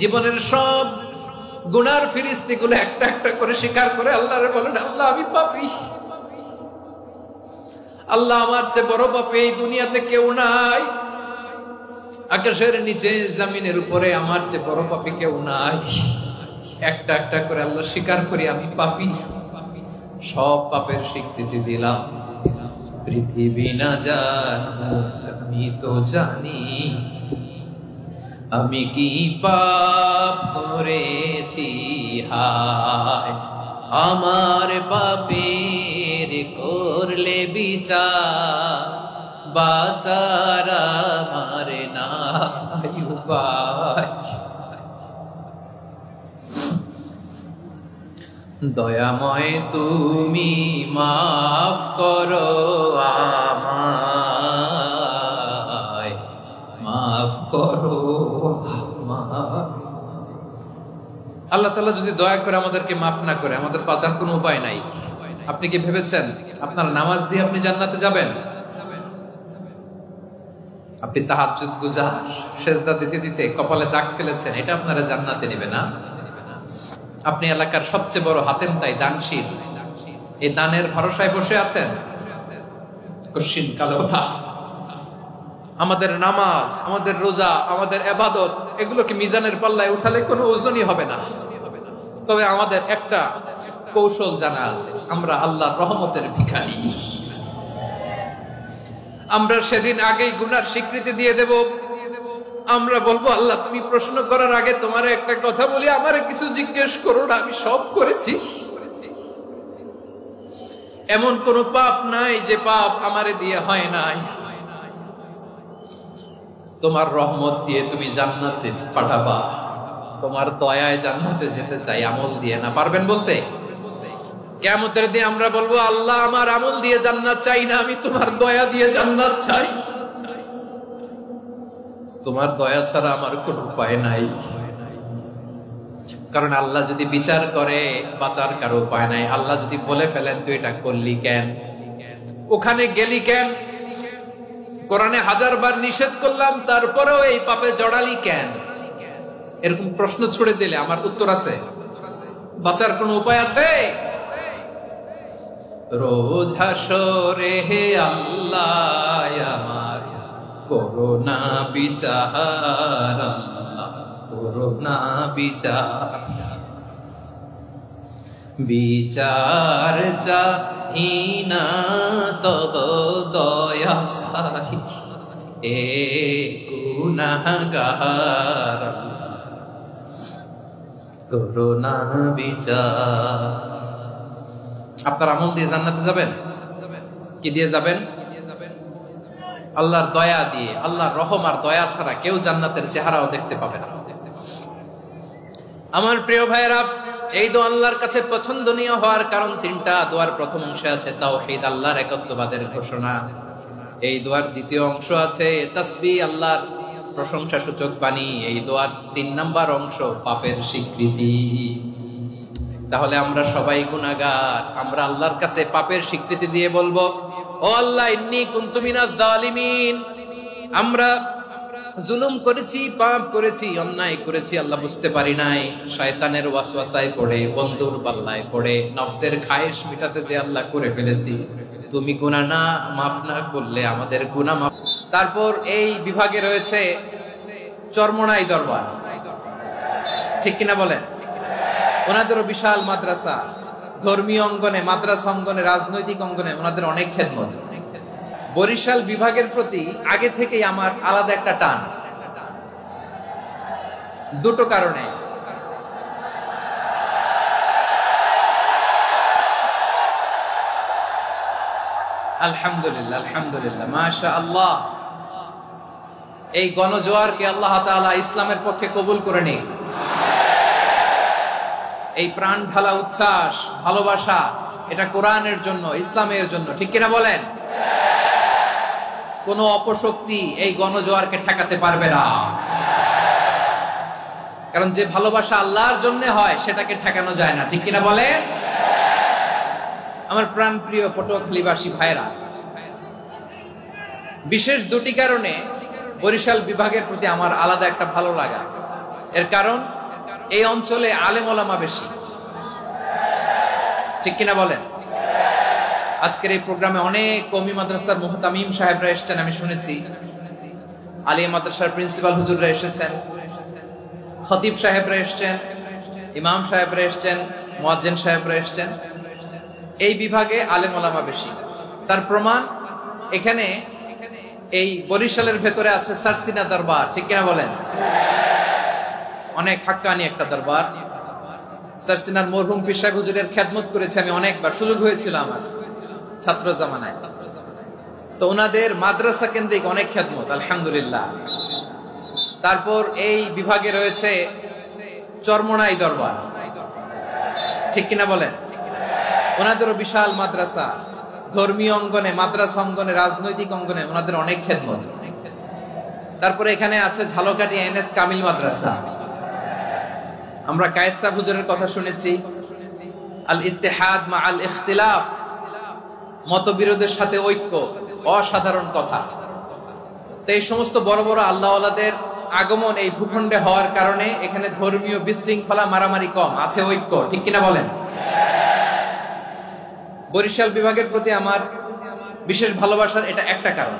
জীবনের সব গুনার ফিরিস্তিগুলো একটা একটা করে স্বীকার করে আল্লাহরে বলেন, আল্লাহ আমি পাপী, আল্লাহ আমার চেয়ে বড় পাপী এই দুনিয়াতে কেউ নাই, আকাশের নিচে জমিনের উপরে আমার চেয়ে বড় পাপী কেউ নাই। একটা একটা করে আল্লাহ স্বীকার করি আমি পাপী, সব পাপের স্বীকৃতি দিলাম। পৃথিবী না জানো আমি তো জানি, আমি কি পাপ করেছি, হায় আমার পাপের করলে বিচার, বাঁচার আমার নাই উপায়। দয়াময় তুমি মাফ করো আমায়, মাফ করো আল্লাহ তাআলা যদি দয়া করে আমাদেরকে মাফ না করে, আমাদের বাঁচার কোনো উপায় নাই। আপনি কি ভেবেছেন আপনার নামাজ দিয়ে আপনি জান্নাতে যাবেন? আপনি তাহাজ্জুদ গুজার, সেজদা দিতে দিতে কপালে দাগ ফেলেছেন, এটা আপনারা জান্নাতে নেবে না? আপনি এলাকার সবচেয়ে বড় হাতেম তাই দানশীল, এই দানের ভরসায় বসে আছেন, কশিন কালো না। আমাদের নামাজ, আমাদের রোজা, আমাদের ইবাদত, এগুলোকে মিজানের পাল্লায় উঠালে কোনো ওজনই হবে না। তবে আমাদের একটা কৌশল জানা আছে, আমরা আল্লাহর রহমতের ভিখারি। আমরা সেদিন আগেই গুনার স্বীকৃতি দিয়ে দেব। আমরা বলবো, আল্লাহ তুমি প্রশ্ন করার আগে তোমার একটা কথা বলি, আমারে কিছু জিজ্ঞেস করো না, আমি সব করেছি। এমন কোন পাপ নাই যে পাপ আমারে দিয়ে হয় নাই। তোমার রহমত দিয়ে তুমি জান্নাতে পাঠাবা, তোমার দয়ায় জান্নাতে যেতে চাই, আমল দিয়ে না। পারবেন বলতে? কিয়ামতের দিন আমরা বলবো, আল্লাহ আমার আমল দিয়ে জান্নাত চাই না, আমি তোমার দয়া দিয়ে জান্নাত চাই। তোমার দয়া ছাড়া আমার কোনো উপায় নাই। কারণ আল্লাহ যদি বিচার করে, বাঁচার কারো উপায় নাই। আল্লাহ যদি বলে ফেলেন তুই এটা করলি কেন, ওখানে গেলি কেন, কোরআনে 1000 বার নিষেধ করলাম তারপরেও এই পাপে জড়ালি কেন, এরকম প্রশ্ন ছুড়ে দিলে আমার উত্তর আছে? বাঁচার কোনো উপায় আছে? রোজ হাসরে হে আল্লাহ আমার করোনা বিচার, করোনা বিচার, বিচার চাহি না তব দয়া চাহি এ গুনাহগার, করোনা বিচার। আপনার আমল দিয়ে জান্নাতে যাবেন? কি দিয়ে যাবেন? আল্লাহর দয়া দিয়ে। আল্লাহর রহম আর দয়া ছাড়া কেউ জান্নাতের চেহারাও দেখতে পাবে না। আমার প্রিয় ভাইয়েরা, এই দোয়া আল্লাহর কাছে পছন্দনীয় হওয়ার কারণ 3টা। দোয়ার প্রথম অংশে আছে তাওহীদ, আল্লাহর একত্ববাদের ঘোষণা। এই দোয়ার দ্বিতীয় অংশ আছে তাসবিহ, আল্লাহর প্রশংসা সূচক বাণী। এই দোয়ার 3 নাম্বার অংশ পাপের স্বীকৃতি। তাহলে আমরা সবাই গুনাহগার, আমরা আল্লাহর কাছে পাপের স্বীকৃতি দিয়ে বলবো, ও আল্লাহ ইন্নী কুনতু মিনাজ জালিমিন, আমরা জুলুম করেছি, পাপ করেছি, অন্যায় করেছি, আল্লাহ বুঝতে পারি নাই, শয়তানের ওয়াসওয়াসায় পড়ে, বন্ধুর পাল্লায় পড়ে, নফসের খায়েশ মিটাতে যে আল্লাহ করে ফেলেছি, তুমি গুনাহ না মাফ না করলে আমাদের গুনাহ মাফ। তারপর এই বিভাগে রয়েছে চরমোনাই দরবার, ঠিক কিনা বলেন? ওনাদেরও বিশাল মাদ্রাসা, ধর্মীয় অঙ্গনে, মাদ্রাসা অঙ্গনে, রাজনৈতিক অঙ্গনে ওনাদের অনেক খেদমত। বরিশাল বিভাগের প্রতি আগে থেকেই আমার আলাদা একটা টান, দুটো কারণে। আলহামদুলিল্লাহ, আলহামদুলিল্লাহ, মাশাআল্লাহ। এই গণজোয়ারকে আল্লাহ তাআলা ইসলামের পক্ষে কবুল করে নিন। এই প্রাণ ঢালা উচ্ছ্বাস, ভালোবাসা, এটা কোরআনের জন্য, ইসলামের জন্য, ঠিক কিনা বলেন? কোন অপশক্তি এই গণজোয়ারকে ঠেকাতে পারবে না। কারণ যে ভালোবাসা আল্লাহর জন্য হয় সেটাকে ঠেকানো যায় না, ঠিক কিনা বলেন? আমার প্রাণ প্রিয় পটুয়াখালীবাসী ভাইরা, বিশেষ দুটি কারণে বরিশাল বিভাগের প্রতি আমার আলাদা একটা ভালো লাগা। এর কারণ এই অঞ্চলে আলেম ওলামা বেশি, ঠিক কিনা বলেন? আজকের এই প্রোগ্রামে অনেক কওমি মাদ্রাসার মুহতামিম সাহেবরা এসেছেন, আমি শুনেছি। আলিয়া মাদ্রাসার প্রিন্সিপাল হুজুররা এসেছেন, খতিব সাহেবরা এসেছেন, ইমাম সাহেবরা এসেছেন, মুয়াজ্জিন সাহেবরা এসেছেন। এই বিভাগে আলেম ওলামা বেশি। তার প্রমাণ এখানে এই বরিশালের ভেতরে আছে সারসিনা দরবার, ঠিক কিনা বলেন? অনেক হাক্কানি একটা দরবার। সারসিনার মরহুম পীর সাহেব হুজুরের খেদমত করেছি আমি অনেকবার, সুযোগ হয়েছিল আমার ছাত্র জামানায়। তো ওনাদের মাদ্রাসা কেন্দ্রিক অনেক খেদমত, আলহামদুলিল্লাহ। তারপর এই বিভাগে রয়েছে চরমোনাই দরবার, ঠিক কিনা বলেন? ওনাদেরও বিশাল মাদ্রাসা, ধর্মীয় অঙ্গনে, মাদ্রাসা অঙ্গনে, রাজনৈতিক অঙ্গনে ওনাদের অনেক খেদমত। তারপরে এখানে আছে ঝালকাঠি এনএস কামিল মাদ্রাসা। আমরা কায়েদ সাহেব হুজুরের কথা শুনেছি, আল ইত্তেহাদ মা আল ইখতিলাফ, মতবিরোধের সাথে ঐক্য, অসাধারণ কথা। তো এই সমস্ত বড় বড় আল্লাহওয়ালাদের আগমন এই ভূখণ্ডে হওয়ার কারণে এখানে ধর্মীয় বিশৃঙ্খলা, মারামারি কম, আছে ঐক্য, ঠিক কিনা বলেন? বরিশাল বিভাগের প্রতি আমার বিশেষ ভালোবাসার এটা একটা কারণ।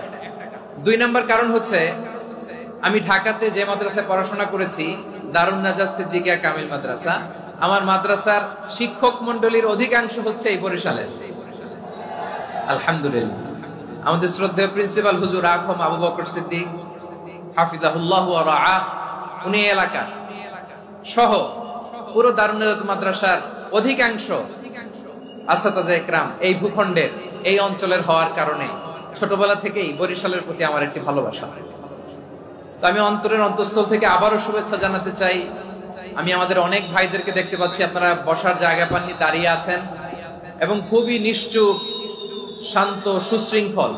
2 নম্বর কারণ হচ্ছে আমি ঢাকাতে যে মাদ্রাসায় পড়াশোনা করেছি, দারুন নাজাত সিদ্দিকিয়া কামিল মাদ্রাসা, আমার মাদ্রাসার শিক্ষক মন্ডলীর অধিকাংশ হচ্ছে এই বরিশালের। আলহামদুলিল্লাহ। আমাদের শ্রদ্ধেয় প্রিন্সিপাল হুজুর আখম আবু বকর সিদ্দিক হাফিজাহুল্লাহ ওয়া রাআহ, উনি এলাকা সহ পুরো দারুন নাজাত মাদ্রাসার অধিকাংশ আসাতাজা ইকরাম এই ভূখণ্ডের, এই অঞ্চলের হওয়ার কারণে ছোটবেলা থেকেই বরিশালের প্রতি আমার একটি ভালোবাসা। তো আমি অন্তরের অন্তঃস্থল থেকে আবারও শুভেচ্ছা জানাতে চাই। আমি আমাদের অনেক ভাইদেরকে দেখতে পাচ্ছি, আপনারা বসার জায়গা পাননি, দাঁড়িয়ে আছেন এবং খুবই নিশ্চুপ, শান্ত, সুশৃঙ্খল।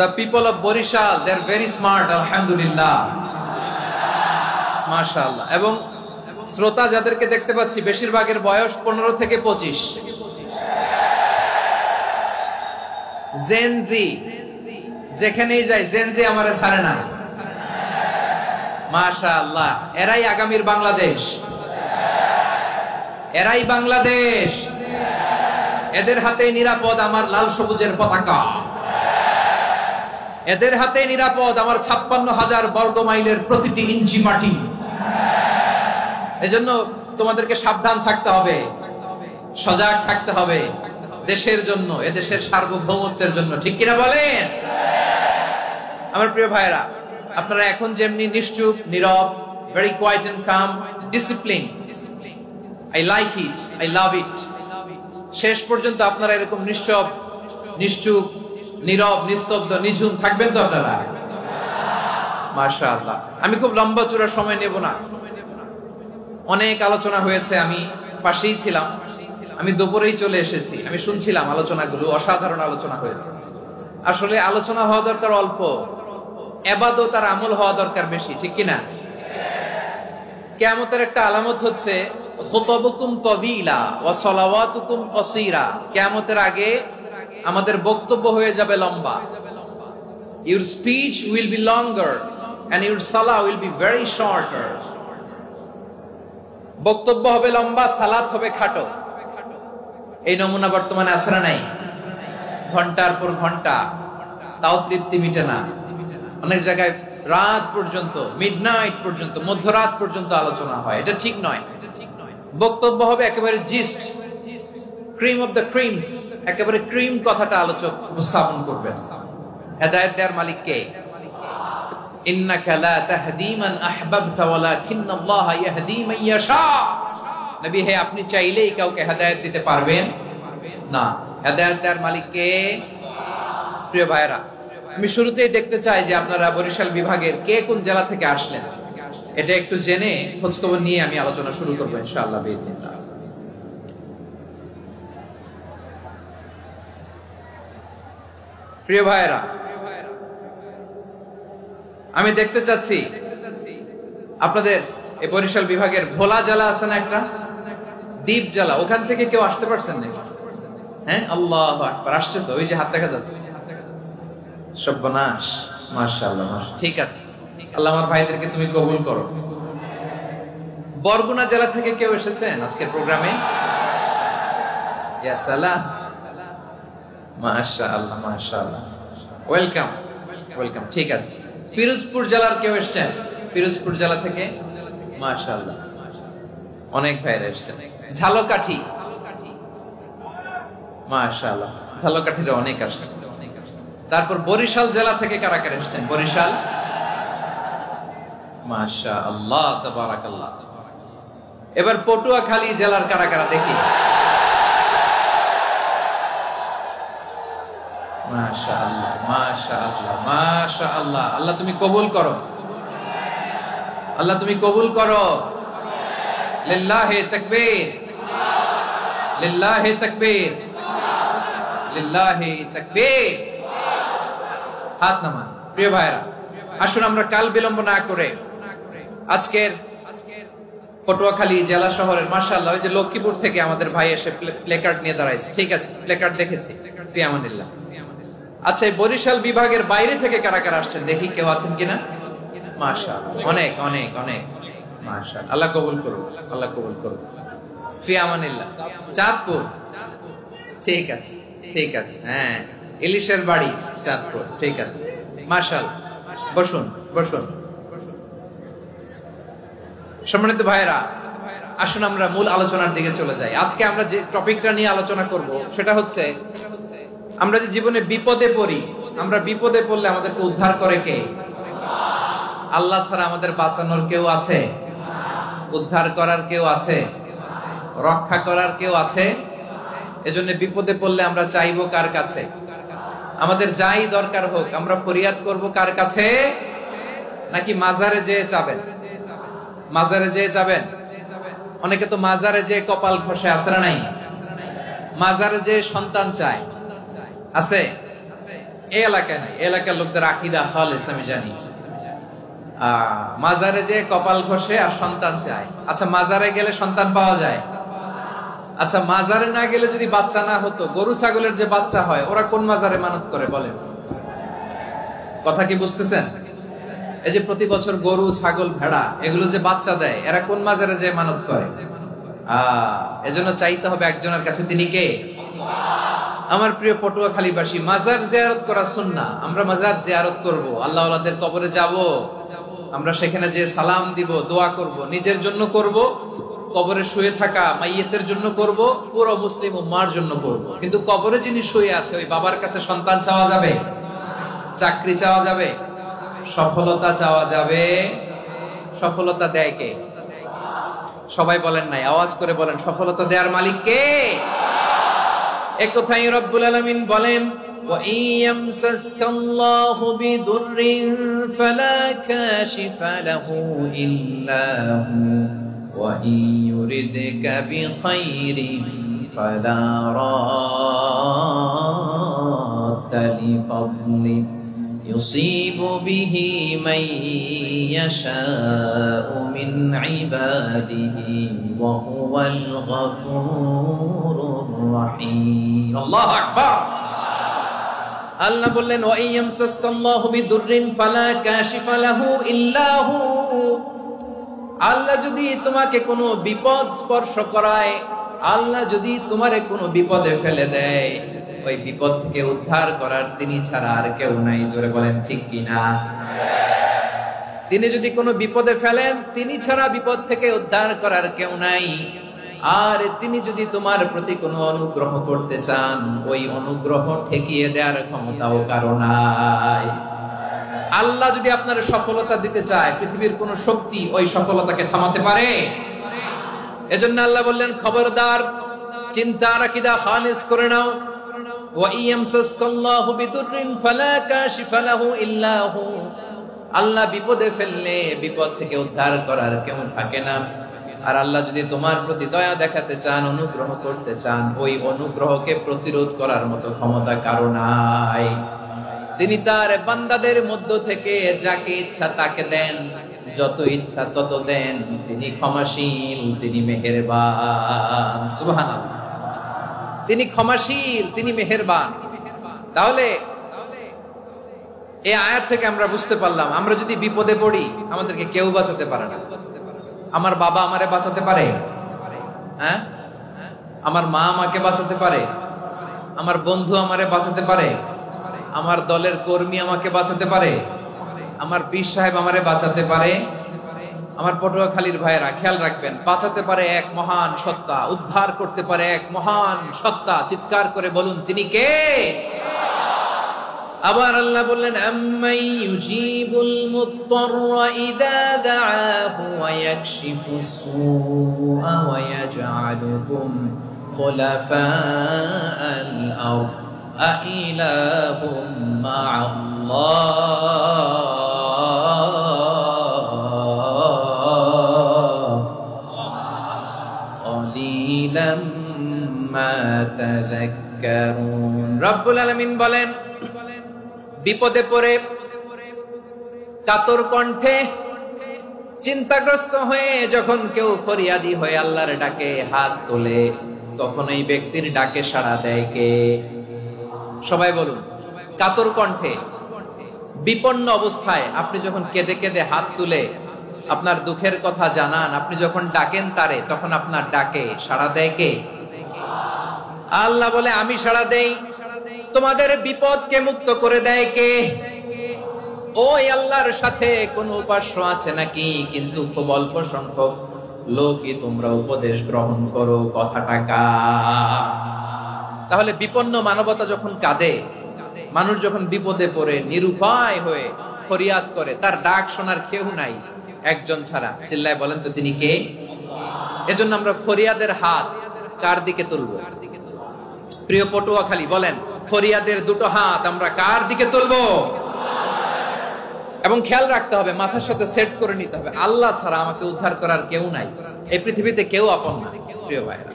The people of Borishal, they are very smart, alhamdulillah, মাশাআল্লাহ। এবং শ্রোতা যাদেরকে দেখতে পাচ্ছি, বেশিরভাগের বয়স 15 থেকে 25। জেনজি, যেখানেই যাই জেনজি আমারে ছাড়ে না, মাশাআল্লাহ। এরাই আগামীর বাংলাদেশ, এরাই বাংলাদেশ। এদের হাতে নিরাপদ আমার লাল সবুজের পতাকা, এদের হাতে নিরাপদ আমার 56,000 বর্গ মাইলের প্রতিটি ইঞ্চি মাটি। এজন্য তোমাদেরকে সাবধান থাকতে হবে, সজাগ থাকতে হবে দেশের জন্য, এদেশের সার্বভৌমত্বের জন্য, ঠিক কিনা বলেন? আমার প্রিয় ভাইরা, আপনারা এখন যেমনি নিশ্চুপ, নীরব, very quiet and calm, discipline, I like it, I love it, শেষ পর্যন্ত আপনারা এরকম নিশ্চুপ, নীরব, নিস্তব্ধ, নিঝুম থাকবেন তো আপনারা? মাশাআল্লাহ। আমি খুব লম্বা চূড়া সময় নেব না, অনেক আলোচনা হয়েছে, আমি পাশেই ছিলাম, আমি দুপুরেই চলে এসেছি, আমি শুনছিলাম আলোচনাগুলো, অসাধারণ আলোচনা হয়েছে। আসলে আলোচনা হওয়া দরকার অল্প, ইবাদত আর আমল হওয়া দরকার বেশি, ঠিক কিনা? কিয়ামতের একটা আলামত হচ্ছে খুতবুকুম তাওয়িলা ওয়া সালাওয়াতুকুম কাসীরা। কিয়ামতের আগে আমাদের বক্তব্য হয়ে যাবে লম্বা। Your speech will be longer and your salah will be very shorter. বক্তব্য হবে লম্বা, সালাত হবে খাটো। এই নমুনা বর্তমানে আছে না নাই? ঘন্টার পর ঘন্টা, তাও তৃপ্তি মিটে না। অনেক জায়গায় রাত পর্যন্ত, মিডনাইট পর্যন্ত, মধ্যরাত পর্যন্ত আলোচনা হয়, এটা ঠিক নয়। বক্তব্য হবে একেবারে gist, cream of the creams, একেবারে ক্রিম কথাটা আলোচক উপস্থাপন করবেন। হেদায়েত দেওয়ার মালিক কে? ইন্নাকা লা তাহদি মান আহবাবতা ওয়ালাকিন্নাল্লাহা ইয়াহদি মান ইয়াশা। নবী হে, আপনি চাইলেই কাউকে হেদায়েত দিতে পারবেন না, হেদায়েত দেওয়ার মালিক কে? প্রিয় ভাইরা, আমি শুরুতেই দেখতে চাই যে আপনারা বরিশাল বিভাগের কে কোন জেলা থেকে আসলেন, এটা একটু জেনে খোঁজখবর নিয়ে আমি আলোচনা শুরু করবো ইনশাআল্লাহ বিইذنিল্লাহ। প্রিয় ভাইরা, আমি দেখতে চাচ্ছি আপনাদের এই বরিশাল বিভাগের ভোলা জেলা আছে না একটা, দ্বীপ জেলা, ওখান থেকে কেউ আসতে পারছেন নাকি? হ্যাঁ, আল্লাহু আকবার, আসছে তো, ওই যে হাত দেখা যাচ্ছে। সর্বনাশ, মাশাআল্লাহ, ঠিক আছে। আল্লাহ আমার ভাইদেরকে তুমি কবুল করো। বরগুনা জেলা থেকে কেউ এসেছেন আজকের প্রোগ্রামে? ইয়া সালাম, মাশাআল্লাহ মাশাআল্লাহ, ওয়েলকাম ওয়েলকাম। ঠিক আছে, পিরোজপুর জেলার কেউ এসেছেন? পিরোজপুর জেলা থেকে মাশাআল্লাহ অনেক ভাইরা এসেছেন। ঝালকাঠি, মাশাআল্লাহ ঝালকাঠির অনেক আসছে। তারপর বরিশাল জেলা থেকে কারা কারা এসেছেন? বরিশাল, মাশাআল্লাহ তাবারাকাল্লাহ। এবার পটুয়াখালী জেলার কারা কারা দেখি? মাশাআল্লাহ মাশাআল্লাহ মাশাআল্লাহ। আল্লাহ তুমি কবুল করো, আল্লাহ তুমি কবুল করো। লিল্লাহি তাকবীর, লিল্লাহি তাকবীর, লিল্লাহি তাকবীর। হাত নামান। প্রিয় ভাইরা, আসুন আমরা কাল বিলম্ব না করে আজকের পটুয়াখালী জেলা শহরের মাশাআল্লাহ, ওই যে লক্ষ্মীপুর থেকে আমাদের ভাই এসে প্লেকার্ড নিয়ে দাঁড়াইছে। ঠিক আছে, প্লেকার্ড দেখেছি, ফিয়ামানিল্লাহ। আচ্ছা, এই বরিশাল বিভাগের বাইরে থেকে কারা কারা আসছেন দেখি, কেউ আছেন কিনা? মাশাআল্লাহ অনেক অনেক অনেক, মাশাআল্লাহ। আল্লাহ কবুল করুন, আল্লাহ কবুল করুন, ফিয়ামানিল্লাহ। চাঁদপুর, ঠিক আছে ঠিক আছে, হ্যাঁ ইলিশের বাড়ি চাঁদপুর, ঠিক আছে মাশাআল্লাহ। বসুন বসুন। সম্মানিত ভাইরা, আসুন আমরা মূল আলোচনার দিকে চলে যাই। আজকে আমরা যে টপিকটা নিয়ে আলোচনা করব সেটা হচ্ছে, আমরা যে জীবনে বিপদে পড়ি, আমরা বিপদে পড়লে আমাদেরকে উদ্ধার করে কে? আল্লাহ ছাড়া আমাদের বাঁচানোর কেউ আছে? উদ্ধার করার কেউ আছে? রক্ষা করার কেউ আছে? এজন্য বিপদে পড়লে আমরা চাইবো কার কাছে? আমাদের যাই দরকার হোক আমরা ফরিয়াদ করব কার কাছে? নাকি মাজারে যেয়ে চাবেন? মাজারে যেয়ে চাবেন? অনেকে তো মাজারে যেয়ে কপাল ঘষে, আছে না নাই? মাজারে যেয়ে সন্তান চায়, আছে? এই এলাকায় নাই, এলাকার লোকদের আকীদা খালেস আমি জানি। মাজারে যেয়ে কপাল ঘষে আর সন্তান চায়। আচ্ছা, মাজারে গেলে সন্তান পাওয়া যায়? আচ্ছা, মাজারে না গেলে যদি বাচ্চা না হতো, গরু ছাগলের যে বাচ্চা হয় ওরা কোন মাজারে মানত করে বলেন? কথা কি বুঝতেছেন? এই যে প্রতি বছর গরু ছাগল ভেড়া এগুলো যে বাচ্চা দেয়, এরা কোন মাজারে যে মানত করে? এজন্য চাইতে হবে একজনের কাছে, তিনি কে? আমার প্রিয় পটুয়াখালীবাসী, মাজার জিয়ারত করা সুন্নাহ। আমরা মাজার জিয়ারত করব, আল্লাহ ওয়ালাদের কবরে যাব, আমরা সেখানে যে সালাম দিব, দোয়া করব, নিজের জন্য করব, কবরে শুয়ে থাকা মাইয়েতের জন্য করব, পুরো মুসলিম উম্মার জন্য করব। কিন্তু কবরে যিনি শুয়ে আছে ওই বাবার কাছে সন্তান চাওয়া যাবে? চাকরি চাওয়া যাবে? সফলতা চাওয়া যাবে? সফলতা দেয় কে? সবাই বলেন নাই, আওয়াজ করে বলেন, সফলতা দেওয়ার মালিক কে? একথাই রব্বুল আলামিন বলেন, ওয়া ইয়ামসাসকাল্লাহু বিদুররিন ফালা কাশিফা লাহু ইল্লা হু ওয়া ইয়ুরিদকা বিখাইরিন ফালা রাদ্দা লিফাদলি ইউসিবু বিহি মান ইয়াশাউ মিন ইবাদিহি ওয়া হুয়াল গফুরুর রহিম। আল্লাহু আকবার। আল্লাহ বললেন, ওয়া ইয়ামসাসকাল্লাহু বিদুররিন ফালা কাশিফা লাহু ইল্লা হু। আল্লাহ যদি তোমাকে কোনো বিপদ স্পর্শ করায়, আল্লাহ যদি তোমারে কোনো বিপদে ফেলে দেয়, ওই বিপদ থেকে উদ্ধার করার তিনি ছাড়া আর কেউ নাই। জোরে বলেন ঠিক কিনা? তিনি যদি কোনো বিপদে ফেলেন, তিনি ছাড়া বিপদ থেকে উদ্ধার করার কেউ নাই। আর তিনি যদি তোমার প্রতি কোনো অনুগ্রহ করতে চান, ওই অনুগ্রহ ঠেকিয়ে দেওয়ার ক্ষমতাও কারো নাই। আল্লাহ যদি আপনার সফলতা দিতে চায়, পৃথিবীর কোন শক্তি ওই সফলতাকে থামাতে পারে? এজন্য আল্লাহ বললেন, খবরদার, চিন্তার আকীদা খালিস করে নাও। ওয়া ইয়ামসাসকাল্লাহু বিদুররিন ফালা কাশিফা লাহু ইল্লা হু। আল্লাহ বিপদে ফেললে বিপদ থেকে উদ্ধার করার কেউ থাকে না। আর আল্লাহ যদি তোমার প্রতি দয়া দেখাতে চান, অনুগ্রহ করতে চান, ওই অনুগ্রহকে প্রতিরোধ করার মতো ক্ষমতা কারো নাই। তিনি তার বান্দাদের মধ্য থেকে যাকে ইচ্ছা তাকে দেন, যত ইচ্ছা তত দেন। তিনি ক্ষমাশীল, তিনি মেহেরবান। সুবহানাল্লাহ। তিনি ক্ষমাশীল, তিনি মেহেরবান। তাহলে এই আয়াত থেকে আমরা বুঝতে পারলাম, আমরা যদি বিপদে পড়ি আমাদেরকে কেউ বাঁচাতে পারে না। আমার বাবা আমারে বাঁচাতে পারে? হ্যাঁ, আমার মা আমাকে বাঁচাতে পারে? আমার বন্ধু আমারে বাঁচাতে পারে? আমার দলের কর্মী আমাকে বাঁচাতে পারে? আমার পীর সাহেব আমারে বাঁচাতে পারে? আমার পটুয়াখালীর ভাইয়েরা খেয়াল রাখবেন, বাঁচাতে পারে এক মহান সত্তা, উদ্ধার করতে পারে এক মহান সত্তা। চিৎকার করে বলুন, তিনি কে? আবার আল্লাহ বললেন, আম্মাই ইউজিবুল মুত্তাররা ইযা দাআহু ওয়া ইয়াকশিফুস সুআ ওয়া ইয়াজআলুকুম খুলাফাআল আরদ আইলাহুম মা'আল্লাহ ক্বালিলাম মা তাযাক্কারুন। রব্বুল আলামিন বলেন, বিপদে পড়ে কাতর কণ্ঠে চিন্তাগ্রস্ত হয়ে যখন কেউ ফরিয়াদি হয়ে আল্লাহর ডাকে হাত তোলে, তখন এই ব্যক্তির ডাকে সাড়া দেয় কে? সবাই বলুন। কাতর কণ্ঠে বিপন্ন অবস্থায় আপনি যখন কেঁদে কেঁদে হাত তুলে আপনার দুঃখের কথা জানান, আপনি যখন ডাকেন তারে, তখন আপনার ডাকে সাড়া দেয় কে? আল্লাহ বলে, আমি সাড়া দেই। তোমাদের বিপদকে মুক্ত করে দেয় কে? ওই আল্লাহর সাথে কোন উপাস্য আছে নাকি? কিন্তু খুব অল্প সংখ্যক লোকই তোমরা উপদেশ গ্রহণ করো। কথাটা কার? তাহলে বিপন্ন মানবতা যখন কাঁদে, মানুষ যখন বিপদে পড়ে নিরুপায় হয়ে ফরিয়াদ করে, তার ডাক শোনার কেউ নাই একজন ছাড়া। চিল্লায় বলেন তো, তিনি কে? এজন্য আমরা ফরিয়াদের হাত কার দিকে তুলবো? প্রিয় পটুয়াখালী, বলেন, ফরিয়াদের দুটো হাত আমরা কার দিকে তুলবো? এবং খেয়াল রাখতে হবে, মাথার সাথে সেট করে নিতে হবে, আল্লাহ ছাড়া আমাকে উদ্ধার করার কেউ নাই। এই পৃথিবীতে কেউ আপন না। প্রিয় ভাইরা,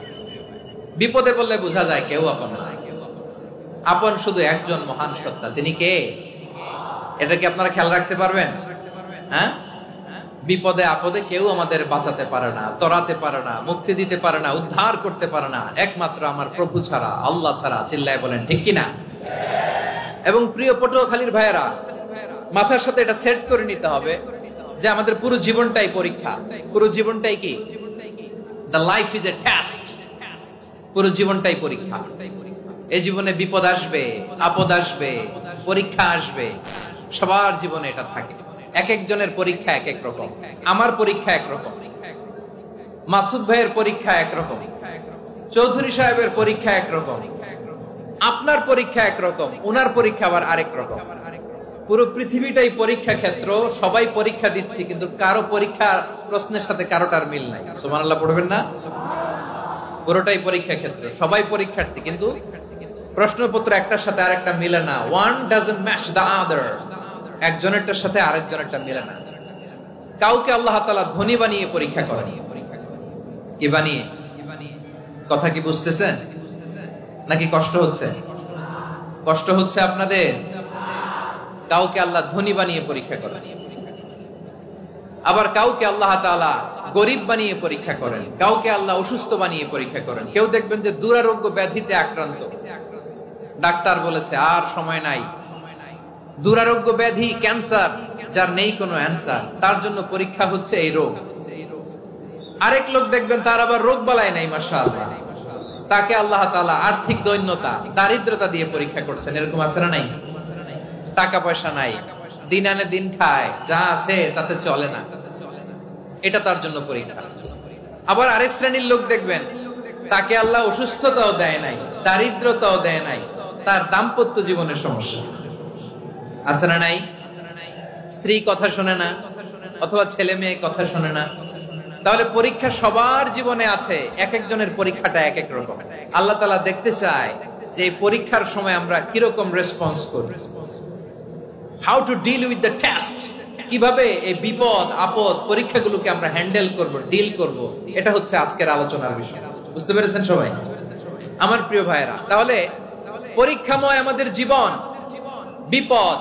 বিপদে পড়লে বোঝা যায় কেউ আপন না। আপন শুধু একজন মহান সত্তা। তিনি কে? এটা কি আপনারা খেয়াল রাখতে পারবেন? হ্যাঁ, বিপদে আপদে কেউ আমাদের বাঁচাতে পারে না, তরাতে পারে না, মুক্তি দিতে পারে না, উদ্ধার করতে পারে না, একমাত্র আমার প্রভু ছাড়া, আল্লাহ ছাড়া। চিল্লায় বলেন ঠিক কিনা? এবং প্রিয় পটুয়াখালীর ভাইয়েরা, মাথার সাথে এটা সেট করে নিতে হবে যে আমাদের পুরো জীবনটাই পরীক্ষা। পুরো জীবনটাই কি? The life is a test. পুরো জীবনটাই পরীক্ষা। এই জীবনে বিপদ আসবে, আপদ আসবে, পরীক্ষা আসবে, সবার জীবনে এটা থাকে। এক একজনের পরীক্ষা এক এক রকম। আমার পরীক্ষা একরকম, মাসুদ ভাইয়ের পরীক্ষা একরকম, চৌধুরী সাহেবের পরীক্ষা একরকম, আপনার পরীক্ষা একরকম, উনার পরীক্ষা আবার আরেক রকম। পুরো পৃথিবীটাই পরীক্ষা ক্ষেত্র। সবাই পরীক্ষা দিচ্ছি, কিন্তু কারো পরীক্ষা প্রশ্নের সাথে কারোটার মিল নাই। সুবহানাল্লাহ পড়বেন না? পুরোটাই পরীক্ষা ক্ষেত্র, সবাই পরীক্ষার্থী, কিন্তু প্রশ্নপত্র একটার সাথে আরেকটা মিলে না। One doesn't match the other. একজনেরটার সাথে আরেকজনেরটা মিলে না। কাউকে আল্লাহ তাআলা ধনী বানিয়ে পরীক্ষা করেন। কি বানিয়ে? কথা কি বুঝতেছেন নাকি কষ্ট হচ্ছে? কষ্ট হচ্ছে আপনাদের? কাউকে আল্লাহ ধনী বানিয়ে পরীক্ষা করেন, আবার কাউকে আল্লাহ তাআলা গরিব বানিয়ে পরীক্ষা করেন, কাউকে আল্লাহ অসুস্থ বানিয়ে পরীক্ষা করেন। কেউ দেখবেন যে দুরারোগ্য ব্যাধিতে আক্রান্ত, ডাক্তার বলেছে আর সময় নাই, দুরারোগ্য ব্যাধি, ক্যান্সার, যার নেই কোনো অ্যান্সার, তার জন্য পরীক্ষা হচ্ছে এই রোগ। আরেক লোক দেখবেন তার আবার রোগ বালাই নাই, মাশাআল্লাহ, তাকে আল্লাহ তাআলা আর্থিক দৈন্যতা, দারিদ্রতা দিয়ে পরীক্ষা করছেন। এরকম আছে না নাই? টাকা পয়সা নাই, দিন আনে দিন খায়, যা আছে তাতে চলে না, এটা তার জন্য পরীক্ষা। আবার আরেক শ্রেণীর লোক দেখবেন তাকে আল্লাহ অসুস্থতাও দেয় নাই, দারিদ্রতাও দেয় নাই, তার দাম্পত্য জীবনের সমস্যা আছে না নাই? স্ত্রী কথা শোনে না, অথবা ছেলে মেয়ে কথা শোনে না। তাহলে পরীক্ষা সবার জীবনে আছে, এক একজনের পরীক্ষাটা এক এক রকম। আল্লাহ তাআলা দেখতে চায় যে এই পরীক্ষার সময় আমরা কিরকম রেসপন্স করি, how to deal with the test, কিভাবে এই বিপদ আপদ পরীক্ষাগুলোকে আমরা হ্যান্ডেল করব, ডিল করব। এটা হচ্ছে আজকের আলোচনার বিষয়। বুঝতে পেরেছেন সবাই আমার প্রিয় ভাইয়েরা? তাহলে পরীক্ষাময় আমাদের জীবন, বিপদ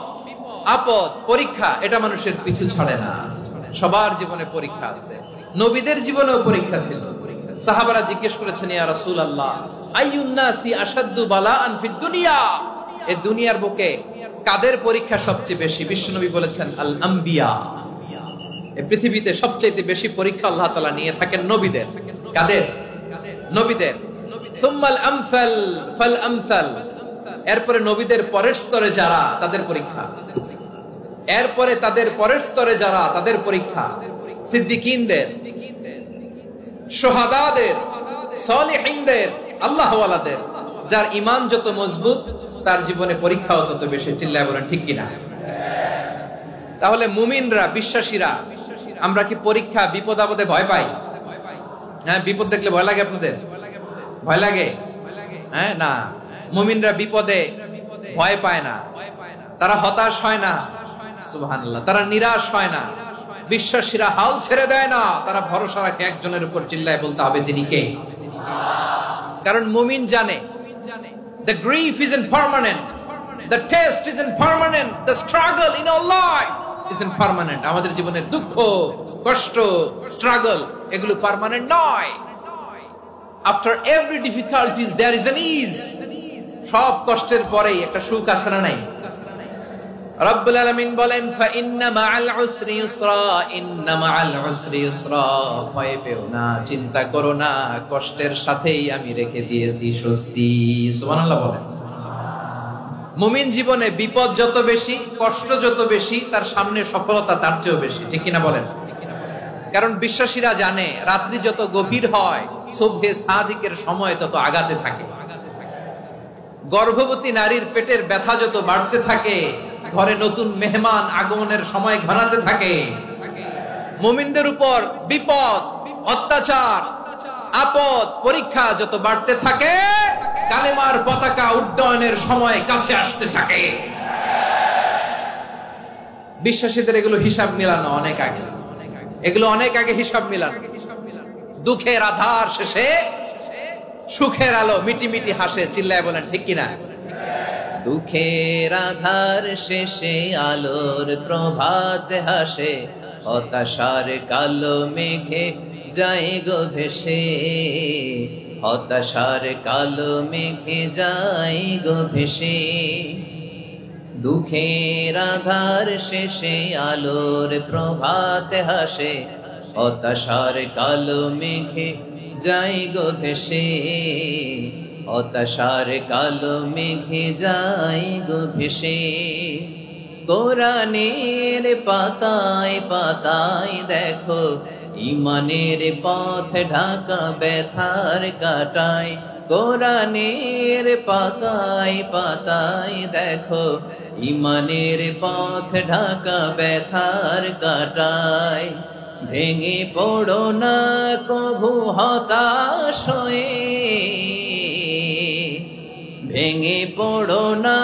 আপদ পরীক্ষা, এটা মানুষের পিছু ছাড়ে না। সবার জীবনে পরীক্ষা আছে। নবীদের জীবনেও পরীক্ষা ছিল। সাহাবারা জিজ্ঞেস করেছেন, ইয়া রাসূলুল্লাহ, আইয়ুন নাসি আশাদ্দু বালাআন ফিদ দুনিয়া, এই দুনিয়ার বুকে কাদের পরীক্ষা সবচেয়ে বেশি? বিশ্বনবী বলেছেন, আল আম্বিয়া, এই পৃথিবীতে সবচেয়ে বেশি পরীক্ষা আল্লাহ তাআলা নিয়ে থাকেন নবীদের। কাদের? নবীদের। সুম্মাল আমসাল ফাল আমসাল, এরপরে নবীদের পরের স্তরে যারা তাদের পরীক্ষা, এরপরে তাদের পরের স্তরে যারা তাদের পরীক্ষা, সিদ্দিকীনদের, শুহাদাদের, সালিহিনদের, আল্লাহওয়ালাদের। যার ঈমান যত মজবুত তার জীবনে পরীক্ষাও তত বেশি। চিল্লায় বলেন ঠিক কিনা? তাহলে মুমিনরা, বিশ্বাসীরা, আমরা কি পরীক্ষা বিপদ আপদে ভয় পাই? হ্যাঁ, বিপদ দেখলে ভয় লাগে আপনাদের? ভয় লাগে? হ্যাঁ, না, মুমিনরা বিপদে ভয় পায় না, তারা হতাশ হয় না, সুবহানাল্লাহ, তারা নিরাশ হয় না। বিশ্বাসীরা হাল ছেড়ে দেয় না, তারা ভরসা রাখে একজনের উপর। চিল্লায় বলতে হবে তিনি কে? কারণ মুমিন জানে the grief isn't permanent, the test isn't permanent, the struggle in our life isn't permanent. আমাদের জীবনের দুঃখ, কষ্ট, স্ট্রাগল এগুলো পার্মানেন্ট নয়। After every difficulties there is an ease. সব কষ্টের পরেই একটা সুখ আছে না নাই? রব্বুল আলামিন বলেন ফা ইন্না মাআল উসরি ইউসরা, ইন্না মাআল উসরি ইউসরা, ভয় পেও না, চিন্তা করো না, কষ্টের সাথেই আমি রেখে দিয়েছি স্বস্তি। সুবহানাল্লাহ বলেন। মুমিন জীবনে বিপদ যত বেশি, কষ্ট যত বেশি, তার সামনে সফলতা তার চেয়েও বেশি। ঠিক কিনা বলেন? কারণ বিশ্বাসীরা জানে রাত্রি যত গভীর হয় সুবহে সাদিকের সময় তত আগাতে থাকে। গর্ভবতী নারীর পেটের ব্যথা যত বাড়তে থাকে, ঘরে নতুন মেহমান আগমনের সময় ঘনাতে থাকে। মুমিনদের উপর বিপদ, অত্যাচার, আপদ, পরীক্ষা যত বাড়তে থাকে, কালেমার পতাকা উড্ডয়নের সময় কাছে আসতে থাকে। বিশ্বাসীদের এগুলো হিসাব মিলানো অনেক আগে, এগুলো অনেক আগে হিসাব মিলানো। দুঃখের আধার শেষে সুখের আলো মিটি মিটি হাসে। চিল্লায় বলেন ঠিক কিনা? দুঃখের আধার শেষে আলোর প্রভাত হাসে, হতাশার কালো মেঘে যায় গো ভেসে, হতাশার কালো মেঘে যায় গো ভেসে। দুঃখের আধার শেষে আলোর প্রভাত হাসে, হতাশার কালো মেঘে যায় গো ভেসে, হতাশার কালো মেঘে যায় গো ভেসে। কোরআনের পাতায় পাতায় দেখো ঈমানের পথ ঢাকা ব্যথার কাটায়। কোরআনের পাতায় পাতায় দেখো ঈমানের পথ ঢাকা ব্যথার কাটায়। ভেঙে পড়ো না কভু হতাশ হয়ে, ভেঙে পড়ো না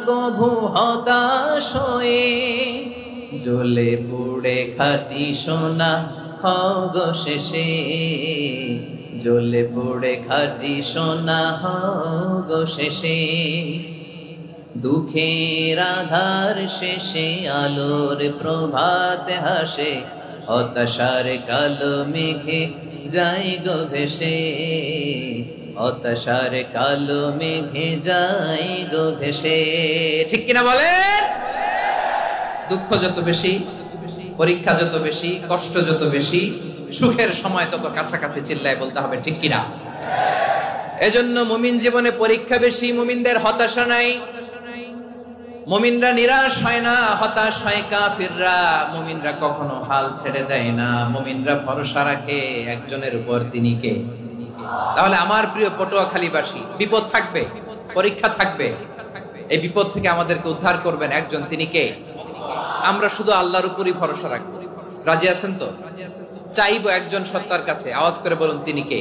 কভু হতাশ হয়ে, জ্বলে পুড়ে খাঁটি সোনা হও গো শেষে, জ্বলে পুড়ে খাঁটি সোনা হও গো শেষে। দুঃখের আধার শেষে আলোর প্রভাত হাসে, হতাশার কালো মেঘে যায় গো ভেসে, হতাশার কালো মেঘে যায় গো ভেসে। ঠিক কিনা বলেন? দুঃখ যত বেশি, পরীক্ষা যত বেশি, কষ্ট যত বেশি, সুখের সময় তত কাছাকাছি। চিল্লায় বলতে হবে ঠিক কিনা? এজন্য মুমিন জীবনে পরীক্ষা বেশি, মুমিনদের হতাশা নাই। মুমিনরা নিরাশ হয় না, হতাশ হয় কাফিররা। মুমিনরা কখনো হাল ছেড়ে দেয় না, মুমিনরা ভরসা রাখে একজনের উপর, তিনি কে? তাহলে আমার প্রিয় পটুয়াখালীবাসী, বিপদ থাকবে, পরীক্ষা থাকবে, এই বিপদ থেকে আমাদেরকে উদ্ধার করবেন একজন, তিনি কে? আমরা শুধু আল্লাহর উপরই ভরসা রাখবো। রাজি আছেন তো? চাইবো একজন সত্তার কাছে। আওয়াজ করে বলুন তিনি কে?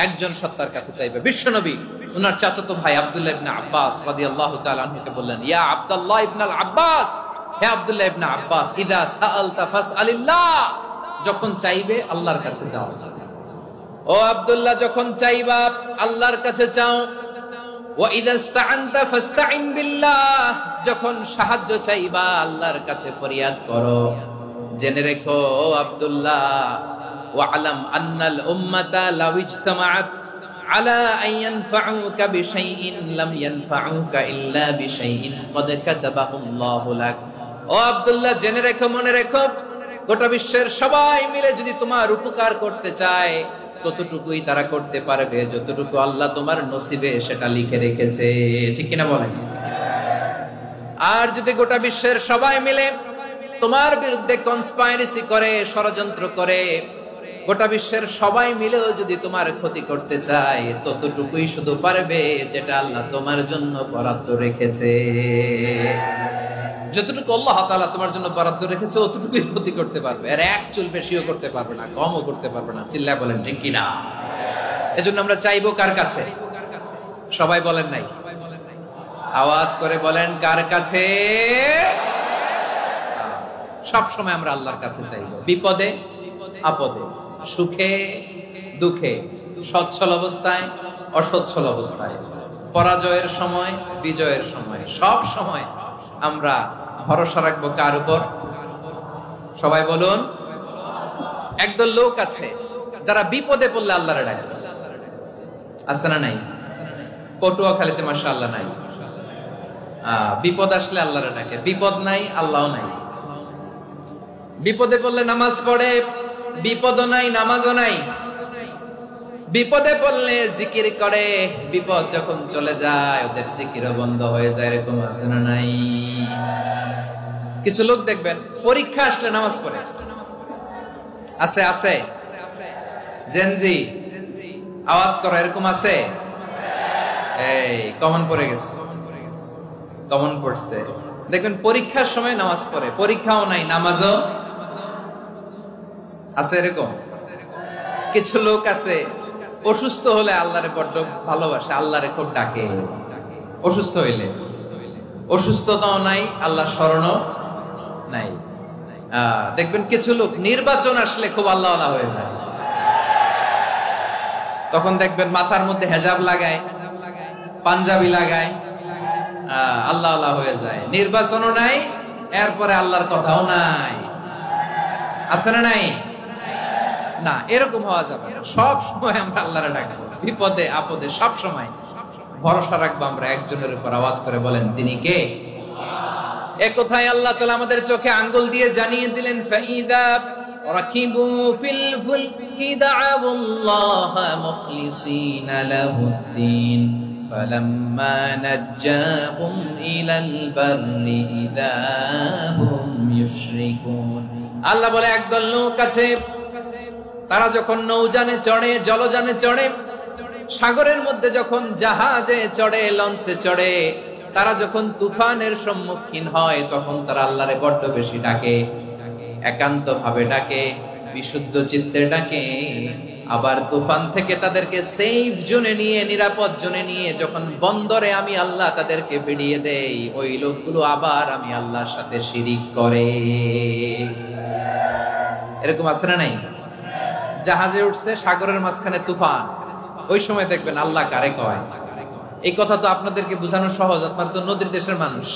একজন সত্তার কাছে চাইবে। বিশ্বনবী উনার চাচাতো ভাই আব্দুল্লাহ ইবনে আব্বাস রাদিয়াল্লাহু তাআলা আনহুকে বললেন, ইয়া আব্দুল্লাহ ইবনে আব্বাস, হে আব্দুল্লাহ ইবনে আব্বাস, ইদা সাআলতা ফাসআলিল্লাহ, যখন চাইবে আল্লাহর কাছে যাও। ও আব্দুল্লাহ, যখন চাইবা আল্লাহর কাছে চাও। ওয়া ইদা ইসতাআনতা ফাসতাইন বিল্লাহ, যখন সাহায্য চাইবা আল্লাহর কাছে ফরিয়াদ করো। জেনে রেখো ও আব্দুল্লাহ, ওয়া'লাম আন্নাল উম্মাতা লাউ ইজতামাআত আলা আন ইয়ানফাউকা বিশাইইন লাম ইয়ানফাউকা ইল্লা বিশাইইন ক্বাদ কাতাবাহু আল্লাহু লাক। ও আব্দুল্লাহ, জেনে রেখো, মনে রেখো, গোটা বিশ্বের সবাই মিলে যদি তোমার উপকার করতে চায় ততটুকুই তারা করতে পারবে যতটুকু আল্লাহ তোমার নসিবে সেটা লিখে রেখেছে। ঠিক কিনা বলেন? আর যদি গোটা বিশ্বের সবাই মিলে তোমার বিরুদ্ধে কনস্পাইরেসি করে, ষড়যন্ত্র করে, গোটা বিশ্বের সবাই মিলেও যদি তোমার ক্ষতি করতে চায় ততটুকুই শুধু পারবে যেটা আল্লাহ তোমার জন্য বরাদ্দ রেখেছে। যতটুকু আল্লাহ তাআলা তোমার জন্য বরাদ্দ রেখেছে অতটুকুই ক্ষতি করতে পারবে, আর এক চুল বেশিও করতে পারবে না, কমও করতে পারবে না। চিল্লায় বলেন ঠিক কিনা? এজন্য আমরা চাইবো কার কাছে? সবাই বলেন নাই, আওয়াজ করে বলেন কার কাছে? সব সময় আমরা আল্লাহর কাছে চাইবো, বিপদে আপদে, সুখে দুঃখে, সচ্ছল অবস্থায় অসচ্ছল অবস্থায়, পরাজয়ের সময় বিজয়ের সময়, সব সময় আমরা ভরসা রাখবো কার উপর? সবাই বলুন। একদল লোক আছে যারা বিপদে পড়লে আল্লাহরে ডাকে, আছে না নাই? পটুয়াখালীতে মাশাআল্লাহ নাই, বিপদ আসলে আল্লাহরে ডাকে, বিপদ নাই আল্লাহও নাই। বিপদে পড়লে নামাজ পড়ে, বিপদও নাই নামাজও নাই। বিপদে পড়লে জিকির করে, বিপদ যখন চলে যায় ওদের জিকিরও বন্ধ হয়ে যায়। এরকম আছে না নাই? কিছু লোক দেখবেন পরীক্ষা আসলে নামাজ পড়ে, আছে আছে জেনজি আওয়াজ করো, এরকম আছে? এই কমন পড়ে গেছে, কমন পড়ছে। দেখবেন পরীক্ষার সময় নামাজ পড়ে, পরীক্ষাও নাই নামাজও আছে। এরকম কিছু লোক আছে অসুস্থ হলে আল্লাহরে বড্ড ভালোবাসে, আল্লাহরে খুব ডাকে। অসুস্থ হইলে অসুস্থতাও নাই, আল্লাহ স্মরণও নাই। দেখবেন কিছু লোক নির্বাচন আসলে খুব আল্লাহওয়ালা হয়ে যায়, তখন দেখবেন মাথার মধ্যে হেজাব লাগায়, পাঞ্জাবি লাগায়, আল্লাহওয়ালা হয়ে যায়। নির্বাচনও নাই, এরপরে আল্লাহর কথাও নাই। আছে না নাই? না, এরকম হওয়া যাবে না। সব সময় আমরা আল্লাহরে ডাকবো, বিপদে আপদে সব সময় ভরসা রাখবো আমরা একজনের উপর। আওয়াজ করে বলেন তিনি কে? এ কথায় আল্লাহ তাআলা আমাদের চোখে আঙ্গুল দিয়ে জানিয়ে দিলেন, ফাইদা রাকিবু ফিল ফুলকি দা'আবুল্লাহা মুখলিসিনা লাহুদ্দিন ফালাম্মা নাজ্জাহুম ইলাল বাররি ইযা হুম ইউশরিকুন। আল্লাহ বলে একদল লোক আছে তারা যখন নৌযানে চড়ে, জলযানে চড়ে, সাগরের মধ্যে যখন জাহাজে চড়ে, লঞ্চে চড়ে, তারা যখন তুফানের সম্মুখীন হয় তখন তারা আল্লাহরে বড্ড বেশি ডাকে, একান্ত ভাবে ডাকে, বিশুদ্ধ চিত্তে ডাকে। আবার তুফান থেকে তাদেরকে সেফ জোনে নিয়ে, নিরাপদ জোনে নিয়ে যখন বন্দরে আমি আল্লাহ তাদেরকে ফিরিয়ে দেই, ওই লোকগুলো আবার আমি আল্লাহর সাথে শিরিক করে। এরকম আছে না নাই? জাহাজে উঠছে, সাগরের মাঝখানে তুফান, ওই সময় দেখবেন আল্লাহ কারে কয়। এই কথা তো আপনাদেরকে বোঝানো সহজ, আপনারা তো নদীর দেশের মানুষ।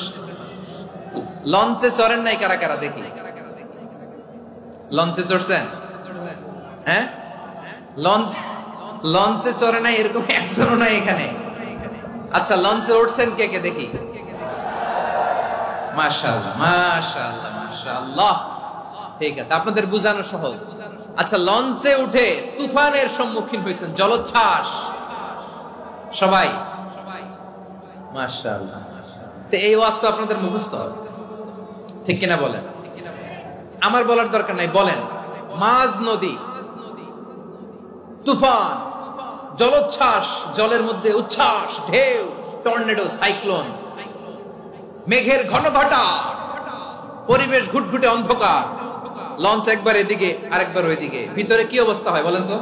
লঞ্চে চড়েন নাই কারা কারা? দেখি, লঞ্চে চড়ছেন? হ্যাঁ, লঞ্চে চড়ে নাই এরকম একজনও নাই এখানে। আচ্ছা, লঞ্চে উঠছেন কে কে? দেখি। মাশাআল্লাহ মাশাআল্লাহ মাশাআল্লাহ, ঠিক আছে, আপনাদের বোঝানো সহজ। আচ্ছা, লঞ্চে উঠে তুফানের সম্মুখীন হয়েছেন, জলোচ্ছ্বাস, সবাই? মাশাআল্লাহ। তো এই ওয়াজ তো আপনাদের মুখস্থ, ঠিক কিনা বলেন? আমার বলার দরকার নাই, বলেন। মাঝ নদী, তুফান, জলোচ্ছ্বাস, জলের মধ্যে উচ্ছ্বাস, ঢেউ, টর্নেডো, সাইক্লোন, মেঘের ঘনঘটা, পরিবেশ ঘুটঘুটে অন্ধকার, লঞ্চ একবার এদিকে আরেকবার ওইদিকে, ভিতরে কি অবস্থা হয় বলেন তো?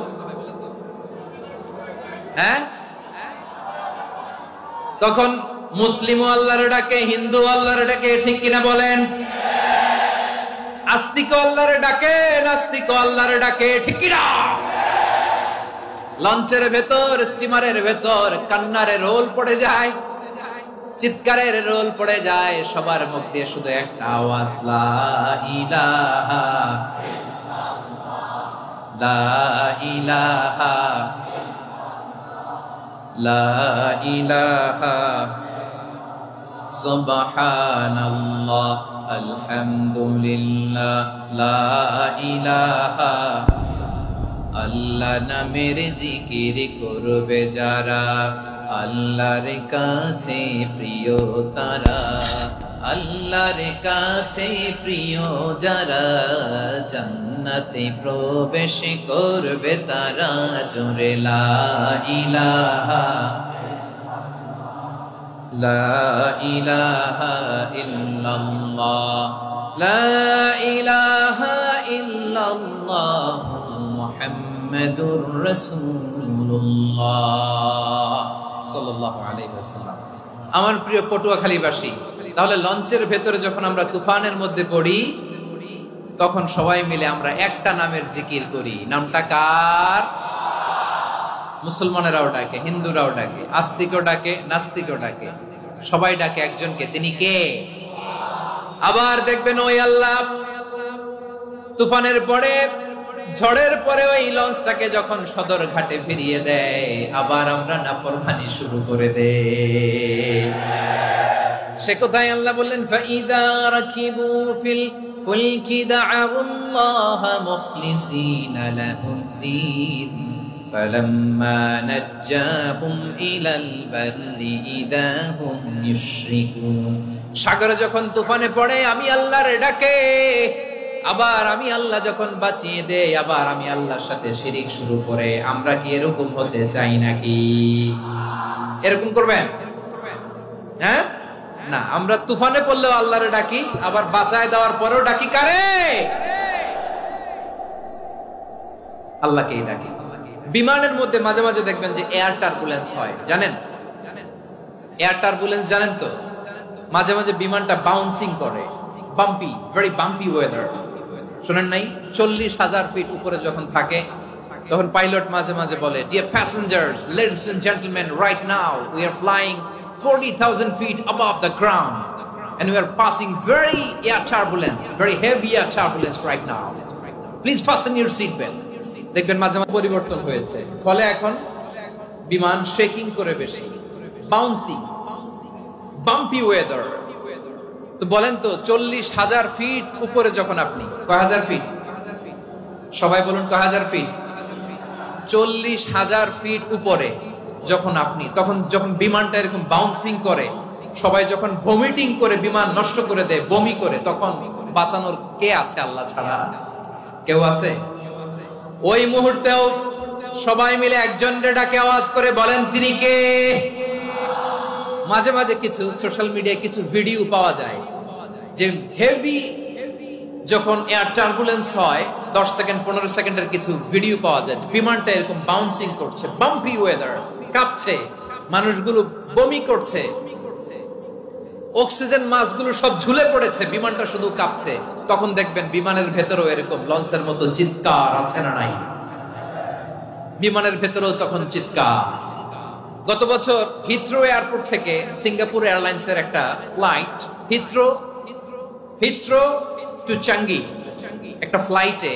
হ্যাঁ, তখন মুসলিম আল্লাহর ডাকে, হিন্দু আল্লাহর ডাকে, ঠিক কিনা বলেন? আস্তিক আল্লাহর ডাকে, নাস্তিক আল্লাহর ডাকে, ঠিক কিনা? লঞ্চের ভেতর, স্টিমারের ভেতর কান্নারে রোল পড়ে যায়, চিৎকারের রোল পড়ে যায়, সবার মুখ দিয়ে শুধু একটা আওয়াজ, লা ইলাহা লা ইলাহা লা ইলাহা সুবহানাল্লাহ, আলহামদুলিল্লাহ, লা ইলাহা। আল্লাহ নামের জিকির করবে যারা, আল্লাহর কাছে প্রিয় তারা, আল্লাহর কাছে প্রিয় যারা, জান্নাতে প্রবেশ করবে তারা। জোরে লা ইলাহা, লা ইলাহা ইল্লাল্লাহ, লা ইলাহা ইল্লাল্লাহ, মুহাম্মাদুর রাসূলুল্লাহ সাল্লাল্লাহু আলাইহি ওয়াসাল্লাম। আমার প্রিয় পটুয়াখালীবাসী, তাহলে লঞ্চের ভেতরে যখন আমরা তুফানের মধ্যে পড়ি, তখন সবাই মিলে আমরা একটা নামের জিকির করি। নামটা কার? মুসলমানেরাও ডাকে, হিন্দুরাও ডাকে, আস্তিকও ডাকে, নাস্তিকও ডাকে, সবাই ডাকে একজনকে। তিনি কে? আবার দেখবেন ওই আল্লাহ তুফানের পরে, ঝড়ের পরে ওই লঞ্চটাকে যখন সদর ঘাটে ফিরিয়ে দেয়, আবার আমরা নাফরমানি শুরু করে দেই। সে কোথায়? আল্লাহ বললেন, ফাইদা রাকিবু ফিল ফুলকি দা'আউল্লাহ মুখলিসিনা লাহুদ্দীন ফালাম্মা নাজ্জাহুম ইলাল বাররি ইযা হুম ইউশরিকুন। সাগরে যখন তুফানে পড়ে আমি আল্লাহর ডাকে, আবার আমি আল্লাহ যখন বাঁচিয়ে দেই, আবার আমি আল্লাহর সাথে শিরিক শুরু করে। আমরা কি এরকম হতে চাই নাকি? এরকম করবেন? হ্যাঁ না, আমরা তুফানে পড়লেও আল্লাহরে ডাকি, আবার বাঁচায় দেওয়ার পরেও ডাকি কারে? আল্লাহকেই ডাকি। বিমানের মধ্যে মাঝে মাঝে দেখবেন যে এয়ার টার্বুলেন্স হয়, জানেন? এয়ার টার্বুলেন্স জানেন তো? মাঝে মাঝে বিমানটা বাউন্সিং করে, বাম্পি, ভেরি বাম্পি ওয়েদার। শোনেন নাই? 40,000 ফিট উপরে যখন থাকে, তখন পাইলট মাঝে মাঝে বলে, dear passengers, ladies and gentleman, right now we are flying 40,000 feet above the ground and we are passing very air turbulence, very heavy air turbulence right now. Please fasten your seat belt. দেখবেন মাঝে মাঝে পরিবর্তন হয়েছে, ফলে এখন বিমান shaking করে বেশি, বাউন্সিং, বাম্পি ওয়েদার। তো বলেন তো 40,000 ফিট উপরে যখন আপনি, কয় হাজার ফিট? সবাই বলুন কয় হাজার ফিট? 40,000 ফিট উপরে যখন আপনি, তখন যখন বিমানটা এরকম বাউন্সিং করে, সবাই যখন ভমিটিং করে বিমান নষ্ট করে দেয়, বমি করে, তখন বাঁচানোর কে আছে আল্লাহ ছাড়া? কেউ আছে? ওই মুহূর্তেও সবাই মিলে একজনের ডাকে আওয়াজ করে বলেন, তিনি কে? মাঝে মাঝে কিছু সোশ্যাল মিডিয়ায় কিছু ভিডিও পাওয়া যায় যে হেভি যখন এয়ার টার্বুলেন্স হয়, 10 সেকেন্ড 15 সেকেন্ডের কিছু ভিডিও পাওয়া যায়, বিমানটা এরকম বাউন্সিং করছে, বাম্পি ওয়েদার, কাঁপছে, মানুষগুলো বমি করছে, অক্সিজেন মাস্কগুলো সব ঝুলে পড়েছে, বিমানটা শুধু কাঁপছে। তখন দেখবেন বিমানের ভেতরেও এরকম লঞ্চের মতো চিৎকার আছে না নাই? বিমানের ভেতরেও তখন চিৎকার। গত বছর হিথ্রো এয়ারপোর্ট থেকে সিঙ্গাপুর এয়ারলাইন্সের একটা ফ্লাইট, হিথ্রো টু চাঙ্গি, একটা ফ্লাইটে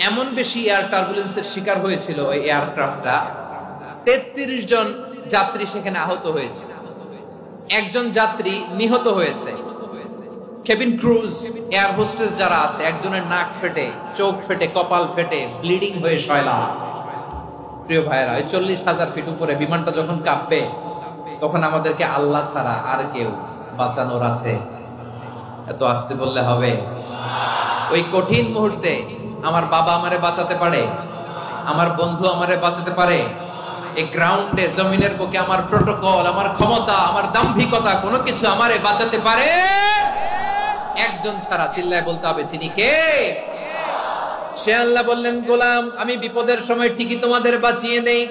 এমন বেশি এয়ার টার্বুলেন্সের শিকার হয়েছিল ওই এয়ারক্রাফটটা, 33 জন যাত্রী সেখানে আহত হয়েছে, একজন যাত্রী নিহত হয়েছে। কেবিন ক্রুজ, এয়ার হোস্টেস যারা আছে, একজনের নাক ফেটে, চোখ ফেটে, কপাল ফেটে, ব্লিডিং হয়ে শয়লা। প্রিয় ভাইরা, ওই 40,000 ফিট উপরে বিমানটা যখন কাঁপবে, তখন আমাদেরকে আল্লাহ ছাড়া আর কেউ বাঁচানোর আছে? এত আসতে বললে হবে? ওই কঠিন মুহূর্তে আমার বাবা আমারে বাঁচাতে পারে, আমার বন্ধু আমারে বাঁচাতে পারে। এই গ্রাউন্ডে, জমিনের বুকে আমার প্রোটোকল, আমার ক্ষমতা, আমার দাম্ভিকতা, কোনো কিছু আমারে বাঁচাতে পারে একজন ছাড়া। চিল্লায় বলতে হবে, তিনি কে? সে আল্লাহ বললেন, গোলাম, আমি বিপদের সময় ঠিকই তোমাদের বাঁচিয়ে দেই।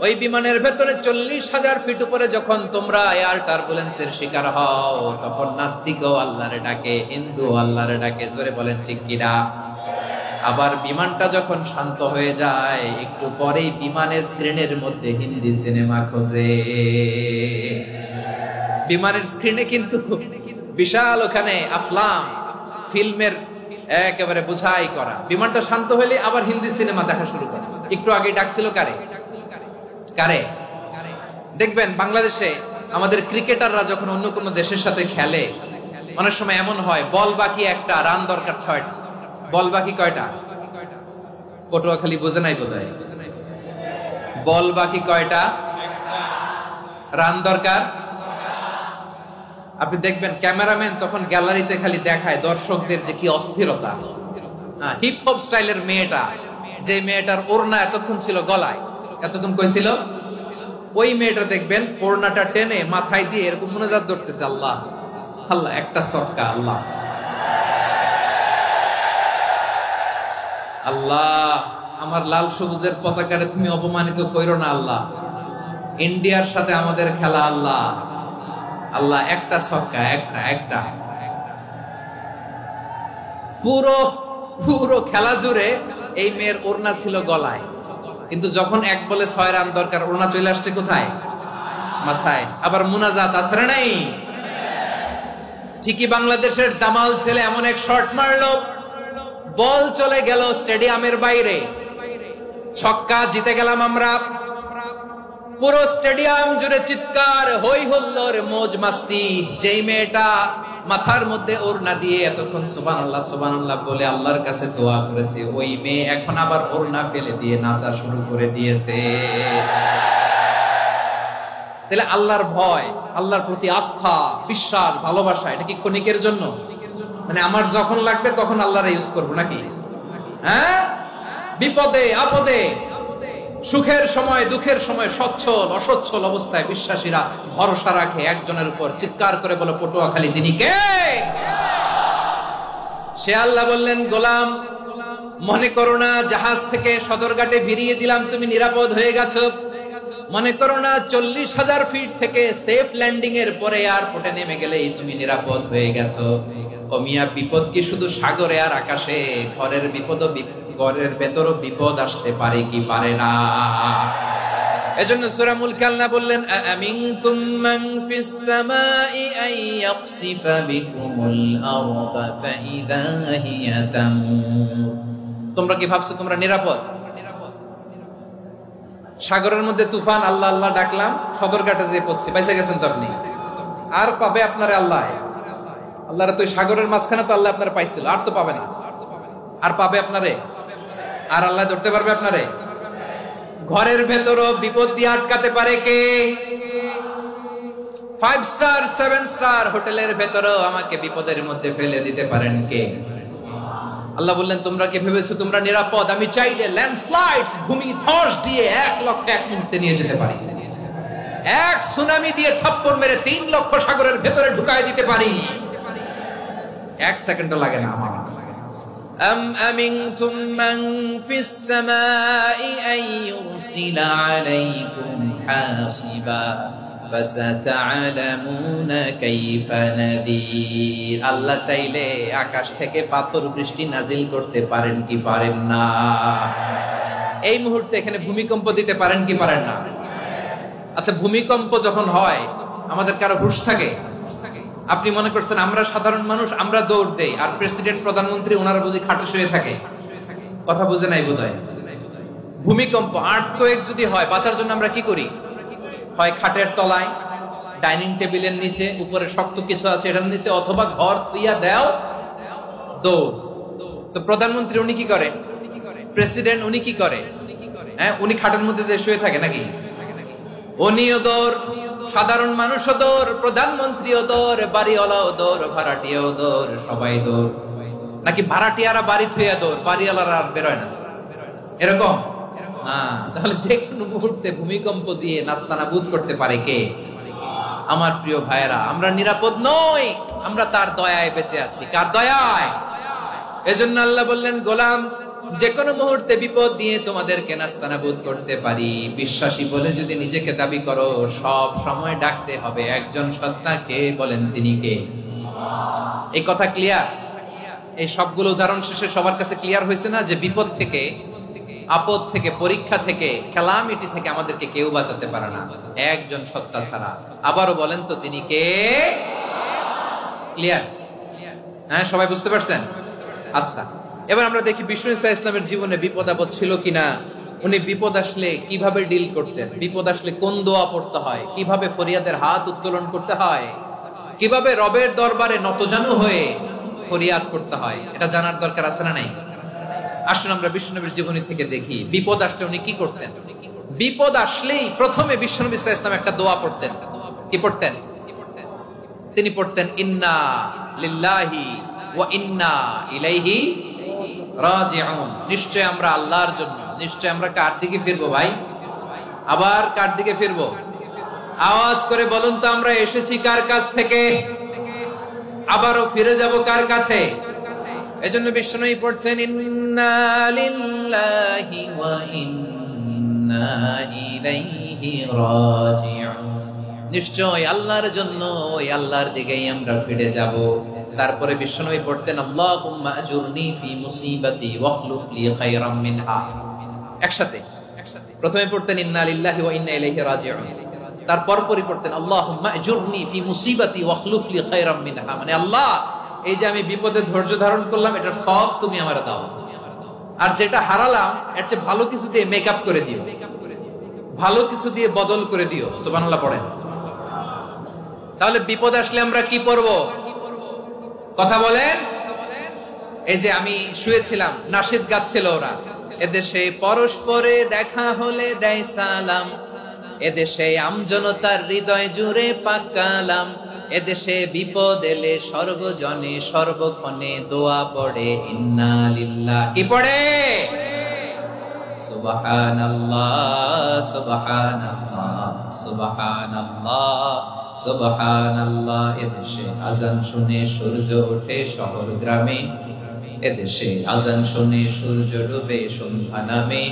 ওই বিমানের ভেতরে 40,000 ফিট উপরে যখন তোমরা এয়ার টার্বুলেন্সের শিকার হও, তখন নাস্তিকও আল্লাহরে ডাকে, হিন্দু আল্লাহরে ডাকে। জোরে বলেন ঠিক কিনা? আবার বিমানটা যখন শান্ত হয়ে যায়, একটু পরেই বিমানের স্ক্রিনের মধ্যে হিন্দি সিনেমা খোঁজে। বিমানের স্ক্রিনে কিন্তু বিশাল ওখানে আফলাম, ফিল্মের একেবারে বোঝাই করা। বিমানটা শান্ত হলে আবার হিন্দি সিনেমা দেখা শুরু করে। একটু আগে ডাকছিল কারে? কারে? দেখবেন বাংলাদেশে আমাদের ক্রিকেটাররা যখন অন্য কোনো দেশের সাথে খেলে, অনেক সময় এমন হয় বল বাকি একটা, রান দরকার 6টা। বল বাকি কয়টা? পটুয়াখালী বোঝে নাই বোধহয়। বল বাকি কয়টা? রান দরকার। আপনি দেখবেন ক্যামেরাম্যান তখন গ্যালারিতে খালি দেখায় দর্শকদের যে কি অস্থিরতা। হিপ হপ স্টাইলের মেয়েটা, যে মেয়েটার ওড়না এতক্ষণ ছিল গলায়, এতক্ষণ কই ছিল, ওই মেয়েটা দেখবেন ওড়নাটা টেনে মাথায় দিয়ে এরকম মুনাজাত ধরতেছে, আল্লাহ আল্লাহ, একটা ছক্কা, আল্লাহ আল্লাহ, আমার লাল সবুজের পতাকারে তুমি অপমানিত কইরো না আল্লাহ, ইন্ডিয়ার সাথে আমাদের খেলা, আল্লাহ আল্লাহ, একটা ছক্কা, একটা একটা। পুরো পুরো খেলা জুড়ে এই মেয়ের ওড়না ছিল গলায়, কিন্তু যখন এক বলে 6 রান দরকার, ওড়না চলে আসছে কোথায়? মাথায়। আবার মুনাজাত আসরে নাই। ঠিকই বাংলাদেশের দামাল ছেলে এমন এক শট মারলো, বল চলে গেল স্টেডিয়ামের বাইরে, ছক্কা, জিতে গেলাম আমরা। পুরো স্টেডিয়াম জুড়ে চিৎকার, হই হুল্লোড়, মौज মাস্তি। যেই মেয়েটা মাথার মধ্যে ওড়না দিয়ে এতক্ষণ সুবহানাল্লাহ সুবহানাল্লাহ বলে আল্লাহর কাছে দোয়া করেছে, ওই মেয়ে এখন আবার ওড়না ফেলে দিয়ে নাচা শুরু করে দিয়েছে। তাহলে আল্লাহর ভয়, আল্লাহর প্রতি আস্থা, বিশ্বাস, ভালোবাসা, এটা কি ক্ষণিকের জন্য? মানে আমার যখন লাগবে তখন আল্লাহরে ইউজ করবো নাকি? হ্যাঁ, বিপদে আপদে, সুখের সময় দুঃখের সময়, সচ্ছল অসচ্ছল অবস্থায় বিশ্বাসীরা ভরসা রাখে একজনের উপর। চিৎকার করে বলো, পটুয়াখালী তিনি কে? সে আল্লাহ বললেন, গোলাম মনে করো না জাহাজ থেকে সদরঘাটে ভিড়িয়ে দিলাম, তুমি নিরাপদ হয়ে গেছো। মনে করো না 40,000 ফিট থেকে সেফ ল্যান্ডিং এর পরে এয়ারপোর্টে নেমে গেলেই তুমি নিরাপদ হয়ে গেছো। ও মিয়া, বিপদ কি শুধু সাগরে আর আকাশে? ঘরের বিপদও, ঘরের ভেতরও বিপদ আসতে পারে কি পারে না? এজন্য সূরা মুলক আল্লাহ বললেন, আমিনতুম মান ফিস সামাই আন ইয়াখসিফা বিকুমুল আরদা ফাইদা হিয়া তামুর। তোমরা কি ভাবছো তোমরা নিরাপদ? সাগরের মধ্যে তুফান, আল্লাহ আল্লাহ ডাকলাম, সদরঘাটে যে পড়ছি, বাইসে গেছেন তো আপনি। আর পাবে আপনারে আল্লাহ? আল্লাহর তো সাগরের মাঝখানে তো আল্লাহ আপনার পাইছিল, আর তো পাবে না। আর পাবে আপনারে? আর আল্লাহ ধরতে পারবে আপনারে? ঘরের ভেতরও বিপদ দিয়ে আটকাতে পারে কে? 5 স্টার 7 স্টার হোটেলের ভেতরও আমাকে বিপদের মধ্যে ফেলে দিতে পারেন কে? আল্লাহ বললেন, তোমরা কি ভেবেছো তোমরা নিরাপদ? আমি চাইলে ল্যান্ডস্লাইডস, ভূমি ধস দিয়ে 1 লক্ষ এক মুহূর্তে নিয়ে যেতে পারি। এক সুনামি দিয়ে থাপ্পড় মেরে 3 লক্ষ সাগরের ভেতরে ঢুকায় দিতে পারি। 1 সেকেন্ডও লাগে না আমার। أم أمنتم من في السماء أن يرسل عليكم حاصبا فستعلمون كيف نذير। আল্লাহ চাইলে আকাশ থেকে পাথর বৃষ্টি নাজিল করতে পারেন কি পারেন না? এই মুহূর্তে এখানে ভূমিকম্প দিতে পারেন কি পারেন না? আচ্ছা, ভূমিকম্প যখন হয় আমাদের কারো হুঁশ থাকে? আপনি মনে করছেন আমরা সাধারণ মানুষ, আমরা দৌড় দেই, আর প্রেসিডেন্ট প্রধানমন্ত্রী ওনারা বুঝি খাটে শুয়ে থাকে? কথা বুঝে নাই বোধহয়। ভূমিকম্প, আর্থকোয়েক যদি হয়, বাঁচার জন্য আমরা কি করি? হয় খাটের তলায়, ডাইনিং টেবিলের নিচে, উপরে শক্ত কিছু আছে এটার নিচে, অথবা ঘর থুইয়া দেও দৌড়। তো প্রধানমন্ত্রী উনি কি করে? প্রেসিডেন্ট উনি কি করে? হ্যাঁ, উনি খাটের মধ্যে যে শুয়ে থাকে নাকি? উনিও দৌড়, সাধারণ মানুষও দৌড়, প্রধানমন্ত্রীও দৌড়, বাড়িওয়ালাও দৌড়, ভাড়াটিয়াও দৌড়, সবাই দৌড়। নাকি ভাড়াটিয়ারা বাড়ি থুইয়া দৌড়, বাড়িওয়ালারা আর বেরোয় না? এরকম? তাহলে যে কোনো মুহূর্তে ভূমিকম্প দিয়ে নাস্তানাবুদ করতে পারে কে? আমার প্রিয় ভাইয়েরা, আমরা নিরাপদ নই, আমরা তার দয়ায় বেঁচে আছি। কার দয়ায়? এজন্য আল্লাহ বললেন, গোলাম যে কোনো মুহূর্তে বিপদ দিয়ে তোমাদেরকে নাস্তানাবুদ করতে পারি। বিশ্বাসী বলে যদি নিজেকে দাবি করো, সব সময় ডাকতে হবে একজন সত্তাকে। বলেন তিনি কে? এই কথা ক্লিয়ার? এই সবগুলো উদাহরণ শেষে সবার কাছে ক্লিয়ার হয়েছে না যে বিপদ থেকে, আপদ থেকে, পরীক্ষা থেকে, ক্যালামিটি থেকে আমাদেরকে কেউ বাঁচাতে পারে না একজন সত্তা ছাড়া। আবারও বলেন তো তিনি কে? ক্লিয়ার? হ্যাঁ, সবাই বুঝতে পারছেন? আচ্ছা, এবার আমরা দেখি বিষ্ণু ইসা ইসলামের জীবনে বিপদ আপদ ছিল কিনা। উনি বিপদ আসলে কিভাবে ডিল করতেন, বিপদ আসলে কোন দোয়া পড়তে হয়, কিভাবে ফরিয়াদের হাত উত্তোলন করতে হয়, কিভাবে রবের দরবারে নতজানু হয়ে ফরিয়াদ করতে হয়, এটা জানার দরকার আছে না নাই? আসুন আমরা বিশ্বনবীর জীবনী থেকে দেখি বিপদ আসলে উনি কি করতেন। বিপদ আসলেই প্রথমে বিশ্বনবী সাল্লাল্লাহু আলাইহি ওয়াসাল্লাম একটা দোয়া পড়তেন। কি পড়তেন? তিনি পড়তেন ইন্না লিল্লাহি ওয়া ইন্না ইলাইহি রাজিউন। নিশ্চয় আমরা আল্লাহর জন্য, নিশ্চয় আমরা কার দিকে ফিরবো ভাই? আবার কার দিকে ফিরবো? আওয়াজ করে বলুন তো, আমরা এসেছি কার কাছ থেকে, আবারও ফিরে যাব কার কাছে? এজন্য বিশ্বনবী পড়ছেন ইন্না লিল্লাহি ওয়া ইন্না ইলাইহি রাজিউন। নিশ্চয় আল্লাহর জন্য, ওই আল্লাহর দিকেই আমরা ফিরে যাব। তারপরে বিশ্বনবী পড়তেন আল্লাহুম্মা আজুরনি ফি মুসিবাতি ওয়াখলুফ লি খায়রাম মিনহা। একসাথে প্রথমে পড়তেন ইন্না লিল্লাহি ওয়া ইন্না ইলাইহি রাজিউন, তারপর পরে পড়তেন আল্লাহুম্মা আজুরনি ফি মুসিবাতি ওয়াখলুফ লি খায়রাম মিনহা। মানে আল্লাহ, এই যে আমি বিপদে ধৈর্য ধারণ করলাম, এটার সব তুমি আমারে দাও, আর যেটা হারালাম এর চেয়ে ভালো কিছু দিয়ে মেকআপ করে দিও, ভালো কিছু দিয়ে বদল করে দিও। সুবহানাল্লাহ পড়েন। তাহলে বিপদ আসলে আমরা কি পড়ব? কথা বলেন। এই যে আমি শুয়েছিলাম, নাশিদ গাচ্ছিল ওরা, এদেশে পরস্পরে দেখা হলে দেয় সালাম, এদেশে আমজনতার হৃদয় জুড়ে পাকালাম, এদেশে বিপদ এলে সর্বজনে সর্বক্ষণে দোয়া পড়ে ইন্না লিল্লাহ। কি পড়ে? সুবহানাল্লাহ সুবহানাল্লাহ সুবহানাল্লাহ সুবহানাল্লাহ। এদেশে আজান শুনে সূর্য ওঠে শহর গ্রামে, এদেশে আজান শুনে সূর্য ডুবে সন্ধ্যা নামে,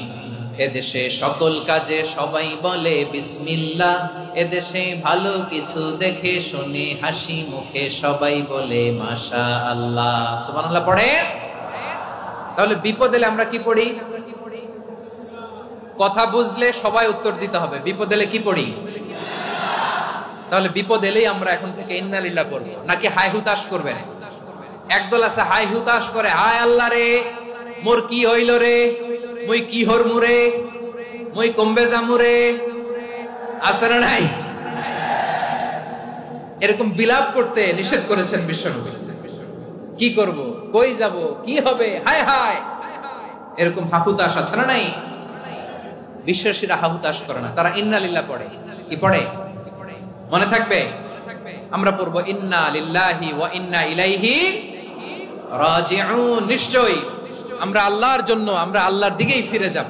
এদেশে সকল কাজে সবাই বলে বিসমিল্লাহ, এদেশে ভালো কিছু দেখে শুনে হাসি মুখে সবাই বলে মাশাআল্লাহ। সুবহানাল্লাহ পড়ে। তাহলে বিপদ এলে আমরা কি পড়ি? কথা বুঝলে সবাই উত্তর দিতে হবে। বিপদ এলে কি পড়ি? তাহলে বিপদ এলেই আমরা এখন থেকে ইন্না লিল্লাহ পড়ব, নাকি হাই হুতাশ করবেন? একদল আছে হাই হুতাশ করে, হায় আল্লাহ রে মোর কি হইল রে, মুই কি হরমু রে, মুই কমবে জামু রে, আছে না নাই? এরকম বিলাপ করতে নিষেধ করেছেন বিশ্বনবী। কি করব, কই যাব, কি হবে, হায় হায়, এরকম হাহুতাশ আছে না নাই? বিশ্বাসীরা হাহুতাশ করে না, তারা ইন্না লিল্লাহ পড়ে। কি পড়ে? মনে থাকবে, আমরা পড়বো ইন্না লিল্লাহি ওয়া ইন্না ইলাইহি রাজিউন। নিশ্চয়ই আমরা আল্লাহর জন্য, আমরা আল্লাহর দিকেই ফিরে যাব।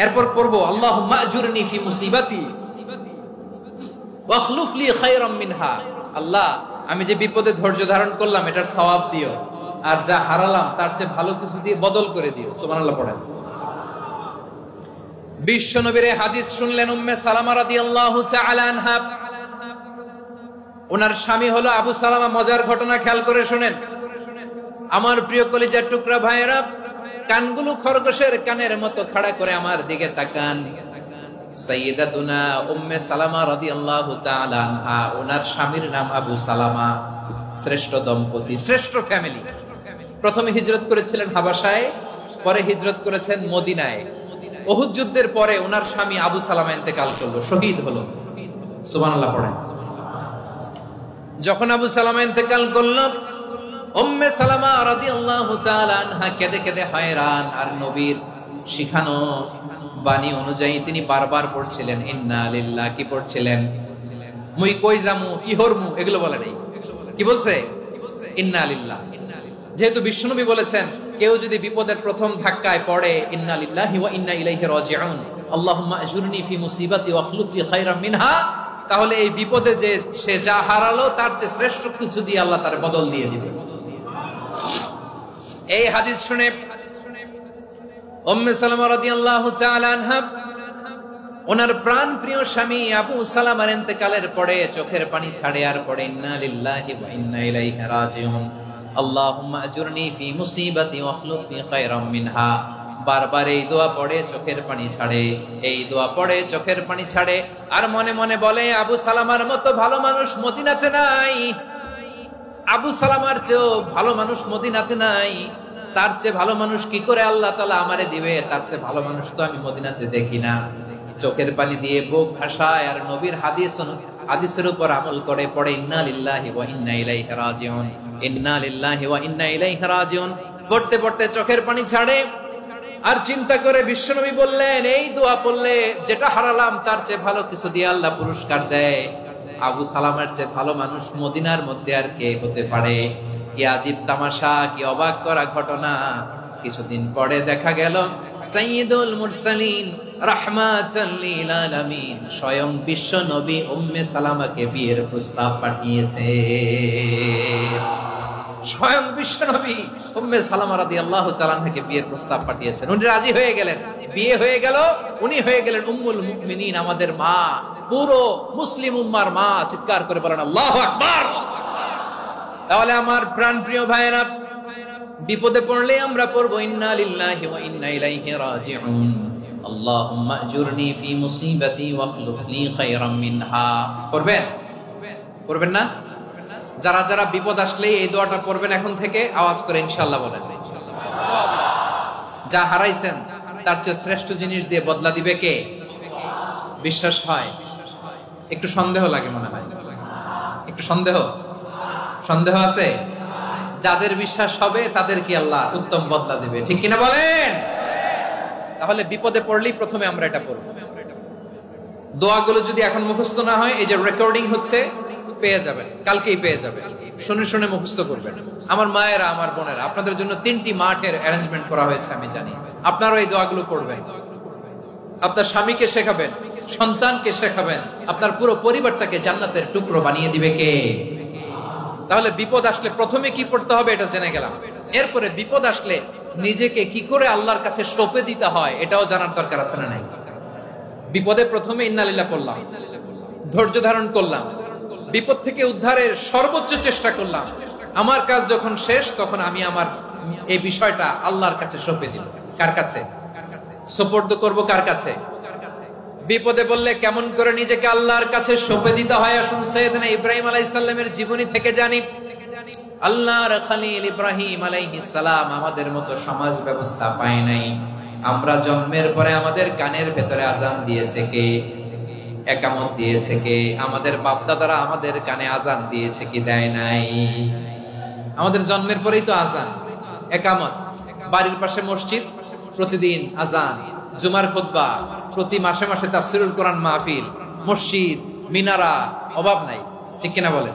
এরপর পড়বো আল্লাহুম্মা আজুরনি ফি মুসিবাতি ওয়াখলুফ লি খায়রাম মিনহা। আল্লাহ, আমি যে বিপদে ধৈর্য ধারণ করলাম এটার সওয়াব দিও, আর যা হারালাম তার চেয়ে ভালো কিছু দিয়ে বদল করে দিও। সুবহানাল্লাহ পড়েন। বিশ্ব নবীর হাদিস শুনলেন উম্মে সালামা রাদিয়াল্লাহু তাআলা আনহা। ওনার স্বামী হলো আবু সালামা। মজার ঘটনা খেয়াল করে শুনেন আমার প্রিয় কলিজার টুকরা ভাইয়েরা। কানগুলো খরগোশের কানের মতো খাড়া করে আমার দিকে তাকান। সাইয়্যিদাতুনা উম্মে সালামা রাদিয়াল্লাহু তাআলা আনহা, ওনার স্বামীর নাম আবু সালামা। শ্রেষ্ঠ দম্পতি, শ্রেষ্ঠ ফ্যামিলি। প্রথমে হিজরত করেছিলেন হাবাসায়, পরে হিজরত করেছেন মদিনায়। উহুদ যুদ্ধের পরে ওনার স্বামী আবু সালামা ইন্তেকাল করলো, শহীদ হলো। সুবহানাল্লাহ পড়েন। যখন আবু সালামা ইন্তেকাল করলো, উম্মে সালামা রাদিয়াল্লাহু তাআলা আনহা কেঁদে কেঁদে হয়রান। আর নবীর শিখানো বাণী অনুযায়ী তিনি বারবার পড়ছিলেন ইন্না লিল্লাহ। কি পড়ছিলেন? মুই কই জামু, কি হরমু, এগুলো বলে নাই। কি বলছে? ইন্না লিল্লাহ। যেহেতু বিশ্বনবী বলেছেন কেউ যদি বিপদের প্রথম ধাক্কায় পড়ে ইন্না লিল্লাহি ওয়া ইন্না ইলাইহি রাজিউন, আল্লাহুম্মা আজুরনি ফি মুসিবাতি ওয়াখলুফ লি খায়রাম মিনহা, তাহলে এই বিপদে যে সে যা হারালো তার চেয়ে শ্রেষ্ঠ কিছু দিয়ে আল্লাহ তার বদল দিয়ে দিবে। এই হাদিস শুনে উম্মে সালামা রাদিয়াল্লাহু তাআলা আনহা ওনার প্রাণ প্রিয় স্বামী আবু সালামার ইন্তেকালের পরে চোখের পানি ছাড়ে, আর পড়ে ইন্না লিল্লাহি ওয়া ইন্না ইলাইহি রাজিউন, আল্লাহুম্মা আজুরনি ফি মুসিবাতি ওয়াখলুফ লি খায়রাম মিনহা। বারবার এই দোয়া পড়ে চোখের পানি ছাড়ে, এই দোয়া পড়ে চোখের পানি ছাড়ে, আর মনে মনে বলে আবু সালামার মতো ভালো মানুষ মদিনাতে নাই, আবু সালামার চেয়েও ভালো মানুষ মদিনাতে নাই। তার চেয়ে ভালো মানুষ কি করে আল্লাহ তাআলা আমারে দিবে, তার চেয়ে ভালো মানুষ তো আমি মদিনাতে দেখি না। চোখের পানি দিয়ে বুক ভাসায় আর নবীর হাদিসের উপর আমল করে পড়ে ইন্না লিল্লাহি ওয়া ইন্না ইলাইহি রাজিউন, ইন্না লিল্লাহি ওয়া ইন্না ইলাইহি রাজিউন পড়তে পড়তে চোখের পানি ছাড়ে। আর চিন্তা করে বিশ্বনবী বললেন, এই দোয়া পড়লে যেটা হারালাম তার চেয়ে ভালো কিছু দিয়ে আল্লাহ পুরস্কার দেয়। আবু সালামের চেয়ে ভালো মানুষ মদিনার মধ্যে আর কে হতে পারে? কি আজীব তামাশা, কি অবাক করা ঘটনা। কিছুদিন পরে দেখা গেল সাইয়্যিদুল মুরসালিন রাহমাতাল লিল আলামিন স্বয়ং বিশ্ব নবী উম্মে সালামাকে বিয়ের প্রস্তাব পাঠিয়েছে। স্বয়ং বিশ্ব নবী উম্মে সালামা রাদিয়াল্লাহু তাআলা থেকে বিয়ের প্রস্তাব পাঠিয়েছেন। উনি রাজি হয়ে গেলেন, বিয়ে হয়ে গেল, উনি হয়ে গেলেন উম্মুল মুমিনিন, আমাদের মা, পুরো মুসলিম উম্মার মা। চিৎকার করে বলেন আল্লাহু আকবার। তাহলে আমার প্রাণপ্রিয় ভাইয়েরা, বিপদে পড়লে আমরা পড়বো ইন্না লিল্লাহি ওয়া ইন্না ইলাইহি রাজিউন, আল্লাহুম্মা আজুরনি ফি মুসিবাতি ওয়াখলুফনি খায়রাম মিনহা। পড়বেন? পড়বেন না? যারা যারা বিপদ আসলে এই দোয়াটা পড়বেন এখন থেকে আওয়াজ করে ইনশাআল্লাহ বলেন। যা হারাইছেন তার চেয়ে শ্রেষ্ঠ জিনিস দিয়ে বদলা দিবে কে? বিশ্বাস হয়? একটু সন্দেহ লাগে মনে হয়, একটু সন্দেহ আছে? যাদের বিশ্বাস হবে তাদের কি আল্লাহ উত্তম বদলা দেবে, ঠিক কিনা বলেন? তাহলে বিপদে পড়লেই প্রথমে আমরা এটা পড়ব। দোয়াগুলো যদি এখন মুখস্থ না হয়, এই যে রেকর্ডিং হচ্ছে পেয়ে যাবেন, কালকেই পেয়ে যাবেন। শুনে শুনে মুখস্থ করবেন। আমার মায়েরা, আমার বোনেরা, আপনাদের জন্য 3টি মাঠের অ্যারেঞ্জমেন্ট করা হয়েছে, আমি জানি। আপনারাও এই দোয়াগুলো পড়বেন, আপনার স্বামীকে শেখাবেন, সন্তানকে শেখাবেন, আপনার পুরো পরিবারটাকে জান্নাতের টুকরো বানিয়ে দিবে কে? তাহলে বিপদ আসলে প্রথমে কি পড়তে হবে এটা জেনে গেলাম। এরপরে বিপদ আসলে নিজেকে কি করে আল্লাহর কাছে সঁপে দিতে হয় এটাও জানার দরকার আছে না নাই? বিপদে প্রথমে ইন্না লিল্লাহ পড়লাম, ধৈর্য ধারণ করলাম, বিপদ থেকে উদ্ধারের সর্বোচ্চ চেষ্টা করলাম। আমার কাজ যখন শেষ, তখন আমি আমার এই বিষয়টা আল্লাহর কাছে সঁপে দিব। কার কাছে সুপর্দ করব? কার কাছে? বিপদে বললে কেমন করে নিজেকে আল্লাহর কাছে সঁপে দিতে হয়, আসুন সাইয়েদনা ইব্রাহিম আলাইহিস সালামের জীবনী থেকে জানি। আল্লাহর খলিল ইব্রাহিম আলাইহিস সালাম আমাদের মতো সমাজ ব্যবস্থা পায় নাই। আমরা জন্মের পরে আমাদের কানের ভেতরে আজান দিয়েছে কে? একামত দিয়েছে কে? আমাদের বাপ দাদারা আমাদের কানে আজান দিয়েছে কি দেয় নাই? আমাদের জন্মের পরেই তো আজান, একামত, বাড়ির পাশে মসজিদ, প্রতিদিন আজান, জুমার খুতবা, প্রতি মাসে মাসে তাফসীরুল কোরআন মাহফিল, মসজিদ, মিনারা, অভাব নাই, ঠিক কিনা বলেন?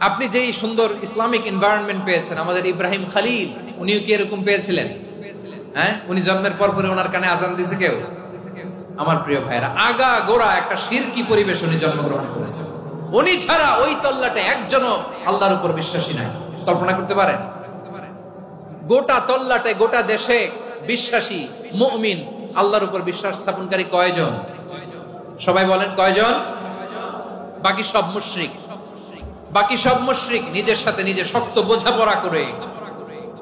আপনি যেই সুন্দর ইসলামিক এনভায়রনমেন্ট পেয়েছেন, আমাদের ইব্রাহিম খলিল উনিও কি এরকম পেয়েছিলেন? হ্যাঁ, উনি জন্মের পর পরে ওনার কানে আজান দিয়েছে কেউ? আমার প্রিয় ভাইরা, আগা গোড়া একটা শিরকি পরিবেশ উনি জন্মগ্রহণ করেছেন। উনি ছাড়া ওই তল্লাটে একজনও আল্লাহর উপর বিশ্বাসী নাই। কল্পনা করতে পারেন? গোটা তল্লাটে, গোটা দেশে বিশ্বাসী মুমিন, আল্লাহর উপর বিশ্বাস স্থাপনকারী কয়জন? সবাই বলেন কয়জন? বাকি সব মুশরিক। বাকি সব মুশরিক নিজের সাথে নিজে শক্ত বোঝাপড়া করে,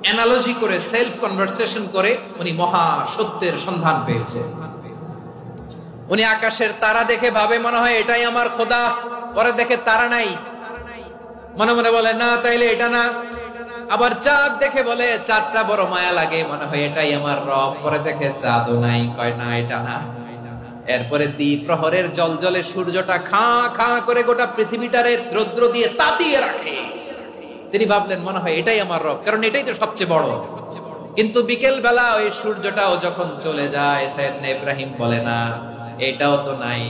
অ্যানালজি করে, সেলফ কনভারসেশন করে উনি মহা সত্যের সন্ধান পেয়েছে। উনি আকাশের তারা দেখে ভাবে মনে হয় এটাই আমার খোদা, পরে দেখে তারা নাই, মনে মনে বলে না তাইলে এটা না। আবার চাঁদ দেখে বলে চাঁদটা বড় মায়া লাগে, মনে হয় এটাই আমার রব, পরে দেখে চাঁদও নাই, কয় না এটা না। এরপরে দ্বীপ প্রহরের জলজলে সূর্যটা খাঁ খাঁ করে গোটা পৃথিবীটারে রৌদ্র দিয়ে তাতিয়ে রাখে। তিনি ভাবলেন মনে হয় এটাই আমার রব, কারণ এটাই তো সবচেয়ে বড়। কিন্তু বিকেল বেলা ওই সূর্যটাও যখন চলে যায়, সাইয়েদনা ইব্রাহিম বলে না এটাও তো নাই,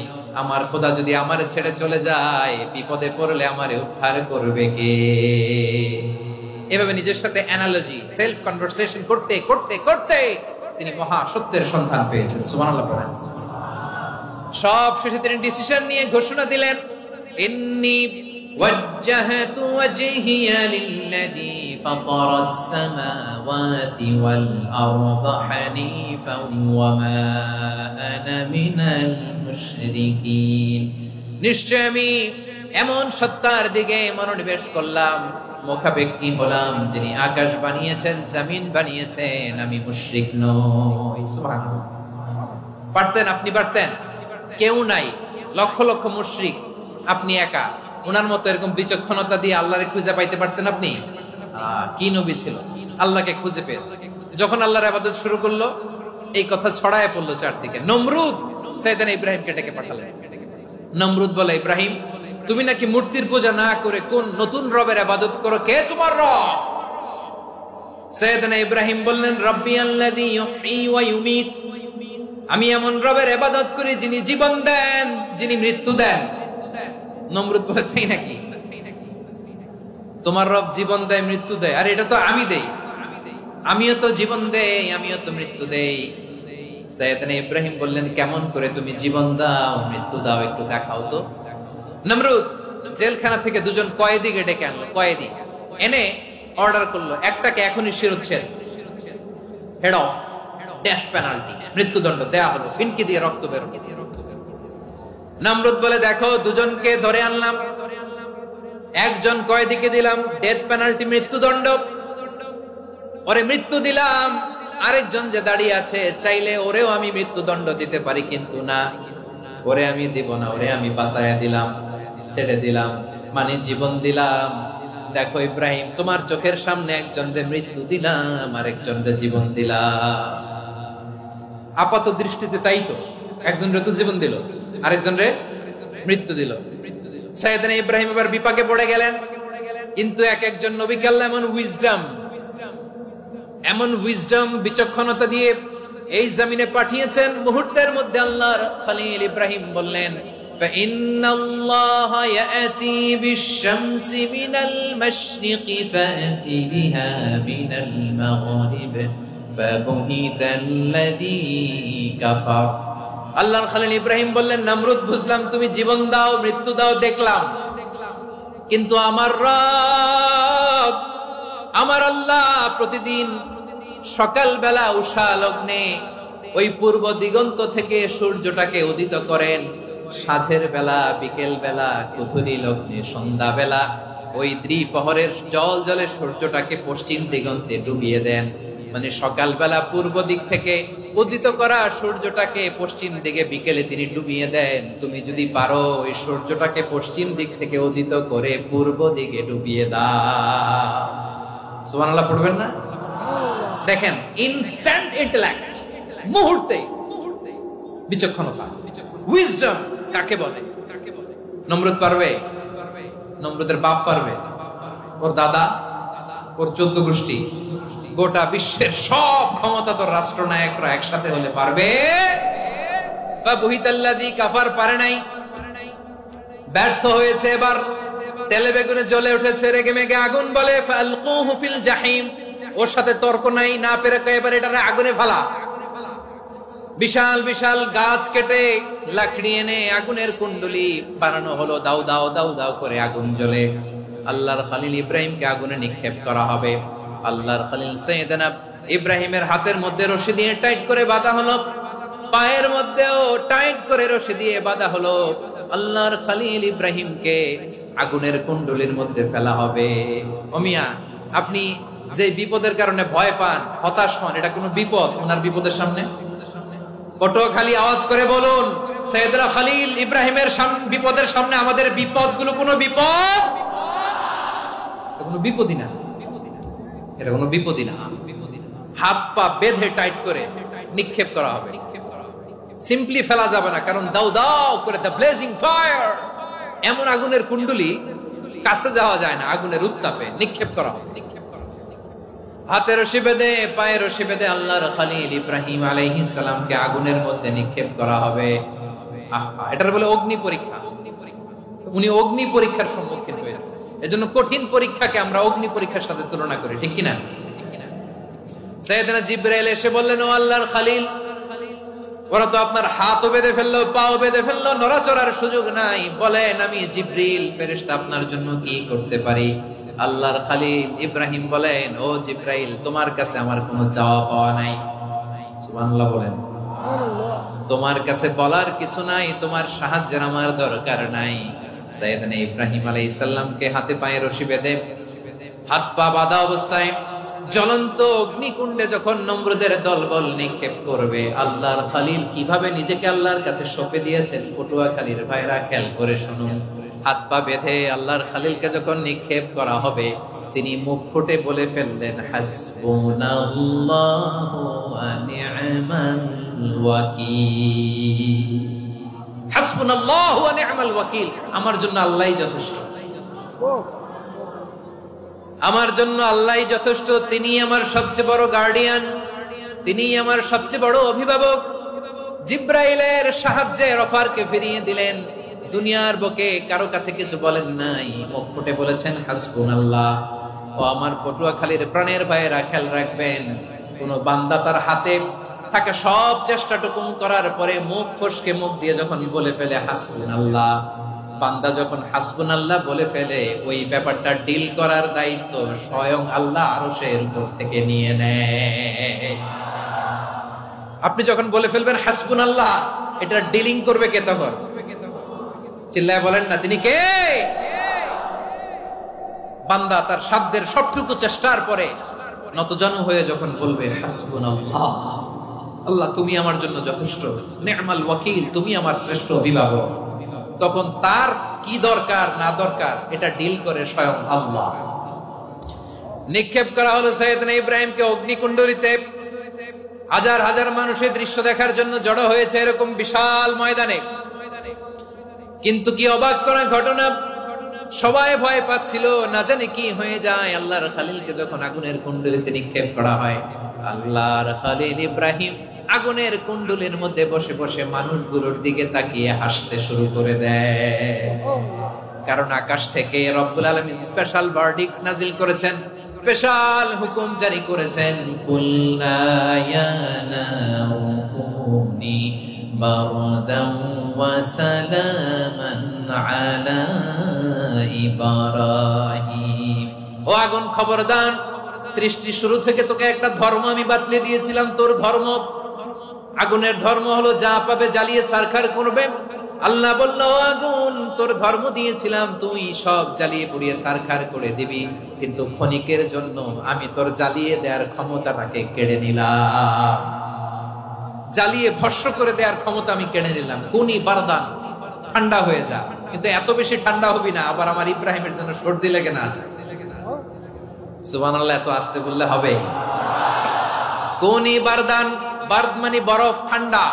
আমার খোদা যদি আমারে ছেড়ে চলে যায়, বিপদে পড়লে আমারে উদ্ধার করবে কে? এভাবে নিজের সাথে অ্যানালজি, সেলফ কনভারসেশন করতে করতে করতে তিনি মহা সত্যের সন্ধান পেয়েছেন। সুবহানাল্লাহ পড়েন। সব শেষে তিনি ডিসিশন নিয়ে ঘোষণা দিলেন, ইন্নী ওয়াজ্জাহাতু ওয়াজহিয়া লিল্লাযী ফাতারাস সামাওয়াতি ওয়াল আরদা হানিফান ওয়া মা আনা মিনাল মুশরিকিন। নিশ্চয় আমি এমন সত্তার দিকে মনোনিবেশ করলাম, মুখাপেক্ষী হলাম, যিনি আকাশ বানিয়েছেন, জমিন বানিয়েছেন, আমি মুশরিক নই। সুবহানাল্লাহ। পারতেন? আপনি পারতেন? কেউ নাই, লক্ষ লক্ষ মুশরিক, আপনি একা। ওনার মতো এরকম বিচক্ষণতা দিয়ে আল্লাহরে খুঁজে পাইতে পারতেন আপনি? কি নবী ছিল! আল্লাহকে খুঁজে পেয়েছে। যখন আল্লাহর ইবাদত শুরু করলো, এই কথা ছড়ায় পড়লো চারদিকে। নমরুদ সাইয়েদনা ইব্রাহিমকে ডেকে পাঠালেন। নমরুদ বলে, ইব্রাহিম, তুমি নাকি মূর্তির পূজা না করে কোন নতুন রবের ইবাদত করো, কে তোমার রব? সাইয়েদনা ইব্রাহিম বললেন, রব্বি আল্লাযী ইউহয়ী ওয়া ইউমীত, আমি এমন রবের ইবাদত করি যিনি জীবন দেন, যিনি মৃত্যু দেন। নমরুদ বলে, তাই নাকি? তোমার রব জীবন দেয়, মৃত্যু দেয়, আর এটা তো আমি দেই। আমিও তো জীবন দেই, আমিও তো মৃত্যু দেই। সাইয়েদনা ইব্রাহিম বললেন, কেমন করে তুমি জীবন দাও, মৃত্যু দাও, একটু দেখাও তো। নমরুদ জেলখানা থেকে দুজন কয়েদিকে ডেকে আনলো। কয়েদি এনে অর্ডার করলো, একটাকে এখনই শিরোচ্ছেদ, হেড অফ, ডেথ পেনাল্টি, মৃত্যুদণ্ড দেয়া হলো, ফিনকি দিয়ে রক্ত বের। নমরুদ বলে, দেখো, দুজনকে ধরে আনলাম, একজন কয়েদিকে দিলাম ডেথ পেনাল্টি, মৃত্যুদণ্ড, ওরে মৃত্যু দিলাম। আরেকজন যে দাঁড়িয়ে আছে, চাইলে ওরেও আমি মৃত্যুদণ্ড দিতে পারি, কিন্তু না, ওরে আমি দিব না, ওরে আমি বাঁচাইয়া দিলাম, ছেড়ে দিলাম, মানে জীবন দিলাম। দেখো ইব্রাহিম, তোমার চোখের সামনে একজন যে মৃত্যু দিলাম, আরেকজন যে জীবন দিলাম। আপাত দৃষ্টিতে তাই তো, একজন রে তো জীবন দিল, আরেকজন রে মৃত্যু দিল। সাইয়েদনা ইব্রাহিম এবার বিপাকে পড়ে গেলেন। কিন্তু এক একজন নবীকে আল্লাহ এমন উইজডম বিচক্ষণতা দিয়ে এই জমিনে পাঠিয়েছেন, মুহূর্তের মধ্যে আল্লাহর খলিল ইব্রাহিম বললেন, ফাইন্নাল্লাহা ইয়াতি বিশ-শামসি মিনাল মাশরিকি ফাতি বিহা মিনাল মাগরিব ফাবুহিতাল্লাযী কাফার। আল্লাহর খলিল ইব্রাহিম বললেন, নমরুদ, বুঝলাম তুমি জীবন দাও, মৃত্যু দাও, দেখলাম, কিন্তু আমার রব, আমার আল্লাহ প্রতিদিন সকালবেলা উষা লগ্নে ওই পূর্ব দিগন্ত থেকে সূর্যটাকে উদিত করেন, সাঁঝের বেলা, বিকেল বেলা, কুথুরি লগ্নে, সন্ধ্যা বেলা ওই দ্বিপ্রহরের জল জলে সূর্যটাকে পশ্চিম দিগন্তে ডুবিয়ে দেন। মানে সকালবেলা পূর্ব দিক থেকে উদিত করা সূর্যটাকে পশ্চিম দিকে বিকেলে তিনি ডুবিয়ে দেন। তুমি যদি পারো ওই সূর্যটাকে পশ্চিম দিক থেকে উদিত করে পূর্ব দিকে ডুবিয়ে দাও। সুবহানাল্লাহ পড়বেন না? দেখেন, ইনস্ট্যান্ট ইন্টেলেক্ট, মুহূর্তে বিচক্ষণতা, উইজডম কাকে বলে? নমরুদ পারবে? নমরুদের বাপ পারবে? ওর দাদা, ওর 14 গোষ্ঠী, গোটা বিশ্বের সব ক্ষমতাধর রাষ্ট্রনায়করা একসাথে হলে পারবে? ফাবুহিতাল্লাযী কাফার পারে নাই, ব্যর্থ হয়েছে। এবার তেলে বেগুনে জ্বলে উঠেছে, রেগে মেগে আগুন বলে, ফালকুহু ফিল জাহিম। ওর সাথে তর্ক নাই, না পেরে এবার এটারে আগুনে ফেলা। বিশাল বিশাল গাছ কেটে লাকড়ি এনে আগুনের কুণ্ডলি বানানো হলো, দাও দাও দাও দাও করে আগুন জ্বলে। আল্লাহর খলিল ইব্রাহিমকে আগুনে নিক্ষেপ করা হবে। আল্লাহর খলিল সাইয়েদনা ইব্রাহিমের হাতের মধ্যে রশি দিয়ে টাইট করে বাঁধা হলো, পায়ের মধ্যেও টাইট করে রশি দিয়ে বাঁধা হলো। আল্লাহর খলিল ইব্রাহিমকে আগুনের কুণ্ডলির মধ্যে ফেলা হবে। ও মিয়া, আপনি যে বিপদের কারণে ভয় পান, হতাশ হন, এটা কোনো বিপদ ওনার বিপদের সামনে? পটুয়াখালী আওয়াজ করে বলুন, সাইয়েদনা খলিল ইব্রাহিমের বিপদের সামনে আমাদের বিপদগুলো কোনো বিপদ? কোনো বিপদই না, এটা কোনো বিপদই না। হাত পা বেঁধে টাইট করে নিক্ষেপ করা হবে, সিম্পলি ফেলা যাবে না, কারণ দাও দাও করে দ্য ব্লেজিং ফায়ার, এমন আগুনের কুণ্ডলি, কাছে যাওয়া যায় না, আগুনের উত্তাপে নিক্ষেপ করা হবে। হাতে রশি বেঁধে, পায়ে রশি বেঁধে আল্লাহর খলিল ইব্রাহিম আলাইহিস সালামকে আগুনের মধ্যে নিক্ষেপ করা হবে। আহা, এটার বলে অগ্নি পরীক্ষা। উনি অগ্নি পরীক্ষার সম্মুখীন হয়েছে। এজন্য কঠিন পরীক্ষাকে আমরা অগ্নি পরীক্ষার সাথে তুলনা করি, ঠিক কিনা? সাইয়েদনা জিবরাইল এসে বললেন, ও আল্লাহর খলিল, ওরা তো আপনার হাতও বেঁধে ফেললো, পাও বেঁধে ফেললো, নড়াচড়ার সুযোগ নাই, বলেন আমি জিবরিল ফেরেশতা আপনার জন্য কি করতে পারি? আল্লাহর খলিল ইব্রাহিম বলেন, ও জিবরাইল, তোমার কাছে আমার কোনো চাওয়া পাওয়া নাই। সুবহানাল্লাহ বলেন। তোমার কাছে বলার কিছু নাই, তোমার সাহায্যের আমার দরকার নাই। সাইয়েদনা ইব্রাহিম আলাইহিস সালামকে হাতে পায়ে রশি বেঁধে, হাত পা বাঁধা অবস্থায় জ্বলন্ত অগ্নিকুণ্ডে যখন নমরুদের দলবল নিক্ষেপ করবে, আল্লাহর খলিল কিভাবে নিজেকে আল্লাহর কাছে সঁপে দিয়েছেন, পটুয়াখালীর ভাইরা খেয়াল করে শুনুন। হাত পা বেঁধে আল্লাহর খলিলকে যখন নিক্ষেপ করা হবে, তিনি মুখ ফুটে বলে ফেললেন, হাসবুনাল্লাহু ওয়া নি'মাল ওয়াকিল। হাসবুনাল্লাহু ওয়া নি'মাল ওয়াকিল, আমার জন্য আল্লাহই যথেষ্ট, আমার জন্য আল্লাহই যথেষ্ট। তিনি আমার সবচেয়ে বড় গার্ডিয়ান, তিনি আমার সবচেয়ে বড় অভিভাবক। জিব্রাইলের সাহায্যে রফারকে ফিরিয়ে দিলেন, দুনিয়ার বুকে কারো কাছে কিছু বলেন নাই, মুখ ফুটে বলেছেন হাসবুনাল্লাহ। ও আমার পটুয়াখালীর প্রাণের ভাইয়েরা, খেয়াল রাখবেন, কোন বান্দা তার হাতে থাকে সব চেষ্টাটুকুন করার পরে মুখ ফসকে মুখ দিয়ে যখন বলে ফেলে হাসবুনাল্লাহ, বান্দা যখন হাসবুনাল্লাহ বলে ফেলে, ওই ব্যাপারটা ডিল করার দায়িত্ব স্বয়ং আল্লাহ আরশের উপর থেকে নিয়ে নেয়। আপনি যখন বলে ফেলবেন হাসবুনাল্লাহ, এটা ডিলিং করবে কে তখন? চিল্লায় বলেন না, তিনি কে? বান্দা তার সাধ্যের সবটুকু চেষ্টার পরে নতজানু হয়ে যখন বলবে হাসবুনাল্লাহ, আল্লাহ তুমি আমার জন্য যথেষ্ট, নি'মাল ওয়াকিল, তুমি আমার শ্রেষ্ঠ অভিভাবক, তখন তার কি দরকার না দরকার এটা ডিল করে স্বয়ং আল্লাহ। নিক্ষেপ করা হলো সাইয়েদনা ইব্রাহিমকে অগ্নিকুণ্ডলিতে। হাজার হাজার মানুষের দৃশ্য দেখার জন্য জড়ো হয়েছে এরকম বিশাল ময়দানে। কিন্তু কি অবাক করা ঘটনা, সবাই ভয় পাচ্ছিল, না জানে কি হয়ে যায়। আল্লাহর খলিলকে যখন আগুনের কুণ্ডলিতে নিক্ষেপ করা হয়, আল্লাহর খলিল ইব্রাহিম আগুনের কুণ্ডলীর মধ্যে বসে বসে মানুষগুলোর দিকে তাকিয়ে হাসতে শুরু করে দেয়। কারণ আকাশ থেকে রব্বুল আলামিন স্পেশাল ভার্ডিক্ট নাজিল করেছেন, স্পেশাল হুকুম জারি করেছেন, কুল্লা ইয়া নারু কুনি বারদান ওয়া সালামান আলা ইব্রাহিম। ও আগুন খবরদার, সৃষ্টি শুরু থেকে তোকে একটা ধর্ম আমি বাতলে দিয়েছিলাম, তোর ধর্ম, আগুনের ধর্ম হলো যা পাবে জ্বালিয়ে সারখার করবে। আল্লাহ বলল, আগুন তোর ধর্ম দিয়েছিলাম, তুই সব জ্বালিয়ে পুড়িয়ে সারখার করে দিবি, কিন্তু ক্ষণিকের জন্য আমি তোর জ্বালিয়ে দেওয়ার ক্ষমতাটাকে কেড়ে নিলাম, জ্বালিয়ে ভস্ম করে দেওয়ার ক্ষমতা আমি কেড়ে নিলাম। কুনি বারদান, ঠান্ডা হয়ে যা, কিন্তু এত বেশি ঠান্ডা হবি না আবার আমার ইব্রাহিমের জন্য সর্দি লেগে না যায়। সুবহানাল্লাহ, এত আস্তে বললে হবে? কুনি বারদান, বারদ মানে বরফ, ঠান্ডা,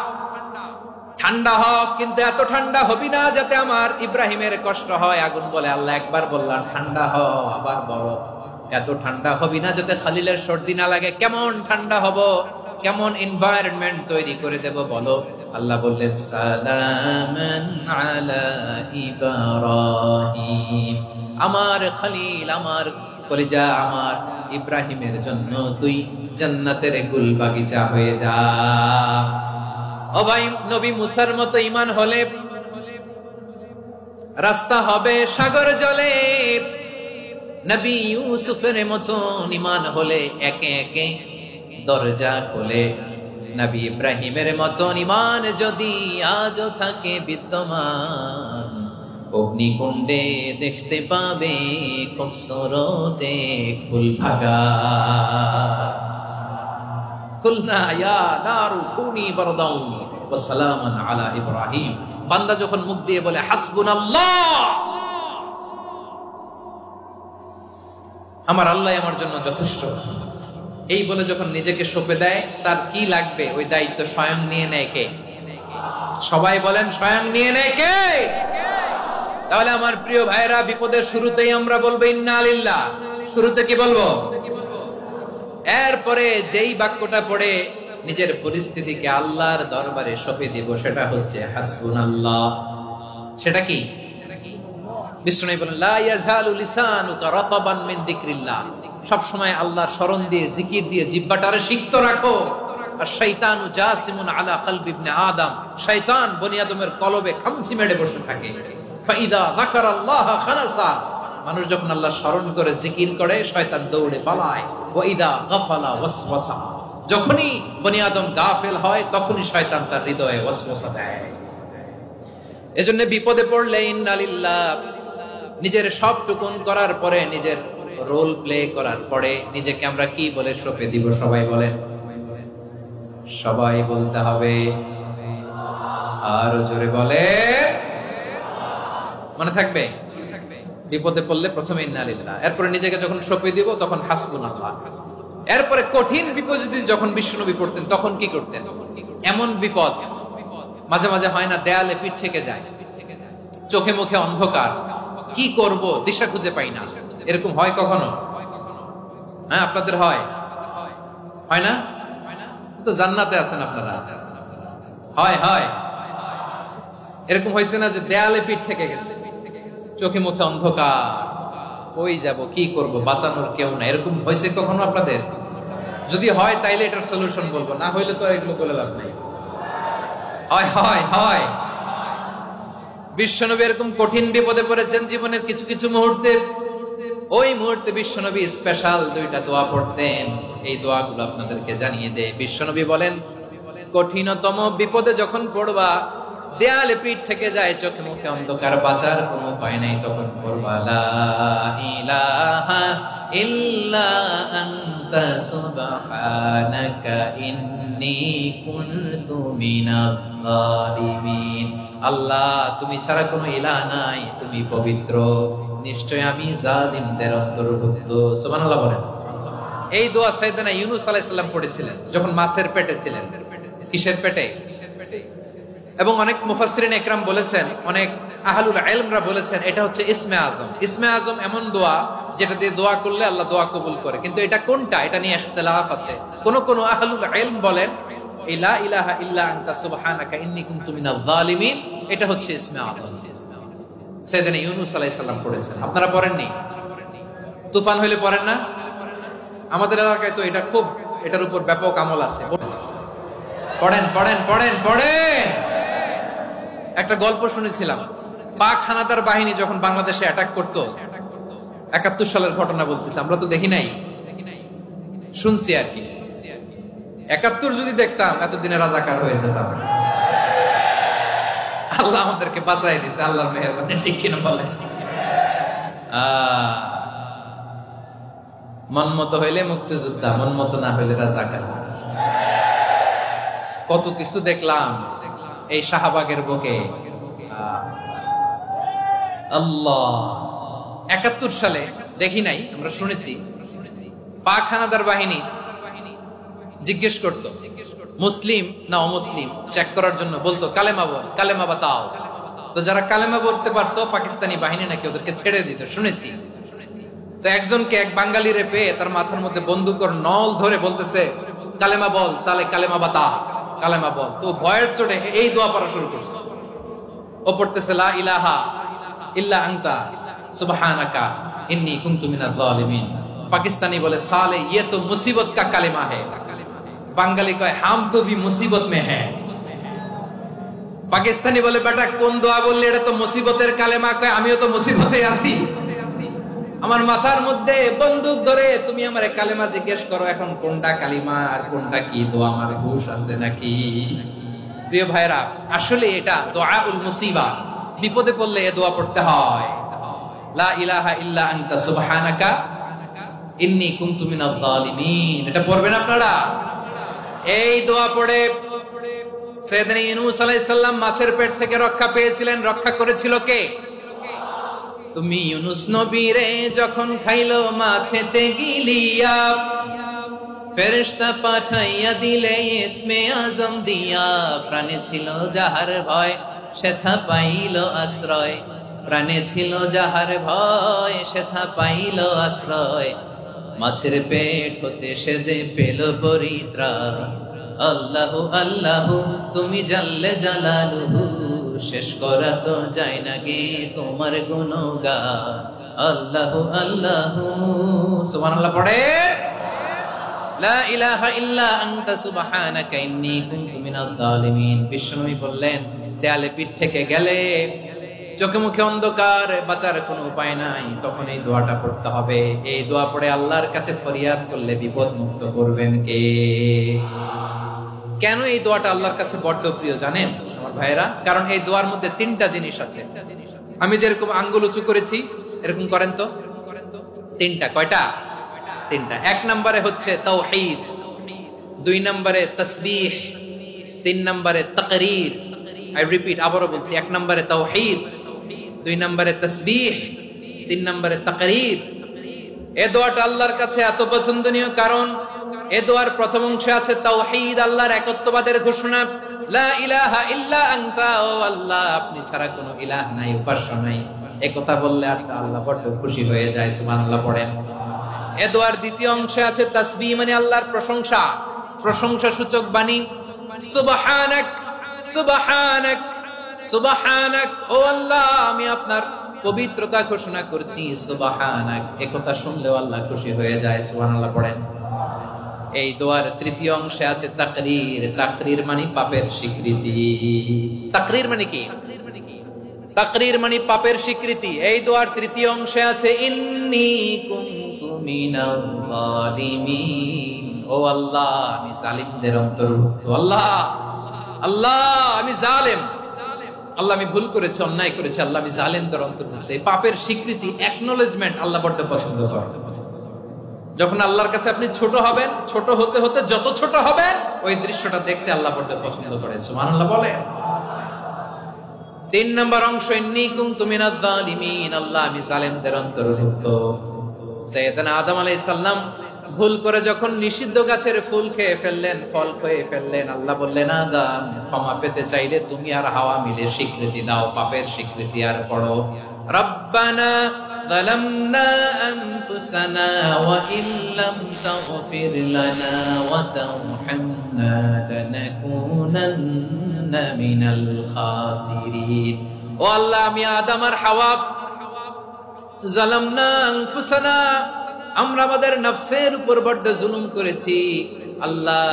ঠান্ডা হ, কিন্তু এত ঠান্ডা হবি না যাতে আমার ইব্রাহিমের কষ্ট হয়। আগুন বলে, আল্লাহ একবার বললাম ঠান্ডা হ, আবার বরফ, এত ঠান্ডা হবি না যাতে খলিলের সর্দি না লাগে। কেমন ঠান্ডা হব, কেমন এনভায়রনমেন্ট তৈরি করে দেব বলো? আল্লাহ বললেন, সালামান আলা ইব্রাহিম, আমার খলিল, আমার কলিজা, আমার ইব্রাহিমের জন্য তুই জান্নাতের গুল বাগিচা হয়ে যা। ও ভাই, নবী মুসার মতো ঈমান হলে রাস্তা হবে সাগর জলে, নবী ইউসুফের মতো ঈমান হলে একে একে দরজা খোলে। নবী ইব্রাহিমের মতো ঈমান যদি আজও থাকে বিদ্যমান, অগ্নিকুণ্ডে দেখতে পাবে খুবসুরতে ফুল ভাগা। কুলনা ইয়া নারু কুনি বারদান ওয়া সালামান আলা ইব্রাহিম। বান্দা যখন মুখ দিয়ে বলে হাসবুনাল্লাহ, আমার আল্লাহ আমার জন্য যথেষ্ট, এই বলে যখন নিজেকে সঁপে দেয়, তার কি লাগবে ওই দায়িত্ব স্বয়ং নিয়ে নেয় কে? সবাই বলেন, স্বয়ং নিয়ে নেয় কে? তাহলে আমার প্রিয় ভাইরা, বিপদের শুরুতেই আমরা বলবো ইন্না লিল্লাহ। শুরুতে কি বলবো? এরপরে যেই বাক্যটা পড়ে নিজের পরিস্থিতিকে আল্লাহর দরবারে সঁপে দিব, সেটা হচ্ছে হাসবুনাল্লাহ। সেটা কি? বিষ্ণু বলেন, লা ইয়াজালু লিসানুকা রাতাবান মিন যিকরিল্লাহ, সব সময় আল্লাহর স্মরণ দিয়ে, জিকির দিয়ে জিহ্বাটারে সিক্ত রাখো। আর শয়তানু জাসিমুন আলা কলবি ইবনে আদম, শয়তান বনি আদমের কলবে খামচি মেরে বসে থাকে। ফাইদা যাকারাল্লাহ খানাসা, মানুষ যখন আল্লাহর স্মরণ করে জিকির করে, শয়তান দৌড়ে পালায়। ওয়া ইদা গাফালা ওয়াসওয়াসা, যখনই বনি আদম গাফেল হয় তখনই শয়তান তার হৃদয়ে ওয়াসওয়াসা দেয়। এজন্য বিপদে পড়লে ইন্না লিল্লাহ, নিজের সবটুকুন করার পরে, নিজের রোল প্লে করার পরে নিজেকে আমরা কি বলে সঁপে দিব? সবাই বলেন, সবাই বলতে হবে, আরো জোরে বলে, মনে থাকবে? বিপদে পড়লে প্রথমে ইন্না লিল্লাহ, এরপরে নিজেকে যখন সঁপে দিব তখন হাসবুনাল্লাহ। এরপরে কঠিন বিপদে যখন বিশ্বনবী পড়তেন তখন কি করতেন? এমন বিপদ মাঝে মাঝে হয় না, দেয়ালে পিঠ থেকে যায়, চোখে মুখে অন্ধকার, কি করব দিশা খুঁজে পাই না, এরকম হয় কখনো? হ্যাঁ, আপনাদের হয়? হয় না? তো জান্নাতে আছেন আপনারা। হয় হয় এরকম হয়েছে না যে দেয়ালে পিঠ থেকে গেছে, চোখে মুখে অন্ধকার, কই যাব, কি করব, বাঁচানোর কেউ না, এরকম হয়েছে কখনো আপনাদের? যদি হয় তাইলে এটার সলিউশন বলবো, না হইলে তো এগুলো বলে লাভ নাই। হয় হয় হয় বিশ্বনবী এরকম কঠিন বিপদে পড়েছেন জীবনের কিছু কিছু মুহূর্তে। ওই মুহূর্তে বিশ্বনবী স্পেশাল 2টা দোয়া পড়তেন। এই দোয়াগুলো আপনাদেরকে জানিয়ে দেয়। বিশ্বনবী বলেন, কঠিনতম বিপদে যখন পড়বা, দেয়ালে পিঠ থেকে যায়, চোখে মুখে অন্ধকার, বাঁচার কোনো উপায় নাই, তখন পড়বা লা ইলাহা ইল্লা আনতা সুবহানাকা ইন্নী কুনতু মিনাজ জালিমিন। আল্লাহ, তুমি ছাড়া কোনো ইলাহ নাই, তুমি পবিত্র, নিশ্চয় আমি জালিমদের অন্তর্ভুক্ত। সুবহানাল্লাহ বলেন। এই দোয়া সাইয়েদনা ইউনূস আলাইহিস সালাম পড়েছিলেন যখন মাছের পেটে ছিলেন। কিসের পেটে? এবং অনেক মুফাসসিরিন ইকরাম বলেছেন, অনেক আহলুল ইলমরা বলেছেন, এটা হচ্ছে ইসমে আজম। ইসমে আজম এমন দোয়া যেটা দিয়ে দোয়া করলে আল্লাহ দোয়া কবুল করে, কিন্তু এটা কোনটা এটা নিয়ে ইখতিলাফ আছে। কোন কোন আহলুল ইলম বলেন লা ইলাহা ইল্লা আনতা সুবহানাকা ইন্নী কুনতু মিনাজ জালিমিন, এটা হচ্ছে ইসমে আজম। সাইয়েদনা ইউনূস আলাইহিস সালাম পড়েছেন, আপনারা পড়েননি? তুফান হইলে পড়েন না? আমাদের এলাকায় তো এটা খুব, এটার উপর ব্যাপক আমল আছে। পড়েন পড়েন পড়েন পড়েন। একটা গল্প শুনেছিলাম, পাক হানাদার বাহিনী যখন বাংলাদেশে অ্যাটাক করতো, 71 সালের ঘটনা বলতেছে, আমরা তো দেখি নাই, শুনছি আর কি। 71 যদি দেখতাম এতদিনে রাজাকার হয়ে যেতাম। আল্লাহ আমাদেরকে বাঁচাই দিয়েছে, আল্লাহর মেহেরবানি, ঠিক কিনা বলেন? মন মতো হইলে মুক্তিযোদ্ধা, মন মতো না হইলে রাজাকার। কত কিছু দেখলাম এই শাহবাগের বুকে। আল্লাহ, 71 সালে দেখি নাই, আমরা শুনেছি পাক হানাদার বাহিনী জিজ্ঞেস করতো মুসলিম না অমুসলিম চেক করার জন্য, বলতো কালেমা বল, কালেমা বাতাও। তো যারা কালেমা বলতে পারতো পাকিস্তানি বাহিনী নাকি ওদেরকে ছেড়ে দিত, শুনেছি। তো একজনকে, এক বাঙালিরে পেয়ে তার মাথার মধ্যে বন্দুকর নল ধরে বলতেছে কালেমা বল সালে, কালেমা বাতা, কালেমা বল। তো ভয়ের চোটে এই দোয়া পড়া শুরু করছে। ও পড়তেছে লা ইলাহা ইল্লা আনতা সুবহানাকা ইন্নী কুনতু মিনাজ জালিমিন। পাকিস্তানি বলে সালে ये तो मुसीबत का कलेमा है। বাঙালি কয় হাম তো ভি মুসিবত মে হ্যায়। পাকিস্তানি বলে বেটা কোন দোয়া বললি, এটা তো মুসিবতের কালেমা। কয় আমিও তো মুসিবতে আছি, আমার মাথার মধ্যে বন্দুক ধরে তুমি আমারে কালেমা জিজ্ঞেস করো, এখন কোনটা কালিমা আর কোনটা কি দোয়া, আমার হুঁশ আছে নাকি? প্রিয় ভাইরা, আসলে এটা দুআউল মুসিবা, বিপদে পড়লে এই দোয়া পড়তে হয়, লা ইলাহা ইল্লা আনতা সুবহানাকা ইন্নী কুনতু মিনাজ জালিমিন। এটা পড়বেন আপনারা। এই দোয়া পড়ে সাইয়েদনা ইউনূস আলাইহিস সালাম মাছের পেট থেকে রক্ষা পেয়েছিলেন। রক্ষা করেছিল কে? তুমি ইউনূস নবীরে যখন খাইলো মাছেতে গিলিয়া, ফেরেশতা পাঠাইয়া দিলে ইসমে আজম দিয়া। প্রাণে ছিল যাহার ভয় সেথা পাইল আশ্রয়, প্রাণে ছিল যাহার ভয় সেথা পাইল আশ্রয়। মাছের পেট হতে সে যে পেল পরিত্রাণ। আল্লাহু আল্লাহু তুমি জাল্লে জালালুহু, শেষ করা তো যায় না গে তোমার গুণগান। আল্লাহু আল্লাহু, সুবহানাল্লাহ পড়ে, লা ইলাহা ইল্লা আনতা সুবহানাকা ইন্নী কুনতু মিনাজ জালিমিন। বিশ্বনবী বললেন, দেয়ালে পিঠ থেকে গেলে, চোখে মুখে অন্ধকার, বাঁচার কোনো উপায় নাই, তখন এই দোয়াটা পড়তে হবে। এই দোয়া পড়ে আল্লাহর কাছে ফরিয়াদ করলে বিপদ মুক্ত করবেন কে? কেন এই দোয়াটা আল্লাহর কাছে বড্ড প্রিয় জানেন আমার ভাইয়েরা? কারণ এই দোয়ার মধ্যে 3টা জিনিস আছে। আমি যেরকম আঙ্গুল উঁচু করেছি এরকম করেন তো। 3টা। কয়টা? 3টা। 1 নম্বরে হচ্ছে তাওহীদ, 2 নম্বরে তাসবিহ, 3 নম্বরে তাকরীর। আই রিপিট, আবারো বলছি, 1 নম্বরে তাওহীদ, 2 নম্বরে তাসবিহ, তিন নম্বরে তাকরীর। এই দোয়াটা আল্লাহর কাছে এত পছন্দনীয় কারণ এই দোয়ার প্রথম অংশে আছে তাওহীদ, আল্লাহর একত্ববাদের ঘোষণা। লা ইলাহা ইল্লা আনতা, ও আল্লাহ আপনি ছাড়া কোনো ইলাহ নাই, উপাস্য নাই। এই কথা বললে আল্লাহ বড় খুশি হয়ে যায়, সুবহানাল্লাহ পড়েন। এই দোয়ার দ্বিতীয় অংশে আছে তাসবিহ, মানে আল্লাহর প্রশংসা, প্রশংসা সূচক বাণী। সুবহানাক সুবহানাক সুবহানাক, ও আল্লাহ আমি আপনার পবিত্রতা ঘোষণা করছি, সুবহানাক। এই কথা শুনলেও আল্লাহ খুশি হয়ে যায়, সুবহানাল্লাহ পড়েন। এই দোয়ার তৃতীয় অংশে আছে তাকরীর। তাকরীর মানে পাপের স্বীকৃতি। তাকরীর মানে কি? তাকরীর মানে পাপের স্বীকৃতি। এই দোয়ার তৃতীয় অংশে আছে ইন্নী কুনতু মিনাল যালিমিন, ও আল্লাহ আমি জালিমদের অন্তর্ভুক্ত। আল্লাহ আল্লাহ আমি জালেম, আল্লাহ আমি ভুল করেছি, অন্যায় করেছি, আল্লাহ আমি জালেমদের অন্তর্ভুক্ত। এই পাপের স্বীকৃতি, অ্যাকনলেজমেন্ট আল্লাহ বড় পছন্দ করেন। যখন আল্লাহর কাছে আপনি ছোট হবেন, ছোট হতে হতে যত ছোট হবেন ওই দৃশ্যটা দেখতে আল্লাহ বড় পছন্দ করে, সুবহানাল্লাহ বলে। তিন নম্বর অংশ ইন্নী কুনতু মিনাজ যালিমিন, আল্লাহ আমি জালেমদের অন্তর্ভুক্ত। সাইয়েদনা আদম আলাইহিস সালাম ভুল করে যখন নিষিদ্ধ গাছের ফুল খেয়ে ফেললেন, ফল খেয়ে ফেললেন, আল্লাহ বললেন আদম ক্ষমা পেতে চাইলে তুমি আর হাওয়া মিলে স্বীকৃতি দাও, পাপের স্বীকৃতি। আর পড়ো রব্বানা যালামনা আনফুসানা ওয়া ইল্লাম তাগফির লানা ওয়া তারহামনা লানাকুনান্না মিনাল খাসিরিন। ও আল্লাহ আমি আদম আর হাওয়া যালামনা আনফুসানা, আমরা আমাদের নফসের উপর বড় জুলুম করেছি। আল্লাহ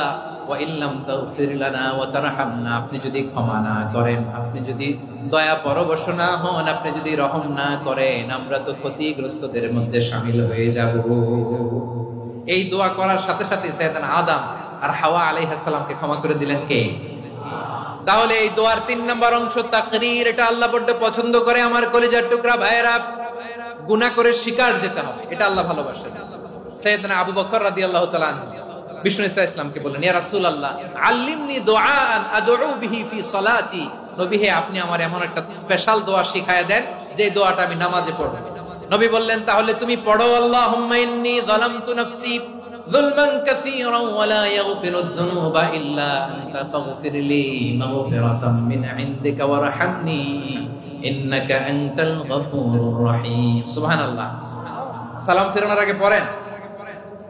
ওয়া ইল্লাম তাগফির লানা ওয়া তারহামনা, আপনি যদি ক্ষমা না করেন, আপনি যদি দয়া পরবশ না হন, আপনি যদি রহম না করেন, আমরা তো ক্ষতিগ্রস্তদের মধ্যে শামিল হয়ে যাব। এই দোয়া করার সাথে সাথে সাইয়েদনা আদম আর হাওয়া আলাইহিস সালামকে ক্ষমা করে দিলেন কে? তাহলে এই দোয়ার তিন নম্বর অংশ তাকরীর, এটা আল্লাহ বড় পছন্দ করে। আমার কলিজার টুকরা ভাইয়েরা, গুনাহ করে শিকার যেতে হবে, এটা আল্লাহ ভালোবাসেন। সাইয়েদনা আবু বকর রাদিয়াল্লাহু তাআলা বিষ্ণু ইসা ইসলামকে বললেন, ইয়া রাসূলুল্লাহ আল্লিমনি দুআআন আদউ বিহি ফি সালাতি, নবী হে আপনি আমার এমন একটা স্পেশাল দোয়া শিখায়া দেন যে দোয়াটা আমি নামাজে পড়ব। নবী বললেন তাহলে তুমি পড়ো আল্লাহুম্মা ইন্নী যালামতু নাফসি যুলমান কাসীরান ওয়া লা ইয়াগফিরুয যুনুবা ইল্লা আনতা ফাগফিরলি মাগফিরাতাম মিন ইনদিকা ওয়ারহামনি ইন্নাকা আনতাল গফুরুর রহিম। সুবহানাল্লাহ। সালাম ফেরানোর আগে পড়েন,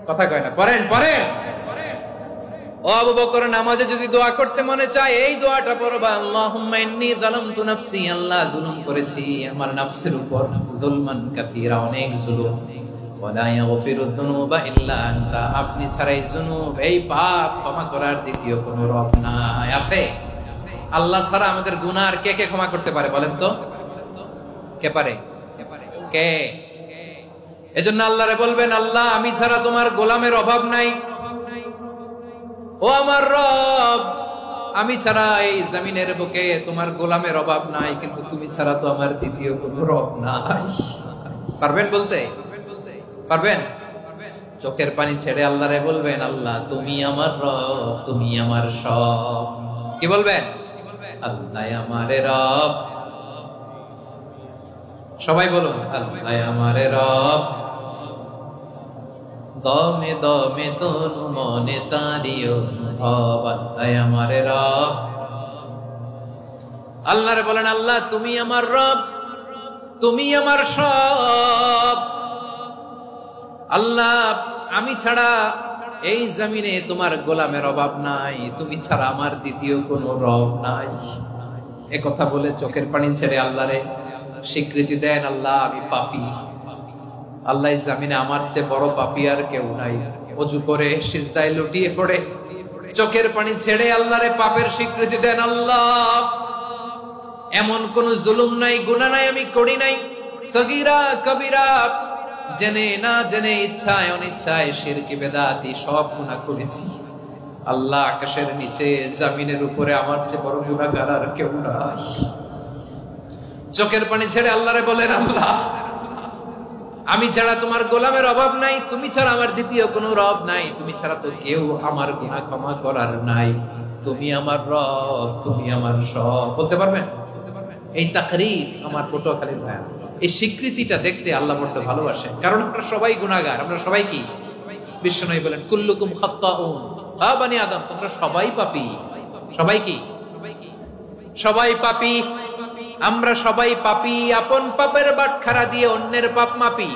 কথা কয় না, পড়েন পড়েন। ও আবু বকর, নামাজে যদি দোয়া করতে মনে চায় এই দোয়াটা পড়বা, আল্লাহুম্মা ইন্নী যালামতু নাফসি, আল্লাহ জুলুম করেছি আমার নফসের উপর, যুলমান কাসীরা অনেক জুলুম, ওয়া লা ইয়াগফিরুয যুনুবা ইল্লা আনতা, আপনি ছাড়া এই জুনুব, এই পাপ ক্ষমা করার দ্বিতীয় কোনো রব নাই। আছে? আল্লাহ ছাড়া আমাদের গুনাহ আর কে কে ক্ষমা করতে পারে বলেন তো? কে পারে? কে? এজন্য আল্লাহরে বলবেন, আল্লাহ আমি ছাড়া তোমার গোলামের অভাব নাই, ও আমার রব আমি ছাড়া এই জমিনের বুকে তোমার গোলামের অভাব নাই, কিন্তু তুমি ছাড়া তো আমার দ্বিতীয় কোনো রব নাই। পারবেন বলতে? পারবেন? চোখের পানি ছেড়ে আল্লাহরে বলবেন, আল্লাহ তুমি আমার রব, তুমি আমার সব। কি বলবেন? আল্লাহ আমারে রব। সবাই বলুন, আল্লাহ আমারে রব, দমে দমে তনু মনে তারি অনুভব, আল্লাহ আমারে রব। আল্লাহরে বলেন, আল্লাহ তুমি আমার রব, তুমি আমার সব। আল্লাহ আমি ছাড়া এই জমিনে তোমার গোলামের অভাব নাই, তুমি ছাড়া আমার দ্বিতীয় কোনো রব নাই। এ কথা বলে চোখের পানি ছেড়ে আল্লাহরে স্বীকৃতি দেন, আল্লাহ আমি পাপী, আল্লাহ জামিনে আমার চেয়ে বড় পাপী আর কেউ নাই। ওযু করে সিজদায় লুটিয়ে পড়ে চোখের পানি ছেড়ে আল্লাহরে পাপের স্বীকৃতি দেন, আল্লাহ এমন কোন জুলুম নাই, গুনাহ নাই আমি করি নাই, সগীরা কবিরা, জেনে না জেনে, ইচ্ছায় অনিচ্ছায়, শিরকি বেদাতি সব গুনাহ করেছি। আল্লাহ আকাশের নিচে জমিনের উপরে আমার চেয়ে বড় গুনাহগার আর কেউ নাই। চোখের পানি ছেড়ে আল্লাহরে বলেন, আল্লাহ আমি ছাড়া তোমার গোলামের অভাব নাই, তুমি ছাড়া আমার দ্বিতীয় কোনো রব নাই, তুমি ছাড়া তো কেউ আমার গুনাহ ক্ষমা করার নাই, তুমি আমার রব, তুমি আমার সব। বলতে পারবেন? এই তাকরীর আমার পটুয়াখালীর ভাই, এই স্বীকৃতিটা দেখতে আল্লাহ বড্ড ভালোবাসে, কারণ আমরা সবাই গুনাহগার। আমরা সবাই কি? বিশ্বনবী বলেন কুল্লুকুম খাত্তাউন, আ বনি আদম, তোমরা সবাই পাপী। সবাই কি? সবাই পাপী। আমরা সবাই পাপী। আপন পাপের বাটখারা দিয়ে অন্যের পাপ মাপি।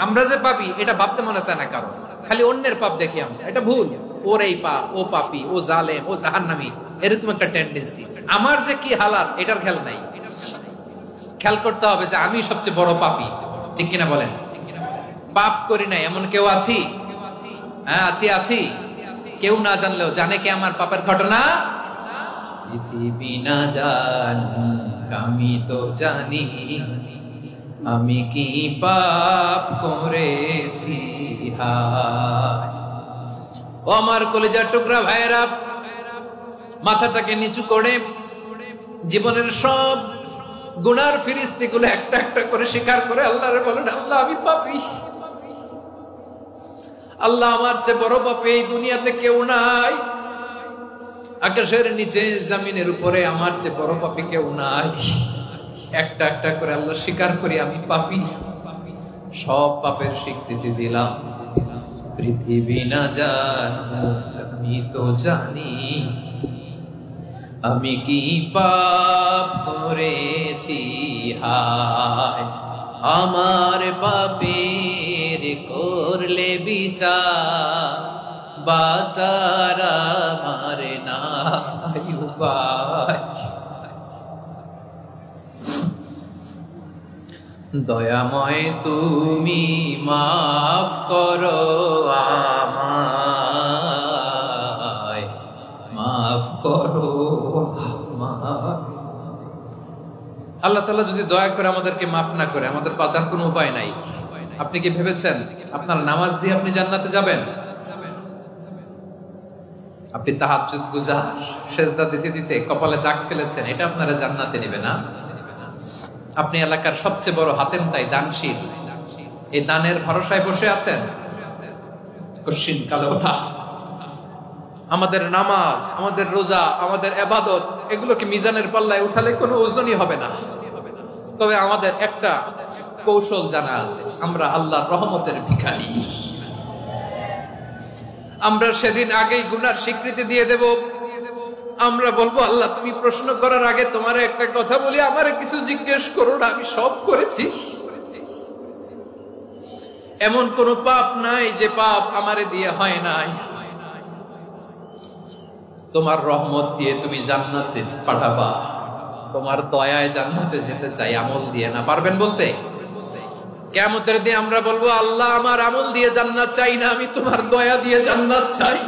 আমরা যে পাপী এটা ভাবতে মনে চায় না কারণ, খালি অন্যের পাপ দেখি আমরা। এটা ভুল। ওর এই পাপ, ও পাপী, ও জালেম, ও জাহান্নামী, এরকম একটা টেন্ডেন্সি। আমার যে কি হালাত এটার খেয়াল নাই। খেয়াল করতে হবে যে আমি সবচেয়ে বড় পাপী, ঠিক কিনা বলেন? পাপ করি নাই এমন কেউ আছি? হ্যাঁ আছি। কেউ না জানলেও জানে কে আমার পাপের ঘটনা? পৃথিবী না জানুক আমি তো জানি, আমি কি পাপ করেছি। হায় ও আমার কলিজার টুকরা ভাইরা, মাথাটাকে নিচু করে জীবনের সব গুনার ফিরিস্তিগুলো একটা একটা করে স্বীকার করে আল্লাহরে বলেন, আল্লাহ আমি পাপী। আল্লাহ আমার চেয়ে বড় পাপী এই দুনিয়াতে কেউ নাই। আকাশের নিচে জমিনের উপরে আমার চেয়ে বড় পাপী কেউ নাই। একটা একটা করে আল্লাহ স্বীকার করি আমি পাপী। সব পাপের স্বীকৃতি দিলাম। পৃথিবী না জানুক আমি তো জানি, আমি কি পাপ করেছি। হায় আমার পাপের করলে বিচার, বাঁচার আমার নাই উপায়। দয়াময় তুমি মাফ করো আমায়, মাফ করো আমায়। আল্লাহ তাআলা যদি দয়া করে আমাদেরকে মাফ না করে, আমাদের বাঁচার কোনো উপায় নাই। আপনি কি ভেবেছেন আপনার নামাজ দিয়ে আপনি জান্নাতে যাবেন? আপনি তাহাজ্জুদ গুজার, সেজদা দিতে দিতে কপালে দাগ ফেলেছেন, এটা আপনারা জান্নাতে নেবে না। আপনি এলাকার সবচেয়ে বড় হাতেম তাই দানশীল, এই দানের ভরসায় বসে আছেন। কশিন কালে ওঠা আমাদের নামাজ, আমাদের রোজা, আমাদের ইবাদত, এগুলোকে মিজানের পাল্লায় উঠালে কোনো ওজনই হবে না। তবে আমাদের একটা কৌশল জানা আছে, আমরা আল্লাহর রহমতের ভিখারি। আমরা সেদিন আগেই গুনার স্বীকৃতি দিয়ে দেব। আমরা বলবো, আল্লাহ তুমি প্রশ্ন করার আগে তোমার একটা কথা বলি, আমারে কিছু জিজ্ঞেস করো না, আমি সব করেছি। এমন কোন পাপ নাই যে পাপ আমারে দিয়ে হয় নাই। তোমার রহমত দিয়ে তুমি জান্নাতে পাঠাবা, তোমার দয়ায় জান্নাতে যেতে চাই, আমল দিয়ে না। পারবেন বলতে? কিয়ামতের দিন আমরা বলবো, আল্লাহ আমার আমল দিয়ে জান্নাত চাই না, আমি তোমার দয়া দিয়ে জান্নাত চাই।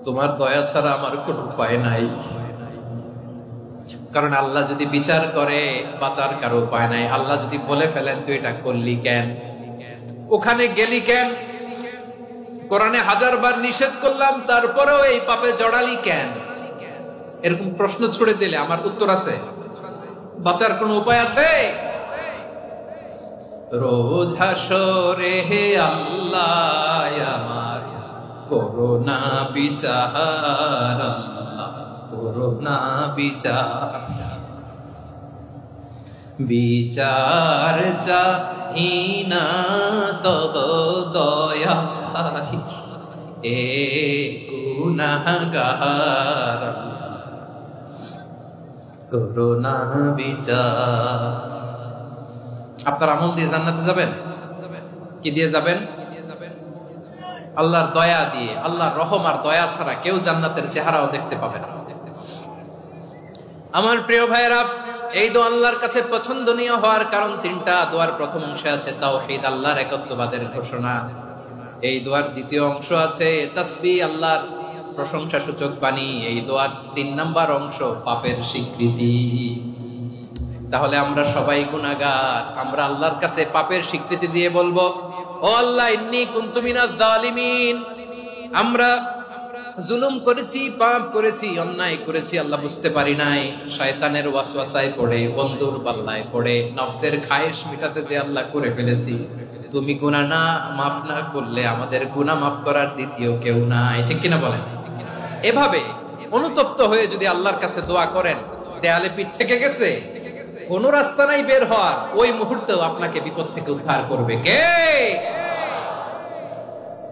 তোমার দয়া ছাড়া আমার কোনো উপায় নাই। কারণ আল্লাহ যদি বিচার করে বাঁচার কারো উপায় নাই। আল্লাহ যদি বলে ফেলেন তুই এটা করলি কেন, ওখানে গেলি কেন, কোরআনে 1000 বার নিষেধ করলাম তারপরেও এই পাপে জড়ালি কেন, এরকম প্রশ্ন ছুড়ে দিলে আমার উত্তর আছে? বাঁচার কোনো উপায় আছে? রোজ হাসরে হে আল্লাহ আমার করোনা বিচার, করোনা বিচার, বিচার চাই না তব দয়া চাই, এ গুনাহগার করোনা বিচার। আপনার আমল দিয়ে জান্নাতে যাবেন? কি দিয়ে যাবেন? আল্লাহর দয়া দিয়ে। আল্লাহর রহম আর দয়া ছাড়া কেউ জান্নাতের চেহারাও দেখতে পাবে না। আমার প্রিয় ভাইরা, এই দোয়া আল্লাহর কাছে পছন্দনীয় হওয়ার কারণ তিনটা। দোয়ার প্রথম অংশে আছে তাওহীদ, আল্লাহর একত্ববাদের ঘোষণা। এই দোয়ার দ্বিতীয় অংশ আছে তাসবিহ, আল্লাহর প্রশংসা সূচক বাণী। এই দোয়ার 3 নাম্বার অংশ পাপের স্বীকৃতি। তাহলে আমরা সবাই গুনাহগার। আমরা আল্লাহর কাছে পাপের স্বীকৃতি দিয়ে বলবো, ও আল্লাহ ইন্নী কুনতু মিনাজ জালিমিন, আমরা জুলুম করেছি, পাপ করেছি, অন্যায় করেছি, আল্লাহ বুঝতে পারি নাই। শয়তানের ওয়াসওয়াসায় পড়ে, বন্ধুর পাল্লায় পড়ে, নফসের খায়েশ মিটাতে যে আল্লাহ করে ফেলেছি। তুমি গুনাহ না মাফ না করলে আমাদের গুনাহ মাফ করার দ্বিতীয় কেউ নাই, ঠিক কিনা বলেন? এভাবে অনুতপ্ত হয়ে যদি আল্লাহর কাছে দোয়া করেন, দেয়ালে পিঠ থেকে গেছে, কোন রাস্তা নাই বের হওয়ার, ওই মুহূর্তেও আপনাকে বিপদ থেকে উদ্ধার করবে কে?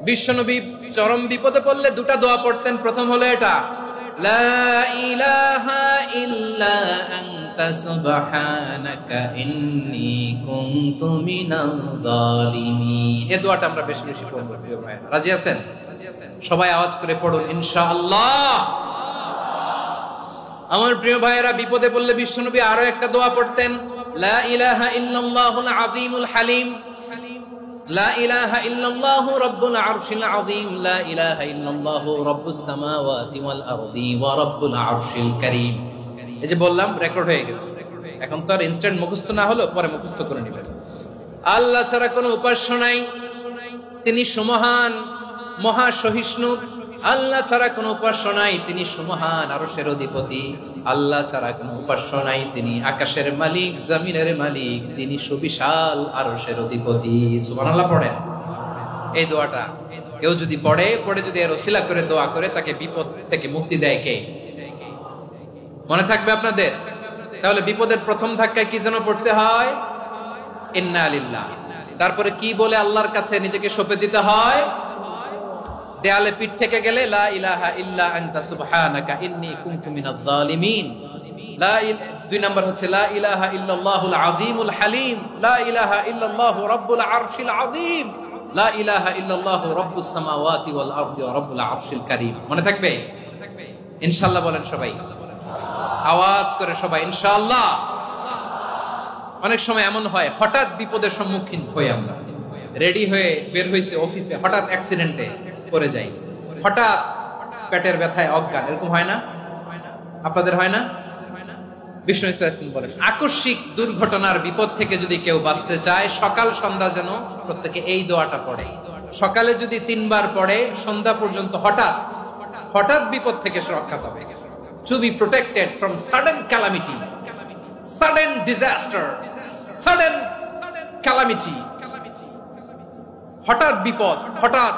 বিশ্বনবী চরম বিপদে পড়লে দুটা দোয়া পড়তেন। প্রথম হলো এটা, লা ইলাহা ইল্লা আনতা সুবহানাকা ইন্নী কুনতু মিনাল জালিমিন। এই দোয়াটা আমরা বেশি বেশি পড়ব প্রিয় ভাই। রাজি আছেন? সবাই আওয়াজ করে পড়ুন ইনশাআল্লাহ। আমার প্রিয় ভাইয়েরা, বিপদে পড়লে বিশ্বনবী আরো একটা দোয়া পড়তেন, লা ইলাহা ইল্লাল্লাহুল আযীমুল হালিম, লা ইলাহা ইল্লাল্লাহু রাব্বুল আরশিল আযীম, লা ইলাহা ইল্লাল্লাহু রাব্বুস সামাওয়াতি ওয়াল আরদি ওয়া রাব্বুল আরশিল কারীম। এই যে বললাম, রেকর্ড হয়ে গেছে। এখন তো আর ইনস্ট্যান্ট মুখস্থ না হলো, পরে মুখস্থ করে নেবেন। আল্লাহ ছাড়া কোনো উপাস্য নাই, তিনি সুমহান, মহা সহিষ্ণু। আল্লাহ ছাড়া কোনো উপাস্য নাই, তিনি সুমহান, আরশের অধিপতি। আল্লাহ ছাড়া কোনো উপাস্য নাই, তিনি আকাশের মালিক, জমিনের মালিক, তিনি সুবিশাল আরশের অধিপতি। সুবহানাল্লাহ পড়েন। এই দোয়াটা কেউ যদি পড়ে যদি এর ওসিলা করে দোয়া করে, তাকে বিপদ থেকে মুক্তি দেয় কে? মনে থাকবে আপনাদের? তাহলে বিপদের প্রথম ধাক্কায় কি যেন পড়তে হয়? ইন্না লিল্লাহ। তারপরে কি বলে আল্লাহর কাছে নিজেকে সঁপে দিতে হয়? দেয়ালে পিঠ থেকে গেলে লা ইলাহা ইল্লা আনতা সুবহানাকা ইন্নী কুনতু মিনাজ জালিমিন। দুই নাম্বার হচ্ছে লা ইলাহা ইল্লাল্লাহুল আযীমুল হালিম, লা ইলাহা ইল্লাল্লাহু রাব্বুল আরশিল আযীম, লা ইলাহা ইল্লাল্লাহু রাব্বুস সামাওয়াতি ওয়াল আরদি ওয়া রাব্বুল আরশিল কারীম। মনে থাকবে? ইনশাআল্লাহ বলেন সবাই, আওয়াজ করে সবাই ইনশাআল্লাহ। অনেক সময় এমন হয়, হঠাৎ বিপদের সম্মুখীন হই আমরা, রেডি হয়ে বের হইছে অফিসে, হঠাৎ অ্যাক্সিডেন্টে পড়ে যাই, হঠাৎ পেটের ব্যথায় অজ্ঞান, এরকম হয় না? আপনাদের হয় না? বিষ্ণু ইসলাম বলেন, আকস্মিক দুর্ঘটনার বিপদ থেকে যদি কেউ বাঁচতে চায়, সকাল সন্ধ্যা যেন প্রত্যেকে এই দোয়াটা পড়ে। সকালে যদি 3 বার পড়ে, সন্ধ্যা পর্যন্ত হঠাৎ বিপদ থেকে সে রক্ষা পাবে। To be protected from sudden calamity, sudden disaster, sudden calamity, হঠাৎ বিপদ, হঠাৎ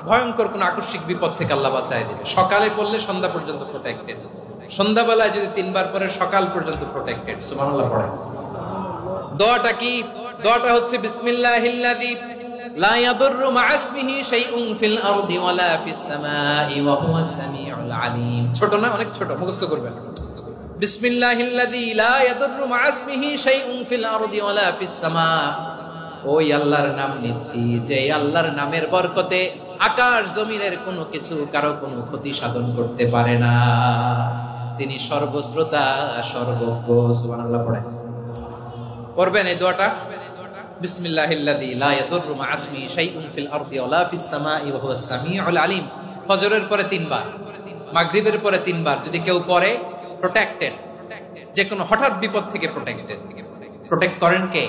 ভয়ঙ্কর কোন আকস্মিক বিপদ থেকে আল্লাহ বাঁচায় দিবে। সকালে পড়লে সন্ধ্যা পর্যন্ত প্রোটেক্টেড, সন্ধ্যাবেলায় যদি 3 বার পরে সকাল পর্যন্ত প্রোটেক্টেড। সুবহানাল্লাহ পড়েন। দোয়াটা কি? দোয়াটা হচ্ছে বিসমিল্লাহিল্লাযী লা ইয়াদুররু মা'a ইসমিহি শাইউন ফিল আরদি ওয়ালা ফিস সামাই ওয়া হুয়াস সামিউল আলীম। ছোট না? অনেক ছোট, মুখস্থ করবেন। বিসমিল্লাহিল্লাযী লা ইয়াদুররু মা'a ইসমিহি শাইউন ফিল আরদি ওয়ালা ফিস সামা। ওই আল্লাহর নাম নিচ্ছি, যে আল্লাহর নামের বরকতে আকাশ জমিনের কোনো কিছু কারো কোনো ক্ষতি সাধন করতে পারে না। তিনি সর্বশ্রোতা, সর্বজ্ঞ। সুবহানাল্লাহ পড়েন। পড়বেন এই দোয়াটা, বিসমিল্লাহিল্লাযী লা ইয়াদুররু মা'a ইসমিহি শাইউন ফিল আরদি ওয়ালা ফিস সামাই ওয়া হুয়াস সামিউল আলীম। ফজরের পরে 3 বার, মাগরিবের পরে 3 বার যদি কেউ পড়ে, প্রোটেক্টেড, যে কোনো হঠাৎ বিপদ থেকে প্রোটেক্টেড। প্রোটেক্ট করেন কে?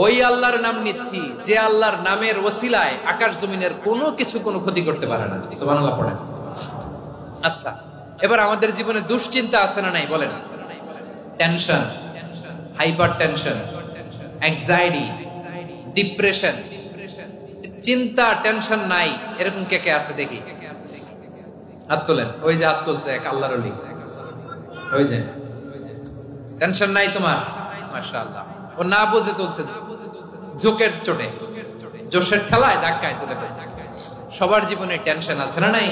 ওই আল্লাহর নাম নিচ্ছি, যে আল্লাহর নামের ওসিলায় আকাশ জমিনের কোনো কিছু কোনো ক্ষতি করতে পারে না। সুবহানাল্লাহ পড়েন। আচ্ছা, এবার আমাদের জীবনে দুশ্চিন্তা আছে না নাই বলেন? Tension, hyper tension, anxiety, depression, চিন্তা, টেনশন নাই, এরকম কে কে আছে দেখি? হাত তোলেন। ওই যে হাত তুলছে এক আল্লাহর ওলি, ওই যে টেনশন নাই তোমার, মাশাআল্লাহ। ও না বুঝে তুলছে, ঝোঁকের চোটে, জোশের ঠেলায় ধাক্কায় তুলে ফেলছে। সবার জীবনে টেনশন আছে না নাই?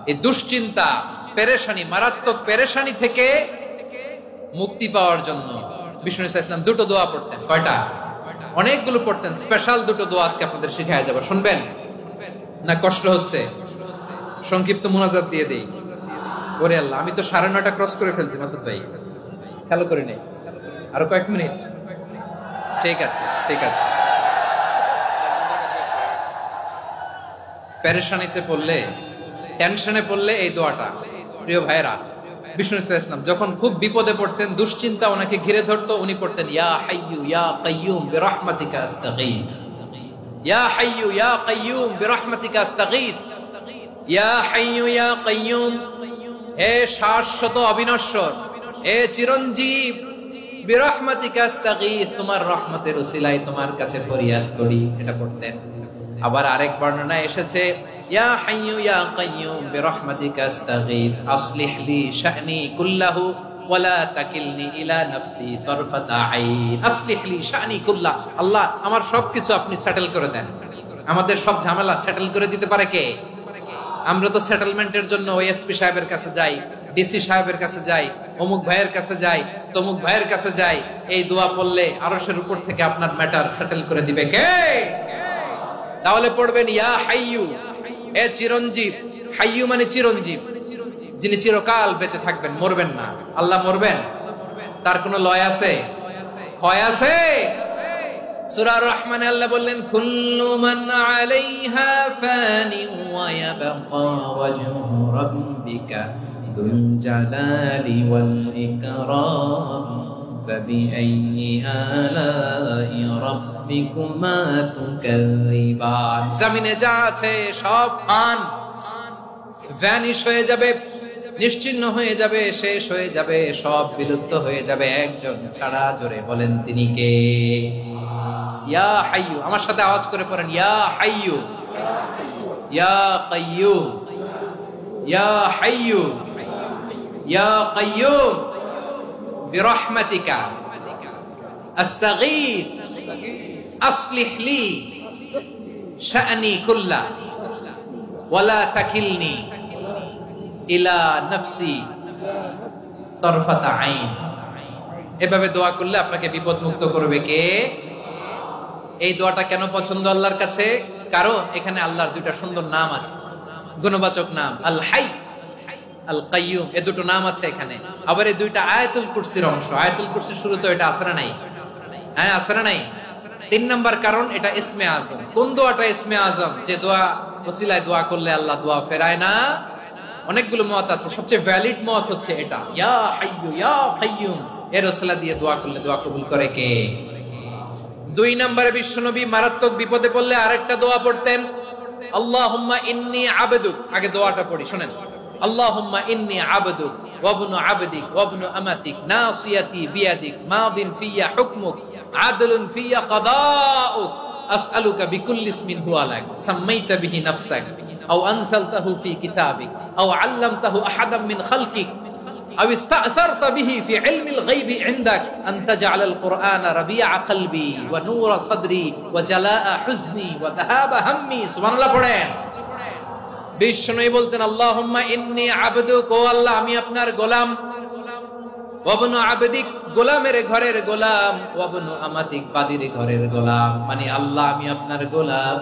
এই দুশ্চিন্তা, পেরেশানি, মারাত্মক পেরেশানি থেকে মুক্তি পাওয়ার জন্য বিষ্ণু ইসলাম 2টো দোয়া পড়তেন। কয়টা? অনেকগুলো পড়তেন। স্পেশাল 2টো দোয়া আজকে আপনাদের শিখায় যাব, শুনবেন না? কষ্ট হচ্ছে? সংক্ষিপ্ত মুনাজাত দিয়ে দেই। ওরে আল্লাহ, আমি তো 9:30 ক্রস করে ফেলছি মাসুদ ভাই, খেয়াল করে নেই। আরো কয়েক মিনিট? ঠিক আছে, ঠিক আছে। পেরেশানিতে পড়লে, টেনশনে পড়লে এই দোয়াটা, প্রিয় ভাইরা, বিষ্ণু ইসলাম যখন খুব বিপদে পড়তেন, দুশ্চিন্তা ওনাকে ঘিরে ধরতো, উনি পড়তেন ইয়া হাইয়ু ইয়া কাইয়ুম বিরহমাতিকা আস্তাগীথ, ইয়া হাইয়ু ইয়া কাইয়ুম বিরহমাতিকা আস্তাগীথ, ইয়া হাইয়ু ইয়া কাইয়ুম, হে শাশ্বত অবিনশ্বর, হে চিরঞ্জীব, বিরহমাতিকা আস্তাগীথ, তোমার রহমতের উসিলায় তোমার কাছে ফরিয়াদ করি। এটা পড়তেন। আবার আরেক বর্ণনায় এসেছে ইয়া হাইয়ু ইয়া কাইয়ুম বিরহমাতিকা আস্তাগীথ আসলিহ লি শা'নি কুল্লাহু ওয়ালা তাকিলনি ইলা নাফসি তারফাতা আইন আসলিহ লি শানি কুল্লা। আল্লাহ আমার সবকিছু আপনি সেটেল করে দেন। আমাদের সব ঝামেলা সেটেল করে দিতে পারে কে? আমরা তো সেটেলমেন্টের জন্য ওএসপি সাহেবের কাছে যাই, ডিসি সাহেবের কাছে যাই, অমুক ভাইয়ের কাছে যাই, তমুক ভাইয়ের কাছে যাই। এই দোয়া পড়লে আরশের উপর থেকে আপনার ম্যাটার সেটেল করে দিবে কে? তাহলে পড়বেন ইয়া হাইয়ু, এ চিরঞ্জীব। হাইয়ু মানে চিরঞ্জীব, যিনি চিরকাল বেঁচে থাকবেন, মরবেন না। আল্লাহ মরবেন? তার কোনো লয় আছে? ক্ষয় আছে? সূরা রহমানে আল্লাহ বললেন কুল্লু মান আলাইহা ফানি ওয়া ইয়াবকা ওয়াজহু রাব্বিকা যুল জালালি ওয়াল ইকরাম ফাবিআইয়ি আলাই রাব্বিকুমা তুকাযিবান। জমিনে যা আছে সব ফান, ভ্যানিশ হয়ে যাবে, নিশ্চিহ্ন হয়ে যাবে, শেষ হয়ে যাবে, সব বিলুপ্ত হয়ে যাবে, একজন ছাড়া। জোরে বলেন তিনি কে? ইয়া হাইয়ু। আমার সাথে আওয়াজ করে পড়েন ইয়া হাইয়ু, ইয়া কাইয়ুম, ইয়া হাইয়ু, ইয়া কাইয়ুম বিরহমাতিকা আস্তাগীথ আসলিহ লি শা'নি কুল্লা ওয়ালা তাকিলনি ইলা নাফসি তারফাতা আইন। এভাবে দোয়া করলে আপনাকে বিপদ মুক্ত করবে কে? এই দোয়াটা কেন পছন্দ আল্লাহর কাছে? কারণ এখানে আল্লাহর দুইটা সুন্দর নাম আছে, গুণবাচক নাম, আল হাই, আল কাইয়ুম। এই দুটো নাম আছে এখানে। আবার এই দুইটা আয়াতুল কুরসির অংশ। আয়াতুল কুরসির শুরুতে এটা আছে না নাই? হ্যাঁ, আছে না নাই? 3 নাম্বার কারণ এটা ইসমে আজম। কোন দোয়াটা ইসমে আজম? যে দোয়া ওসিলায় দোয়া করলে আল্লাহ দোয়া ফেরায় না। অনেকগুলো মত আছে, সবচেয়ে ভ্যালিড মত হচ্ছে এটা, ইয়া হাইয়ু ইয়া কাইয়ুম। এর ওসিলা দিয়ে দোয়া করলে দোয়া কবুল করে কে? 2 নম্বরে বিশ্বনবী মারাত্মক বিপদে পড়লে আরেকটা দোয়া পড়তেন, আল্লাহুম্মা ইন্নী আবদুক। আগে দোয়াটা পড়ি, শুনেন। আল্লাহুম্মা ইন্নী আবদুক ওয়া ইবনু আবদিক ওয়া ইবনু আমাতিক নাসিয়াতি বিয়াদিক মাদিন ফিয়া হুকমুক আদলুন ফিয়া কাদাউক আসআলুকা বিকুল্লি ইসমিন হুয়া লাক সাম্মাইতা বিহি নাফসাক আও আনসালতাহু ফি কিতাবিক আও আল্লামতাহু আহাদাম মিন খালকিক أو استأثرت به في علم الغيب عندك أن تجعل القرآن ربيع قلبي ونور صدري وجلاء حزني وذهاب همي। سبحان الله পড়েন। বিশ্বনবী বলতেন আল্লাহুম্মা ইন্নী আবদুক, ও আল্লাহ আমি আপনার গোলাম, ওয়াবনু আবদিক গোলামের ঘরের গোলাম, ওয়াবনু আমাতিক বাদির ঘরের গোলাম। মানে আল্লাহ আমি আপনার গোলাম।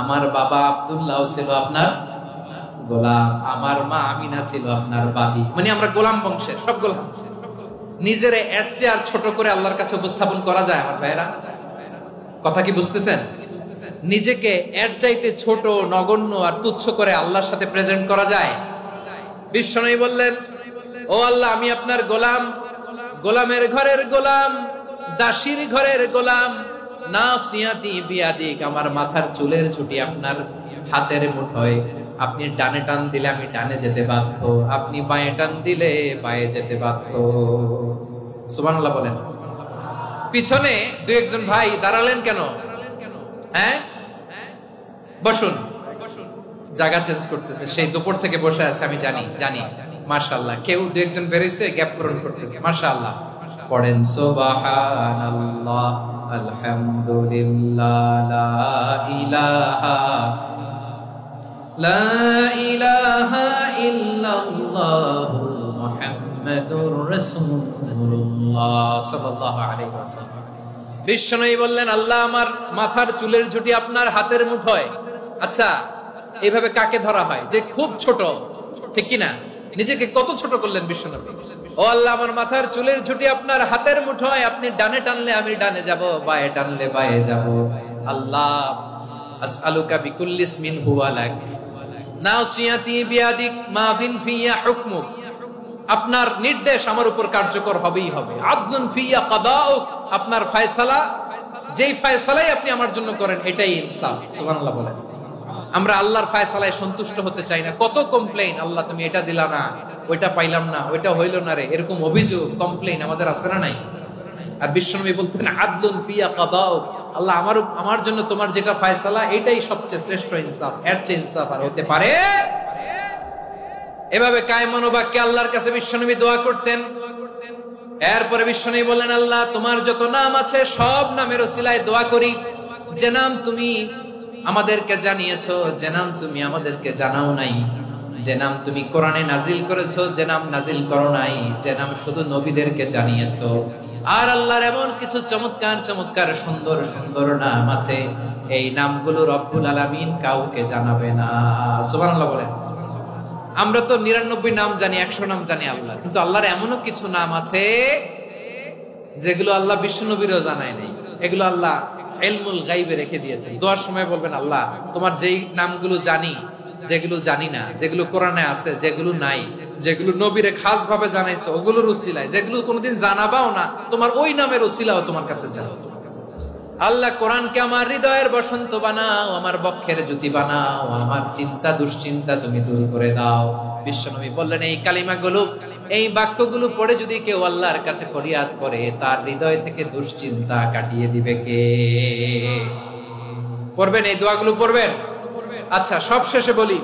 আমার বাবা আব্দুল্লাহ ছিল আপনার গোলাম, আমার মা আমিনা ছিল আপনার বাদী। মানে আমরা গোলাম বংশের, সব গোলাম। নিজেরে এর চেয়ে আর ছোট করে আল্লাহর কাছে উপস্থাপন করা যায় আমার ভাইরা? কথা কি বুঝতেছেন? নিজেকে এর চাইতে ছোট, নগণ্য আর তুচ্ছ করে আল্লাহর সাথে প্রেজেন্ট করা যায়? বিশ্বনবী বললেন ও আল্লাহ আমি আপনার গোলাম, গোলামের ঘরের গোলাম, দাসীর ঘরের গোলাম। নাসিয়াতি বিয়াদিক, আমার মাথার চুলের ছুটি আপনার হাতের মুঠোয়। আপনি ডানে টান দিলে আমি ডানে যেতে বাধ্য, আপনি বাঁয়ে টান দিলে বাঁয়ে যেতে বাধ্য। সুবহানাল্লাহ বলেন। পিছনে 2-1 ভাই দাঁড়ালেন কেন? হ্যাঁ, বসুন। জায়গা চেঞ্জ করতেছে, সেই দুপুর থেকে বসে আছে আমি জানি জানি। মাশাআল্লাহ, কেউ 2-1 বেরিয়েছে, গ্যাপ পূরণ করতেছে। মাশাআল্লাহ। পড়েন সুবহানাল্লাহ আলহামদুলিল্লাহ লা ইলাহা লা ইলাহা ইল্লাল্লাহু মুহাম্মাদুর রাসূলুল্লাহ সাল্লাল্লাহু আলাইহি ওয়াসাল্লাম। বিশ্বনবী বললেন আল্লাহ আমার মাথার চুলের ঝুঁটি আপনার হাতের মুঠোয়। আচ্ছা, এইভাবে কাকে ধরা হয়? যে খুব ছোট, ঠিক কি না? নিজেকে কত ছোট করলেন বিশ্বনবী। ও আল্লাহ আমার মাথার চুলের ঝুঁটি আপনার হাতের মুঠোয়, আপনি ডানে টানলে আমি ডানে যাব, বাঁয়ে টানলে বাঁয়ে যাব। আল্লাহ আসআলুকা বিকুল্লি ইসমিন হুয়া লাক নাসিয়াতি বিয়াদিক মাদিন ফিয়া হুকমুক, আপনার নির্দেশ আমার উপর কার্যকর হবেই হবে। আদলুন ফিয়া কাদাউক, আপনার ফয়সালা, যেই ফয়সালাই আপনি আমার জন্য করেন এটাই ইনসাফ। সুবহানাল্লাহ বলেন। আমরা আল্লাহর ফয়সালায় সন্তুষ্ট হতে চাই না। কত কমপ্লেইন, আল্লাহ তুমি এটা দিলা না, ওইটা পাইলাম না, ওইটা হইল না রে, এরকম অভিযোগ, কমপ্লেইন আমাদের আছে না নাই? আর বিশ্বনবী বলতেন আদলুন ফিয়া কাদাউক, আল্লাহ আমার জন্য তোমার যেটা ফয়সালা এটাই সবচেয়ে শ্রেষ্ঠ ইনসাফ, এর চেয়ে ইনসাফ আর হতে পারে? এভাবে কায়েম মনোবাক্যে আল্লাহর কাছে বিশ্বনবী দোয়া করতেন। এরপরে বিশ্বনবী বললেন, আল্লাহ তোমার যত নাম আছে সব নামের ওসিলায় দোয়া করি, যে নাম তুমি আমাদেরকে জানিয়েছো, যে নাম তুমি আমাদেরকে জানাও নাই, যে নাম তুমি কোরআনে নাজিল করেছো, যে নাম নাজিল করো নাই, যে নাম শুধু নবীদেরকে জানিয়েছো। আর আল্লাহর এমন কিছু চমৎকার চমৎকার সুন্দর সুন্দর নাম আছে, এই নামগুলো রব্বুল আলামিন কাউকে জানাবে না। সুবহানাল্লাহ বলেন। আমরা তো 99 নাম জানি, 100 নাম জানি আল্লাহ, কিন্তু আল্লাহর এমনও কিছু নাম আছে যেগুলো আল্লাহ বিশ্বনবীরও জানায় নাই। এগুলো আল্লাহ ইলমুল গায়বে রেখে দিয়েছেন। দোয়ার সময় বলবেন, আল্লাহ তোমার যেই নামগুলো জানি, যেগুলো জানি না, যেগুলো কোরআনে আছে, যেগুলো নাই, যেগুলো নবীরে খাস ভাবে জানাইছো ওগুলোর উসিলায়, যেগুলো কোনোদিন জানাবাও না তোমার ওই নামের উসিলাও তোমার কাছে চাও। আল্লাহ কোরআনকে আমার হৃদয়ের বসন্ত বানাও, আমার বক্ষের জ্যোতি বানাও, আমার চিন্তা দুশ্চিন্তা তুমি দূর করে দাও। বিশ্বনবী বললেন, এই কালিমাগুলো, এই বাক্যগুলো পড়ে যদি কেউ আল্লাহর কাছে ফরিয়াদ করে, তার হৃদয় থেকে দুশ্চিন্তা কাটিয়ে দিবে কে? পড়বেন, এই দোয়াগুলো পড়বেন। আচ্ছা, সব শেষে বলি,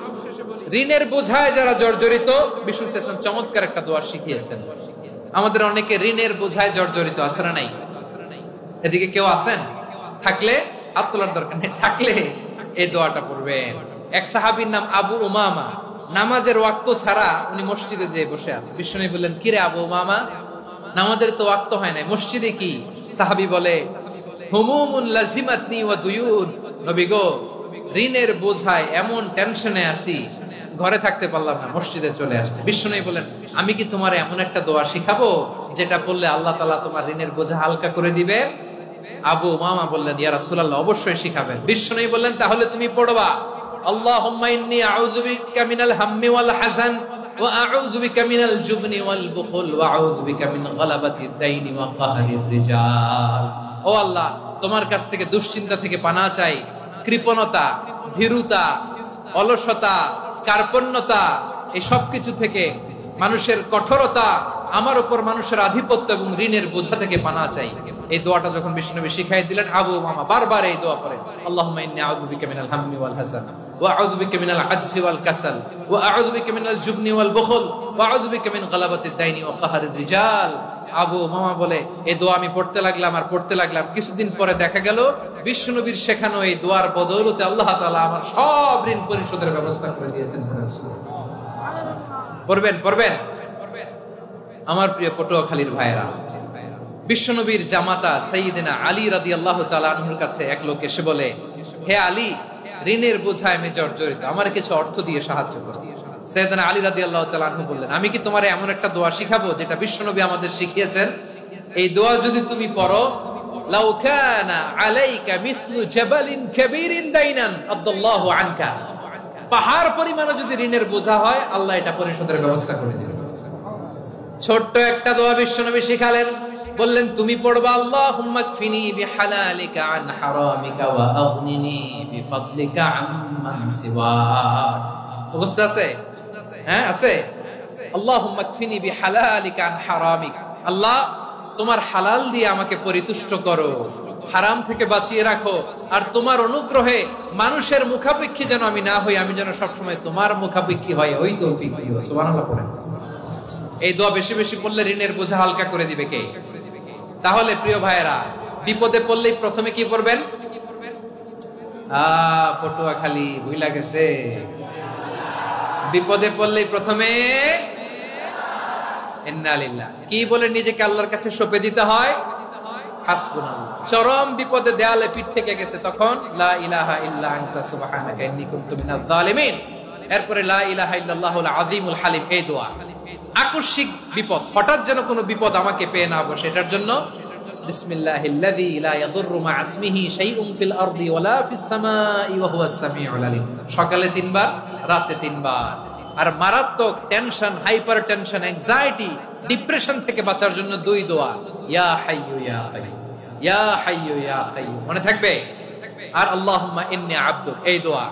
ঋণের বোঝায় যারা জর্জরিত, বিষ্ণু ইসলাম চমৎকার একটা দোয়া শিখিয়েছেন। আমাদের অনেকে ঋণের বোঝায় জর্জরিত, আছে না নাই? এদিকে কেউ আছেন? থাকলে হাত তোলার দরকার নেই, থাকলে এই দোয়াটা পড়বেন। এক সাহাবীর নাম আবু উমামা, নামাজের ওয়াক্ত ছাড়া উনি মসজিদে যেয়ে বসে আছে। বিশ্বনবী বললেন, কি রে আবু উমামা, নামাজের তো ওয়াক্ত হয় না, মসজিদে কি? সাহাবী বলে, হুমুমুন লাজিমাতনি ওয়া দুয়ুন, নবী গো ঋণের বোঝায় এমন টেনশনে আছি, ঘরে থাকতে পারলাম না, মসজিদে চলে আসছে। বিশ্বনবী বলেন, আমি কি তোমার এমন একটা দোয়া শিখাবো যেটা পড়লে আল্লাহ তাআলা তোমার ঋণের বোঝা হালকা করে দিবে? আবু উমামা বললেন, ইয়া রাসূলুল্লাহ, অবশ্যই শিখাবেন। বিশ্বনবী বললেন, তাহলে তুমি পড়বা, আল্লাহুম্মা ইন্নী আউযু বিকা মিনাল হাম্মি ওয়াল হাযান ওয়া আউযু বিকা মিনাল জুবনি ওয়াল বুখল ওয়া আউযু বিকা মিন গালাবাতিদ দাইনি ওয়া কাহরির রিজাল। ও আল্লাহ, তোমার কাছ থেকে দুশ্চিন্তা থেকে পানাহ চাই, কৃপণতা, ভীরুতা, অলসতা, কার্পণ্যতা, এই সব কিছু থেকে, মানুষের কঠোরতা, আমার উপর মানুষের আধিপত্য এবং ঋণের বোঝা থেকে পানাহ চাই। এই দোয়াটা যখন বিশ্বনবী শিখাই দিলেন, আবু উমামা বারবার এই দোয়া পড়ে, আল্লাহুম্মা ইন্নী আউযু বিকা মিনাল হাম্মি ওয়াল হাযান ওয়া আউযু বিকা মিনাল আজজি ওয়াল কাসাল ওয়া আউযু বিকা মিনাল জুবনি ওয়াল বুখল ওয়া আউযু বিকা মিন গালাবাতিদ দাইনি ওয়া কাহরির রিজাল। আবু উমামা বলে, এই দোয়া আমি পড়তে লাগলাম আর পড়তে লাগলাম, কিছুদিন পরে দেখা গেল বিশ্বনবীর শেখানো এই দোয়ার বদৌলতে আল্লাহ তাআলা আমার সব ঋণ পরিশোধের ব্যবস্থা করে দিয়েছেন। পড়বেন, পড়বেন। আমার প্রিয় পটুয়াখালীর ভাইয়েরা, বিশ্বনবীর জামাতা সাইয়্যিদিনা আলী রাদিয়াল্লাহু তাআলা আনহুর কাছে এক লোক এসে বলে, হে আলী, ঋণের বোঝায় আমি জর্জরিত, আমার কিছু অর্থ দিয়ে সাহায্য করো। সাইয়্যিদিনা আলী রাদিয়াল্লাহু তাআলা আনহু বললেন, আমি কি তোমারে এমন একটা দোয়া শিখাবো যেটা বিশ্বনবী আমাদের শিখিয়েছেন? এই দোয়া যদি তুমি পড়ো, লাউ কানা আলাইকা মিসলু জাবালিন কাবীরিন দাইনান আদাল্লাহু আনকা, পাহাড় পরিমাণে যদি ঋণের বোঝা হয়, আল্লাহ এটা পরিশোধের ব্যবস্থা করে দিবেন। ছোট্ট একটা দোয়া বিশ্বনবী শিখালেন, বললেন তুমি পড়বা, আল্লাহুম্মা কফিনি বিহালালিকা আন হারামিকা ওয়া আগনিনি বিফাদলিকা আম্মান সিওয়াক। মুখস্থ আছে? হ্যাঁ, আছে। আল্লাহুম্মা কফিনি বিহালালিকা আন হারামিকা, আল্লাহ তোমার হালাল দিয়ে আমাকে পরিতুষ্ট করো, হারাম থেকে বাঁচিয়ে রাখো, আর তোমার অনুগ্রহে মানুষের মুখাপেক্ষী যেন আমি না হই, আমি যেন সবসময় তোমার মুখাপেক্ষী হই, ওই তৌফিক দিও। সুবহানাল্লাহ পড়েন। এই দোয়া বেশি বেশি পড়লে ঋণের বোঝা হালকা করে দিবে কে? তাহলে প্রিয় ভাইয়েরা, বিপদে পড়লেই প্রথমে কি পড়বেন? পটুয়াখালী ভুইলা গেছে, বিপদে পড়লেই প্রথমে ইন্না লিল্লাহ কি বলে নিজেকে আল্লাহর কাছে সঁপে দিতে হয়? হাসবুনাল্লাহ। চরম বিপদে দেয়ালে পিঠ থেকে গেছে, তখন লা ইলাহা ইল্লা আনতা সুবহানাকা ইন্নী কুনতু মিনাজ জালিমিন। এরপরে লা ইলাহা ইল্লাল্লাহুল আযীমুল হালিম, এই দোয়া। আকস্মিক বিপদ, হঠাৎ যেন কোনো বিপদ আমাকে পেয়ে না বসে, এটার জন্য বিসমিল্লাহিল্লাযী লা ইয়াদুররু মা ইসমিহি শাইউন ফিল আরদি ওয়ালা ফিস সামাই ওয়া হুয়াস সামিউল আলিম। সকালে 3 বার, রাতে 3 বার। আর মারাত্মক tension, hyper tension, anxiety, depression থেকে বাঁচার জন্য 2 দোয়া, ইয়া হাইয়্যু ইয়া কাইয়্যুম, ইয়া হাইয়্যু ইয়া কাইয়্যুম, মনে থাকবে? আর আল্লাহুম্মা ইন্নী আবদুক, এই দোয়া।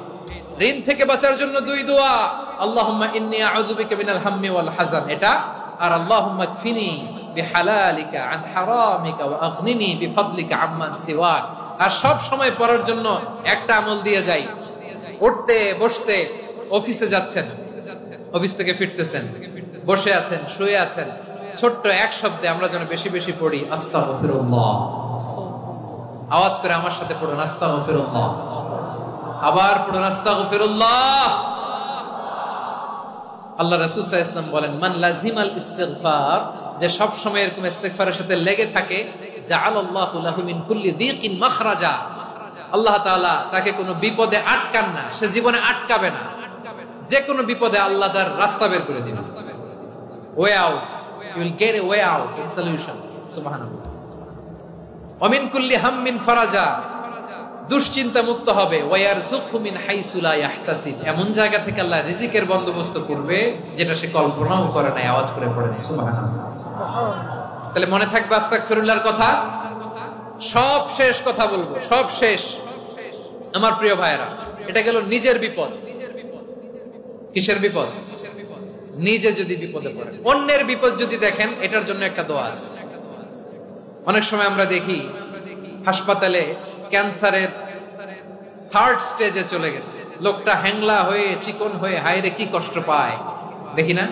ঋণ থেকে বাঁচার জন্য 2 দোয়া, আল্লাহুম্মা ইন্নী আউযু বিকা মিনাল হাম্মি ওয়াল হাযান, এটা। আর আল্লাহুম্মা কফিনি বিহালালিকা আন হারামিকা ওয়া আগনিনি বিফাদলিকা আম্মান সিওয়াক। আর সব সময় পড়ার জন্য একটা আমল দিয়ে যাই, উঠতে বসতে, অফিসে যাচ্ছেন, অফিস থেকে ফিরতেছেন, বসে আছেন, শুয়ে আছেন, ছোট্ট এক শব্দে আমরা যেন বেশি বেশি পড়ি আস্তাগফিরুল্লাহ। আওয়াজ করে আমার সাথে পড়ুন আস্তাগফিরুল্লাহ। আবার পড়ুন আস্তাগফিরুল্লাহ। আল্লাহ রাসূল সাল্লাল্লাহু আলাইহি ওয়াসাল্লাম বলেন, মান লাজিমাল ইস্তিগফার, যে সব সময় এরকম ইস্তিগফারের সাথে লেগে থাকে, জাআলাল্লাহু লাহু মিন কুল্লি যিকিন মাখরাজা, আল্লাহ তাআলা তাকে কোনো বিপদে আটকান না, সে জীবনে আটকাবে না। যে কোনো বিপদে আল্লাহ তার রাস্তা বের করে দিবেন, way out, you will get a way out, a solution. সুবহানাল্লাহ। ওয়া মিন কুল্লি হাম্মিন ফারাজা, দুশ্চিন্তা মুক্ত হবে। ওয়ায়ারযুকহু মিন হাইসু লা ইয়াহতাসিব, এমন জায়গা থেকে আল্লাহ রিজিকের বন্দোবস্ত করবে যেটা সে কল্পনাও করে নাই। আওয়াজ করে পড়েন সুবহানাল্লাহ। তাহলে মনে থাকবে আস্তাগফিরুল্লাহর কথা। সব শেষ কথা বলবো, সব শেষ আমার প্রিয় ভাইয়েরা। এটা গেল নিজের বিপদ। কিসের বিপদ? নিজে যদি বিপদে পড়েন। অন্যের বিপদ যদি দেখেন, এটার জন্য একটা দোয়া আছে। অনেক সময় আমরা দেখি হাসপাতালে ক্যান্সারের 3rd স্টেজে চলে গেছে, লোকটা হ্যাংলা হয়ে চিকন হয়ে হায়রে কি কষ্ট পায়, দেখি না?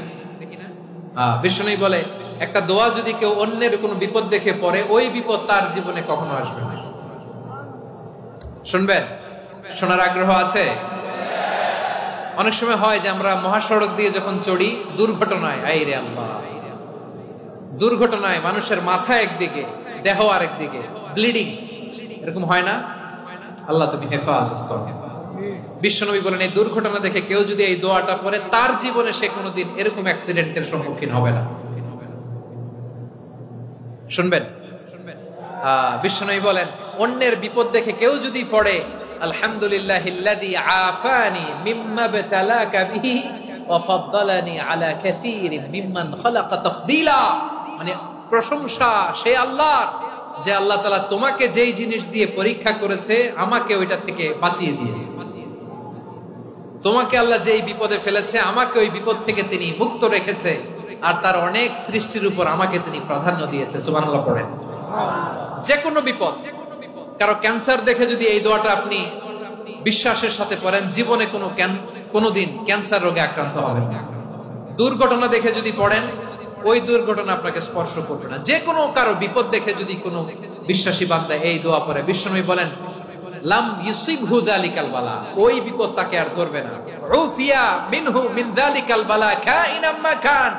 বিষ্ণু বলে একটা দোয়া যদি কেউ অন্যের কোনো বিপদ দেখে পড়ে, ওই বিপদ তার জীবনে কখনো আসবে না। শুনবেন? শোনার আগ্রহ আছে? অনেক সময় হয় যে আমরা মহাসড়ক দিয়ে যখন চড়ি, দুর্ঘটনায়, আইরে আল্লাহ, দুর্ঘটনায় মানুষের মাথা একদিকে, দেহ আরেকদিকে, ব্লিডিং, এরকম হয় না? আল্লাহ তুমি হেফাজত করো। বিশ্বনবী বলেন, এই দুর্ঘটনা দেখে কেউ যদি এই দোয়াটা পড়ে, তার জীবনে সে কোনোদিন এরকম অ্যাক্সিডেন্টের সম্মুখীন হবে না। শুনবেন? বিশ্বনবী বলেন, অন্যের বিপদ দেখে কেউ যদি পড়ে, আলহামদুলিল্লাহিল্লাযী আফানি মিম্মা বতালাকা বিহি ওয়া ফাদ্দালানি আলা কাসীরিন মিম্মান খালাকা তাফদীলা, মানে প্রশংসা সেই আল্লাহর, যে আল্লাহ তাআলা তোমাকে যেই জিনিস দিয়ে পরীক্ষা করেছে, আমাকে ওইটা থেকে বাঁচিয়ে দিয়েছে। তোমাকে আল্লাহ যেই বিপদে ফেলেছে, আমাকে ওই বিপদ থেকে তিনি মুক্ত রেখেছে, আর তার অনেক সৃষ্টির উপর আমাকে তিনি প্রাধান্য দিয়েছে। সুবহানাল্লাহ পড়েন। যে কোনো বিপদ, কারো ক্যান্সার দেখে যদি এই দোয়াটা আপনি বিশ্বাসের সাথে পড়েন, জীবনে কোনোদিন ক্যান্সার রোগে আক্রান্ত হবেন না। দুর্ঘটনা দেখে যদি পড়েন, ওই দুর্ঘটনা আপনাকে স্পর্শ করবে না। যে কোনো কারো বিপদ দেখে যদি কোনো বিশ্বাসী বান্দা এই দোয়া পড়ে, বিশ্বনবী বলেন, লাম ইউসিবহু যালিকাল বালা, ওই বিপদ তাকে আর ধরবে না। উফিয়া মিনহু মিন যালিকাল বালা কাইনাম মা কান,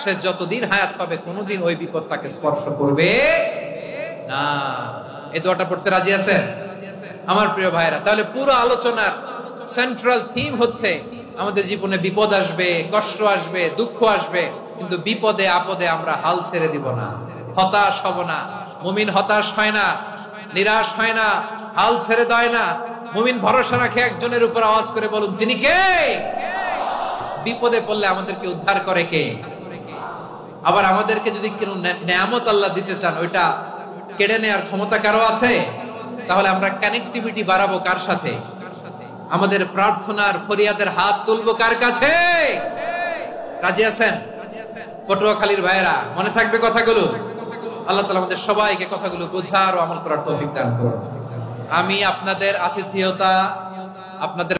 সে যতদিন হায়াত পাবে কোনোদিন ওই বিপদ তাকে স্পর্শ করবে না। এই দোয়াটা পড়তে রাজি আছেন আমার প্রিয় ভাইরা? তাহলে পুরো আলোচনার সেন্ট্রাল থিম হচ্ছে, আমাদের জীবনে বিপদ আসবে, কষ্ট আসবে, দুঃখ আসবে, কিন্তু বিপদে আপদে আমরা হাল ছেড়ে দিব না, হতাশ হব না। মুমিন হতাশ হয় না, নিরাশ হয় না, হাল ছেড়ে দেয় না। মুমিন ভরসা রাখে একজনের উপর। আওয়াজ করে বলুন, যিনি কে? বিপদে পড়লে আমাদেরকে উদ্ধার করে কে? আবার আমাদেরকে যদি কোনো নেয়ামত আল্লাহ দিতে চান, ওইটা কেড়ে নেওয়ার ক্ষমতা কারো আছে? তাহলে আমরা কানেক্টিভিটি বাড়াবো কার সাথে? আমাদের প্রার্থনার ফরিয়াদের হাত তুলবো কার কাছে? রাজি আছেন? পটুয়াখালীর ভাইয়েরা, মনে থাকবে কথাগুলো। আল্লাহ তাআলা আমাদের সবাইকে কথাগুলো বোঝার ও আমল করার তৌফিক দান করুন। আমি আপনাদের আতিথেয়তা, আপনাদের